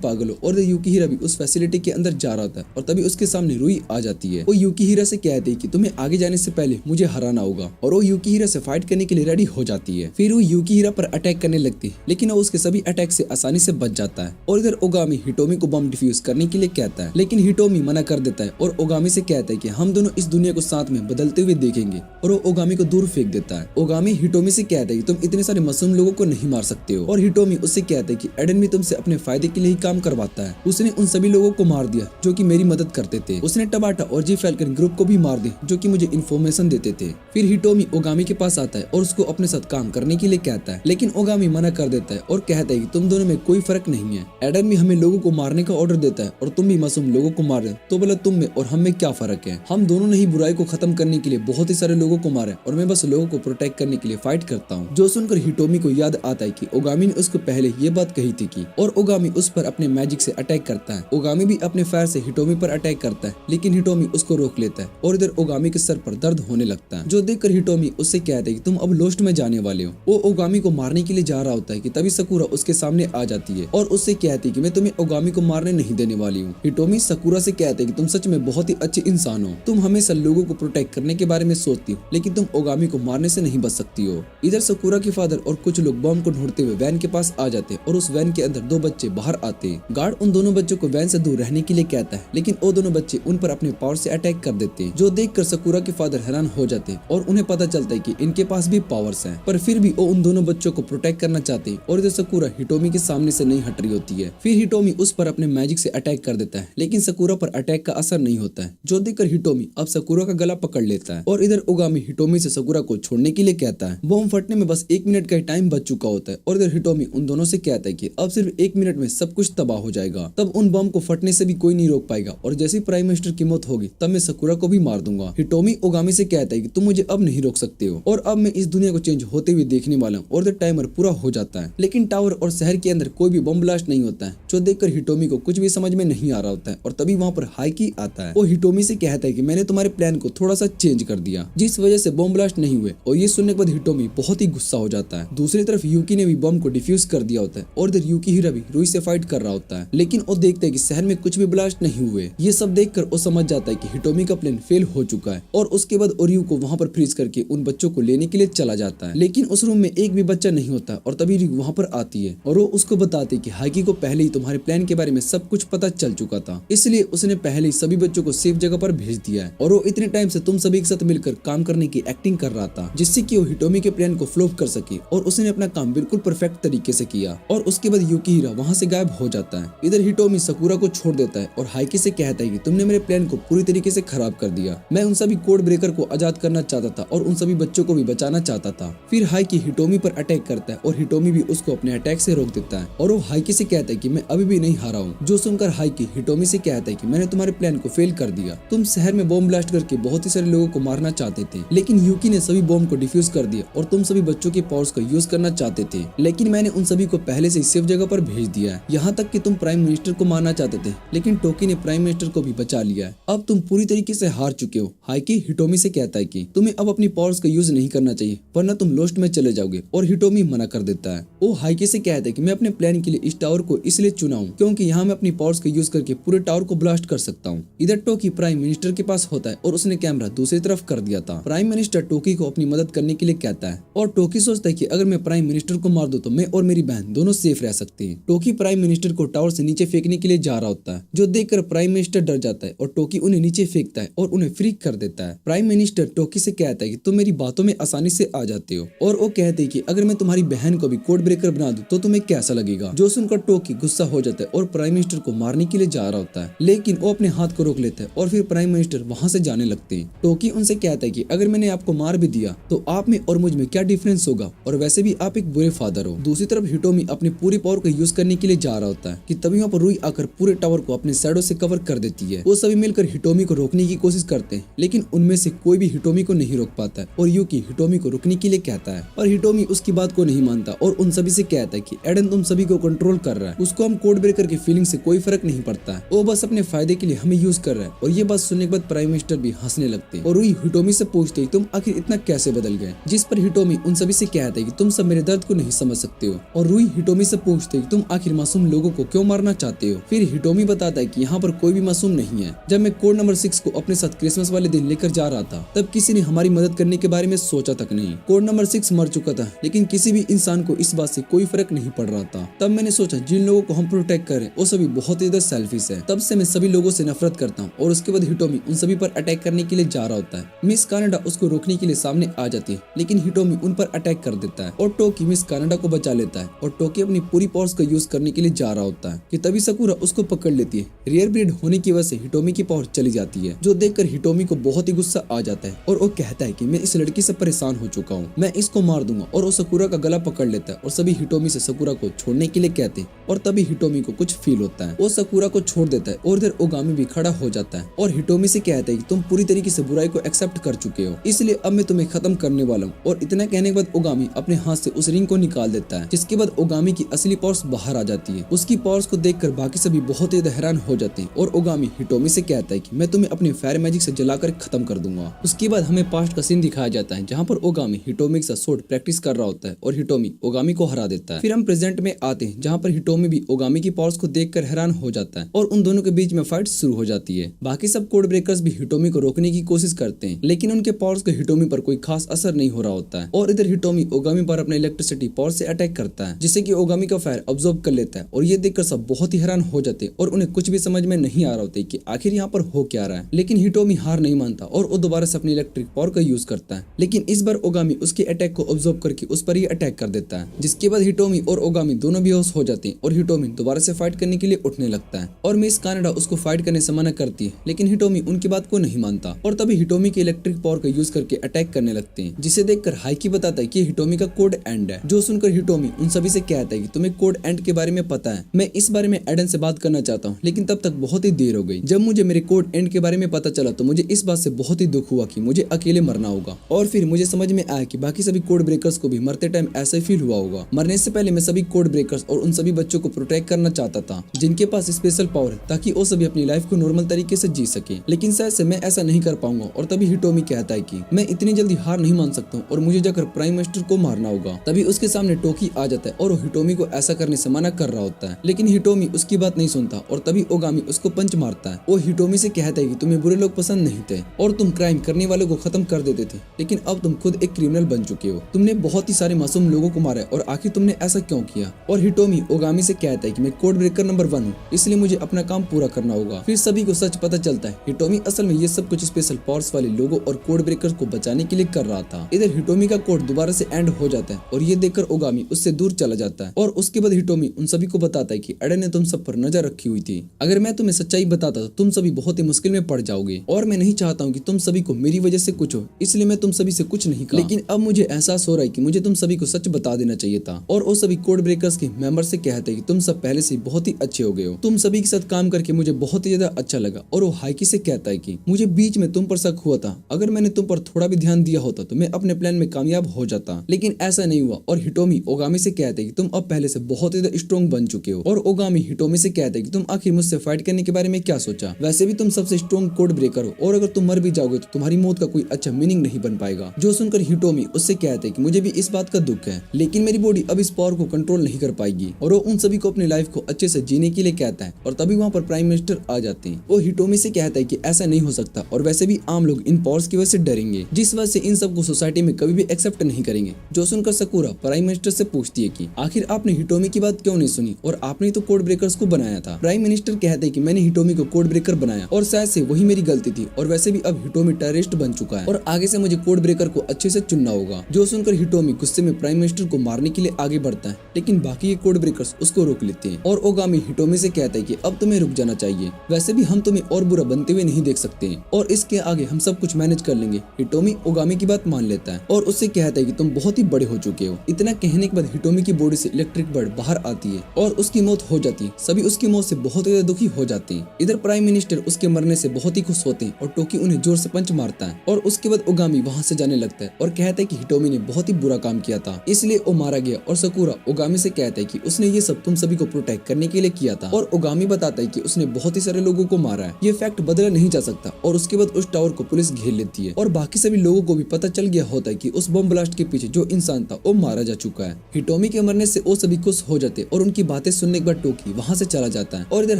पागल हो, और युकिहिरा भी उस फैसिलिटी के अंदर जा रहा था, और तभी उसके सामने रुई आ जाती है। वो युकिहिरा से कहती है कि तुम्हें आगे जाने से पहले मुझे हराना होगा, और वो युकिहिरा से फाइट करने के लिए रेडी हो जाती है। फिर वो युकिहिरा पर अटैक करने लगती है, लेकिन वो उसके सभी अटैक से आसानी से बच जाता है। और इधर ओगामी हिटोमी को बम डिफ्यूज करने के लिए कहता है, लेकिन हिटोमी मना कर देता है और ओगामी से कहता है कि हम दोनों इस दुनिया को साथ में बदलते हुए देखेंगे, और वो ओगामी को दूर फेंक देता है। ओगामी हिटोमी से कहता है कि तुम इतने सारे मासूम लोगों को नहीं मार सकते हो, और हिटोमी उससे कहता है कि एडन भी तुमसे अपने फायदे के लिए ही काम करवाता है। उसने उन सभी लोगों को मार दिया जो कि मेरी मदद करते थे। उसने टबाटा और जी फैल्कन ग्रुप को भी मार दिया जो कि मुझे इन्फॉर्मेशन देते थे। फिर हिटोमी ओगामी के पास आता है और उसको अपने साथ काम करने के लिए कहता है, लेकिन ओगामी मना कर देता है और कहता है कि तुम दोनों में कोई फर्क नहीं है। एडन भी हमें लोगों को मारने का ऑर्डर देता है और तुम भी मासूम लोगों को मार रहे हो, तो बोला तुम में और हम में क्या फर्क है। हम दोनों ने ही बुराई को खत्म करने के लिए बहुत ही सारे लोगों को मारा, और मैं बस लोगों को प्रोटेक्ट करने के लिए फाइट करता हूँ। जो सुनकर हिटोमी को याद आता है कि ओगामी ने उसको पहले ये बात कही थी कि, और ओगामी उस पर अपने मैजिक से अटैक करता है। ओगामी भी अपने फायर से हिटोमी पर अटैक करता है, लेकिन हिटोमी उसको रोक लेता है, और इधर ओगामी के सर पर दर्द होने लगता है। जो देखकर हिटोमी उससे कहता है कि तुम अब लोस्ट में जाने वाले हो। वो ओगामी को मारने के लिए जा रहा होता है कि तभी सकुरा उसके सामने आ जाती है और उससे कहती है कि मैं तुम्हें ओगामी को मारने नहीं देने वाली हूँ। हिटोमी सकुरा से कहते हैं कि तुम सच में बहुत ही अच्छे इंसान हो, तुम हमेशा लोगों को प्रोटेक्ट करने के बारे में सोचती हो, लेकिन तुम ओगामी को मारने से नहीं बच सकती हो। इधर सकुरा के फादर और कुछ लोग बॉम्ब को ढूंढते हुए वैन के पास आ जाते हैं, और उस वैन के अंदर दो बच्चे बाहर आते हैं। गार्ड उन दोनों बच्चों को वैन से दूर रहने के लिए कहता है, लेकिन वो दोनों बच्चे उन पर अपने पावर से अटैक कर देते हैं। जो देखकर सकुरा के फादर हैरान हो जाते हैं और उन्हें पता चलता है कि इनके पास भी पावर्स हैं, पर फिर भी वो उन दोनों बच्चों को प्रोटेक्ट करना चाहते हैं और इधर sakura हिटोमी के सामने से नहीं हट रही होती है। फिर हिटोमी उस पर अपने मैजिक से अटैक कर देता है, लेकिन sakura पर अटैक का असर नहीं होता है, जो देखकर हिटोमी अब sakura का गला पकड़ लेता है और इधर ओगामी हिटोमी से sakura को छोड़ने के लिए कहता है। बॉम्ब फटने में बस 1 मिनट का ही टाइम बच चुका होता है और इधर हिटोमी उन दोनों से कहता है कि अब सिर्फ 1 मिनट में सब कुछ तबाह हो जाएगा, तब उन बॉम्ब को फटने से भी कोई नहीं रोक पाएगा और जैसे ही प्राइम मिनिस्टर की मौत होगी तब मैं sakura को भी मार दूंगा। हिटोमी ओगामी से कहता है कि तुम मुझे अब नहीं रोक सकते हो और अब मैं इस दुनिया को चेंज होते हुए देखने वाला हूँ और टाइमर पूरा हो जाता है। लेकिन टावर और शहर के अंदर कोई भी बम ब्लास्ट नहीं होता है, जो देखकर हिटोमी को कुछ भी समझ में नहीं आ रहा होता है और तभी वहाँ पर हाइकी आता है। वो हिटोमी से कहता है कि मैंने तुम्हारे प्लान को थोड़ा सा चेंज कर दिया, जिस वजह से बम ब्लास्ट नहीं हुए और ये सुनने के बाद हिटोमी बहुत ही गुस्सा हो जाता है। दूसरी तरफ यूकी ने भी बम को डिफ्यूज कर दिया होता है और इधर यूकीहिरा भी रुई से फाइट कर रहा होता है, लेकिन वो देखता है कि शहर में कुछ भी ब्लास्ट नहीं हुए। ये सब देखकर वो समझ जाता है कि हिटोमी का प्लान फेल हो चुका है और उसके बाद ओरियो को वहाँ पर फ्रीज करके उन बच्चों को लेने के लिए चला जाता है, लेकिन उस रूम में एक भी बच्चा नहीं होता और तभी रिक वहाँ पर आती है और वो उसको बताती है कि हाइकी को पहले ही तुम्हारे प्लान के बारे में सब कुछ पता चल चुका था, इसलिए उसने पहले ही सभी बच्चों को सेफ जगह पर भेज दिया है और वो इतने टाइम से तुम सभी के साथ मिलकर काम करने की एक्टिंग कर रहा था, जिससे कि वो हिटोमी के प्लान को फ्लॉप कर सके और उसने अपना काम बिल्कुल परफेक्ट तरीके से किया। और उसके बाद यूकीहिरा वहाँ से गायब हो जाता है। इधर हिटोमी sakura को छोड़ देता है और हाइकी से कहता है कि तुमने मेरे प्लान को पूरी तरीके से खराब कर दिया, मैं उन सभी कोड ब्रेकर को आजाद करना चाहता था और उन सभी बच्चों को भी बचाना चाहता था। फिर हाइकी हिटोमी पर अटैक करता है और हिटोमी भी उसको अपने अटैक से रोक देता है और वो हाइकी से कहता है कि मैं अभी भी नहीं हारा हूँ, जो सुनकर हाइकी हिटोमी से कहता है कि मैंने तुम्हारे प्लान को फेल कर दिया, तुम शहर में बॉम्ब ब्लास्ट करके बहुत ही सारे लोगों को मारना चाहते थे, लेकिन यूकी ने सभी बॉम्ब को डिफ्यूज कर दिया और तुम सभी बच्चों के पावर्स का यूज करना चाहते थे, लेकिन मैंने उन सभी को पहले से सेफ जगह पर भेज दिया है। यहाँ तक कि तुम प्राइम मिनिस्टर को मारना चाहते थे, लेकिन टोकी ने प्राइम मिनिस्टर को भी बचा लिया है। अब तुम पूरी तरीके से हार चुके हो। हाइकी हिटोमी से कहता है कि तुम्हें अब अपनी पावर्स का यूज नहीं करना चाहिए वरना तुम लोस्ट में चले जाओगे और हिटोमी मना कर देता है। वो हाइकी से कहता है कि मैं अपने प्लान के लिए इस टावर को इसलिए चुना हूँ क्योंकि यहाँ मैं अपनी पावर्स का यूज करके पूरे टावर को ब्लास्ट कर सकता हूँ। इधर टोकी प्राइम मिनिस्टर के पास होता है और उसने कैमरा दूसरी तरफ कर दिया था। प्राइम मिनिस्टर टोकी को अपनी मदद करने के लिए कहता है और टोकी सोचता है कि अगर मैं प्राइम मिनिस्टर को मार दूं तो मैं और मेरी बहन दोनों सेफ रह सकते हैं। टोकी प्राइम मिनिस्टर को टावर से नीचे फेंकने के लिए जा रहा होता है, जो देखकर प्राइम मिनिस्टर डर जाता है और टोकी उन्हें नीचे फेंकता है और उन्हें फ्रीक कर देता है। प्राइम मिनिस्टर टोकी से कहता है कि तुम मेरी बातों में आसानी से आ जाते हो और वो कहते हैं कि अगर मैं तुम्हारी बहन को भी कोड ब्रेकर बना दूं तो तुम्हें कैसा लगेगा, जो सुनकर टोकी गुस्सा हो जाता है और प्राइम मिनिस्टर को मारने के लिए जा रहा होता है, लेकिन वो अपने हाथ को रोक लेता है और फिर प्राइम मिनिस्टर वहाँ से जाने लगते हैं। टोकी उनसे कहता है कि अगर मैंने आपको मार भी दिया तो आप में और मुझ में क्या डिफरेंस होगा और वैसे भी आप एक बुरे फादर हो। दूसरी तरफ हिटोमी अपनी पूरी पावर को यूज करने के लिए जा रहा होता है कि तभी वहाँ पर रुई आकर पूरे टावर को अपने शैडो से कवर कर देती है। वो सभी मिलकर हिटोमी को रोकने की कोशिश करते हैं, लेकिन उनमें से कोई भी हिटोमी को नहीं रोक पाता है और यूकी हिटोमी को रुकने के लिए कहता है और हिटोमी उसकी बात को नहीं मानता और उन सभी से कहता है कि एडन तुम सभी को कंट्रोल कर रहा है, उसको हम कोड ब्रेकर की फीलिंग से कोई फर्क नहीं पड़ता है, वो बस अपने फायदे के लिए हमें यूज कर रहा है। और ये बात सुनने के बाद प्राइम मिनिस्टर भी हंसने लगते हैं और रुई हिटोमी से पूछते तुम आखिर इतना कैसे बदल गए, जिस पर हिटोमी उन सभी से कहता है कि तुम सब मेरे दर्द को नहीं समझ सकते हो। और रुई हिटोमी से पूछते हैं तुम आखिर मासूम लोगों को क्यों मारना चाहते हो। फिर हिटोमी बताता है कि यहाँ पर कोई भी मासूम नहीं है। जब मैं कोड नंबर 6 को अपने साथ क्रिसमस वाले दिन लेकर जा रहा था तब किसी ने हमारी मदद करने के बारे में सोचा तक नहीं। कोड नंबर 6 मर चुका था, लेकिन किसी भी इंसान को इस बात से कोई फर्क नहीं पड़ रहा था। तब मैंने सोचा जिन लोगों को हम प्रोटेक्ट करें वो सभी बहुत ही ज्यादा सेल्फिश है। तब से मैं सभी लोगों से नफरत करता हूँ। और उसके बाद हिटोमी उन सभी पर अटैक करने के लिए जा रहा होता है। मिस कनाडा उसको रोकने के लिए सामने आ जाती है, लेकिन हिटोमी उन पर अटैक कर देता है और टोकी मिस कनाडा को बचा लेता है और टोकी अपनी पूरी पावर्स का यूज करने के लिए जा रहा होता है कि तभी सकूरा उसको पकड़ लेती है। रेयर ब्रीड होने की वजह से हिटोमी की पावर चली जाती है, जो देखकर हिटोमी को बहुत ही गुस्सा आ जाता है और वो कहता है कि मैं इस लड़की से परेशान हो चुका हूँ, मैं इसको मार दूंगा। और वो सकूरा का गला पकड़ लेता है और सभी हिटोमी से सकूरा को छोड़ने के लिए कहते हैं और तभी हिटोमी को कुछ फील होता है। वो सकूरा को छोड़ देता है और इधर ओगामी भी खड़ा हो जाता है और हिटोमी से कहता है कि तुम पूरी तरीके से बुराई को एक्सेप्ट कर चुके हो, इसलिए अब मैं तुम्हें खत्म करने वाला हूँ। और इतना कहने के बाद ओगामी अपने हाथ से उस रिंग को निकाल देता है, जिसके बाद ओगामी की असली पावर्स बाहर आ जाती है। उसकी पावर्स को देखकर बाकी सभी बहुत ही हैरान हो जाते हैं और ओगामी हिटोमी से कहता है कि मैं तुम्हें अपने फायर मैजिक से जलाकर खत्म कर दूंगा। उसके बाद हमें पास्ट का सीन दिखाया जाता है जहाँ पर ओगामी हिटोमी के साथ स्वॉर्ड प्रैक्टिस कर रहा होता है और हिटोमी ओगामी को हरा देता है। फिर हम प्रेजेंट में आते हैं जहाँ पर हिटोमी भी ओगामी की पावर्स को देखकर हैरान हो जाता है और उन दोनों के बीच में फाइट शुरू हो जाती है। बाकी सब कोड ब्रेकर्स भी हिटोमी को रोकने की कोशिश करते हैं, लेकिन उनके पावर्स का हिटोमी पर कोई खास असर नहीं हो रहा होता है। और इधर हिटोमी ओगामी पर अपने इलेक्ट्रिसिटी पावर से अटैक करता है, जिससे कि ओगामी का फायर ऑब्जॉर्व कर लेता है। और ये देखकर सब बहुत ही हैरान हो जाते हैं और उन्हें कुछ भी समझ में नहीं आ रहा होता कि आखिर यहाँ पर हो क्या रहा है। लेकिन हिटोमी हार नहीं मानता और वो दोबारा से अपनी इलेक्ट्रिक पावर का यूज करता है, लेकिन इस बार ओगामी उसके अटैक को ऑब्जॉर्व करके उस पर ही अटैक कर देता है। है, जिसके बाद हिटोमी और ओगामी दोनों बेहोश हो जाते हैं और हिटोमी दोबारा से फाइट करने के लिए उठने लगता है और मिस कानाडा उसको फाइट करने से मना करती है, लेकिन हिटोमी उनकी बात को नहीं मानता और तभी हिटोमी के इलेक्ट्रिक पावर का यूज करके अटैक करने लगते हैं, जिसे देखकर हाइकी बताता है कि हिटोमी का कोड एंड है। जो सुनकर हिटोमी उन सभी से कहता है कि तुम्हें कोड एंड के बारे में पता है, मैं इस बारे में एडन से बात करना चाहता हूँ, लेकिन तब तक बहुत ही देर हो गई। जब मुझे मेरे कोड एंड के बारे में पता चला तो मुझे इस बात से बहुत ही दुख हुआ कि मुझे अकेले मरना होगा और फिर मुझे समझ में आया कि बाकी सभी कोड ब्रेकर्स को भी मरते टाइम ऐसा ही फील हुआ होगा। मरने से पहले मैं सभी कोड ब्रेकर्स और उन सभी बच्चों को प्रोटेक्ट करना चाहता था जिनके पास स्पेशल पावर है, ताकि वो सभी अपनी लाइफ को नॉर्मल तरीके से जी सके, लेकिन शायद से मैं ऐसा नहीं कर पाऊंगा। और तभी हिटोमी कहता है कि मैं इतनी जल्दी हार नहीं मान सकता हूँ और मुझे जाकर प्राइम मिनिस्टर को मारना होगा। तभी उसके सामने टोकी आ जाता है और वो हिटोमी को ऐसा करने से मना कर रहा होता है, लेकिन हिटोमी उसकी बात नहीं सुनता और तभी ओगामी उसको पंच मारता है। वो हिटोमी से कहता है कि तुम्हें बुरे लोग पसंद नहीं थे और तुम क्राइम करने वालों को खत्म कर देते थे, लेकिन अब तुम खुद एक क्रिमिनल बन चुके हो। तुमने बहुत ही सारे मासूम लोगों को मारा और आखिर तुमने ऐसा क्यों किया? और हिटोमी ओगामी से कहता है कि मैं कोड ब्रेकर नंबर 1 हूँ, इसलिए मुझे अपना काम पूरा करना होगा। फिर सभी को सच पता चलता है, हिटोमी असल में ये सब कुछ स्पेशल पावर्स वाले लोगों और कोड ब्रेकर्स को बचाने के लिए कर रहा था। इधर हिटोमी का कोड दोबारा से एंड हो जाता है और ये देखकर ओगामी उससे दूर चला जाता है और उसके बाद हिटोमी उन सभी को बताता है कि एडन ने तुम सब पर नजर रखी हुई थी। अगर मैं तुम्हें सच्चाई बताता तो तुम सभी बहुत ही मुश्किल में पड़ जाओगे और मैं नहीं चाहता हूँ कि तुम सभी को मेरी वजह से कुछ हो, इसलिए मैं तुम सभी से कुछ नहीं कहा। लेकिन अब मुझे एहसास हो रहा है कि मुझे तुम सभी को सच बता देना चाहिए था। और वो सभी कोड ब्रेकर्स के मेंबर से कहते हैं कि तुम सब पहले से बहुत ही अच्छे हो गए हो, तुम सभी के साथ काम करके मुझे बहुत ही ज्यादा अच्छा लगा। और वो हाइकी से कहता है कि मुझे बीच में तुम पर शक हुआ था, अगर मैंने तुम पर थोड़ा भी ध्यान दिया होता तो मैं अपने प्लान में कामयाब हो जाता, लेकिन ऐसा नहीं हुआ। और हिटोमी ओगामी से कहते हैं कि तुम अब पहले से बहुत ही स्ट्रॉन्ग बन चुके हो। और ओगामी हिटोमी से कहते हैं कि तुम आखिर मुझसे फाइट करने के बारे में क्या सोचा? वैसे भी तुम सबसे स्ट्रॉन्ग कोड ब्रेकर हो और अगर तुम मर भी जाओगे तो तुम्हारी मौत का कोई अच्छा मीनिंग नहीं बन पाएगा। जो सुनकर हिटोमी उससे कहते हैं कि मुझे भी इस बात का दुख है, लेकिन मेरी बॉडी अब इस पावर को कंट्रोल नहीं कर पाएगी। और वो उन सभी को अपनी लाइफ को अच्छे से जीने के लिए कहता है और तभी वहाँ पर प्राइम मिनिस्टर आ जाते हैं। वो हिटोमी से कहता है कि ऐसा नहीं हो सकता और वैसे भी आम लोग इन पावर्स की वजह से डरेंगे, जिस वजह से इन सबको सोसाइटी में कभी भी एक्सेप्ट नहीं करेंगे। जो सुनकर सकूरा प्राइम मिनिस्टर से पूछती है कि आखिर आपने हिटोमी की बात क्यों नहीं सुनी और आपने तो कोड ब्रेकर्स को बनाया था। प्राइम मिनिस्टर कहते हैं कि मैंने हिटोमी को कोड ब्रेकर बनाया और शायद से वही मेरी गलती थी और वैसे भी अब हिटोमी टेररिस्ट बन चुका है और आगे से मुझे कोड ब्रेकर को अच्छे से चुनना होगा। जो सुनकर हिटोमी गुस्से में प्राइम मिनिस्टर को मारने के लिए आगे बढ़ता है, लेकिन बाकी के कोड ब्रेकर्स उसको रोक लेते हैं। और ओगामी हिटोमी से कहता है कि अब तुम्हें रुक जाना चाहिए, वैसे भी हम तुम्हें और बुरा बनते हुए नहीं देख सकते हैं और इसके आगे हम सब कुछ मैनेज कर लेंगे। हिटोमी ओगामी की बात मान लेता है और उससे कहता है कि तुम बहुत ही बड़े हो चुके हो। इतना कहने के बाद हिटोमी की बॉडी से इलेक्ट्रिक बर्ड बाहर आती है और उसकी मौत हो जाती है। सभी उसकी मौत से बहुत ज्यादा दुखी हो जाते हैं। इधर प्राइम मिनिस्टर उसके मरने से बहुत ही खुश होते हैं और टोकी उन्हें जोर से पंच मारता है और उसके बाद ओगामी वहाँ से जाने लगता है और कहता है कि हिटोमी ने बहुत ही बुरा काम किया था, इसलिए वो मारा गया। और सकूरा ओगामी से कहता है कि उसने ये सब तुम सभी को प्रोटेक्ट करने के लिए किया था और ओगामी बताता है कि उसने बहुत ही सारे लोगों को मारा है, ये फैक्ट बदला नहीं जा सकता। और उसके बाद उस टावर को पुलिस घेर लेती है और बाकी सभी लोगों को भी पता चल गया होता है कि उस बम ब्लास्ट के पीछे जो इंसान था वो मारा जा चुका है। हिटोमी के मरने से वो सभी खुश हो जाते और उनकी बातें सुनने के बाद टोकी वहाँ से चला जाता है और इधर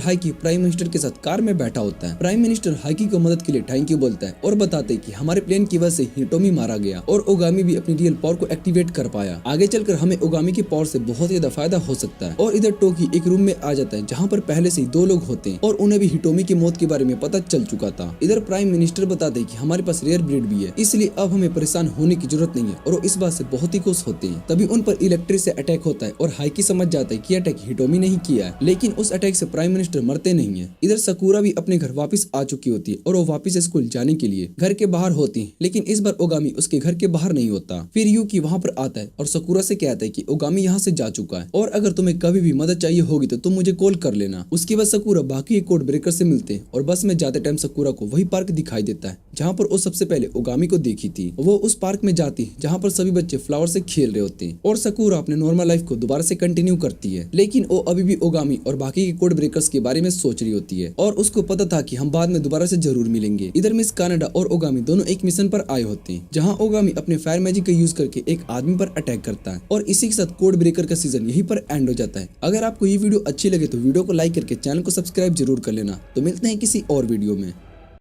हाइकी प्राइम मिनिस्टर के साथ कार में बैठा होता है। प्राइम मिनिस्टर हाइकी को मदद के लिए थैंक यू बोलता है और बताते हैं कि हमारे प्लान की वजह से हिटोमी मारा गया और ओगामी भी अपनी रियल पावर को एक्टिवेट कर पाया। आगे चलकर हमें ओगामी की पावर से बहुत ज्यादा फायदा हो सकता है। और इधर टोकी एक रूम में आ जाता है जहाँ पर पहले से ही 2 लोग होते हैं और उन्हें भी हिटोमी की मौत के बारे में पता चल चुका था। इधर प्राइम मिनिस्टर बताते हैं कि हमारे पास रेयर ब्रीड भी है, इसलिए अब हमें परेशान होने की जरूरत नहीं है और वो इस बात से बहुत ही खुश होते हैं। तभी उन पर इलेक्ट्रिक से अटैक होता है और हाइकी समझ जाता है कि अटैक हिटोमी नहीं किया है, लेकिन उस अटैक से प्राइम मिनिस्टर मरते नहीं है। इधर सकूरा भी अपने घर वापस आ चुकी होती है और वो वापस स्कूल जाने के लिए घर के बाहर होती है, लेकिन इस बार ओगामी उसके घर के बाहर नहीं होता। फिर यूकी वहाँ पर आता है और सकूरा से कहता है कि ओगामी यहाँ से जा चुका है और अगर तुम्हें कभी भी मदद चाहिए होगी तो तुम मुझे कॉल कर लेना। उसके बाद सकूरा बाकी कोड ब्रेकर से मिलते हैं और बस में जाते टाइम सकूरा को वही पार्क दिखाई देता है जहाँ पर वो सबसे पहले ओगामी को देखी थी। वो उस पार्क में जाती है जहाँ पर सभी बच्चे फ्लावर से खेल रहे होते हैं और सकूरा अपने नॉर्मल लाइफ को दोबारा से कंटिन्यू करती है, लेकिन वो अभी भी ओगामी और बाकी के कोड ब्रेकर्स के बारे में सोच रही होती है और उसको पता था कि हम बाद में दोबारा से जरूर मिलेंगे। इधर मिस कनाडा और ओगामी दोनों एक मिशन पर आए होते हैं जहाँ ओगामी अपने फायर मैजिक का यूज करके एक आदमी पर अटैक करता है और इसी के साथ कोड ब्रेकर का सीजन यहीं पर एंड हो जाता है। अगर आपको ये वीडियो अच्छी लगे तो वीडियो को लाइक करके चैनल को सब्सक्राइब जरूर कर लेना। तो मिलते हैं किसी और वीडियो में।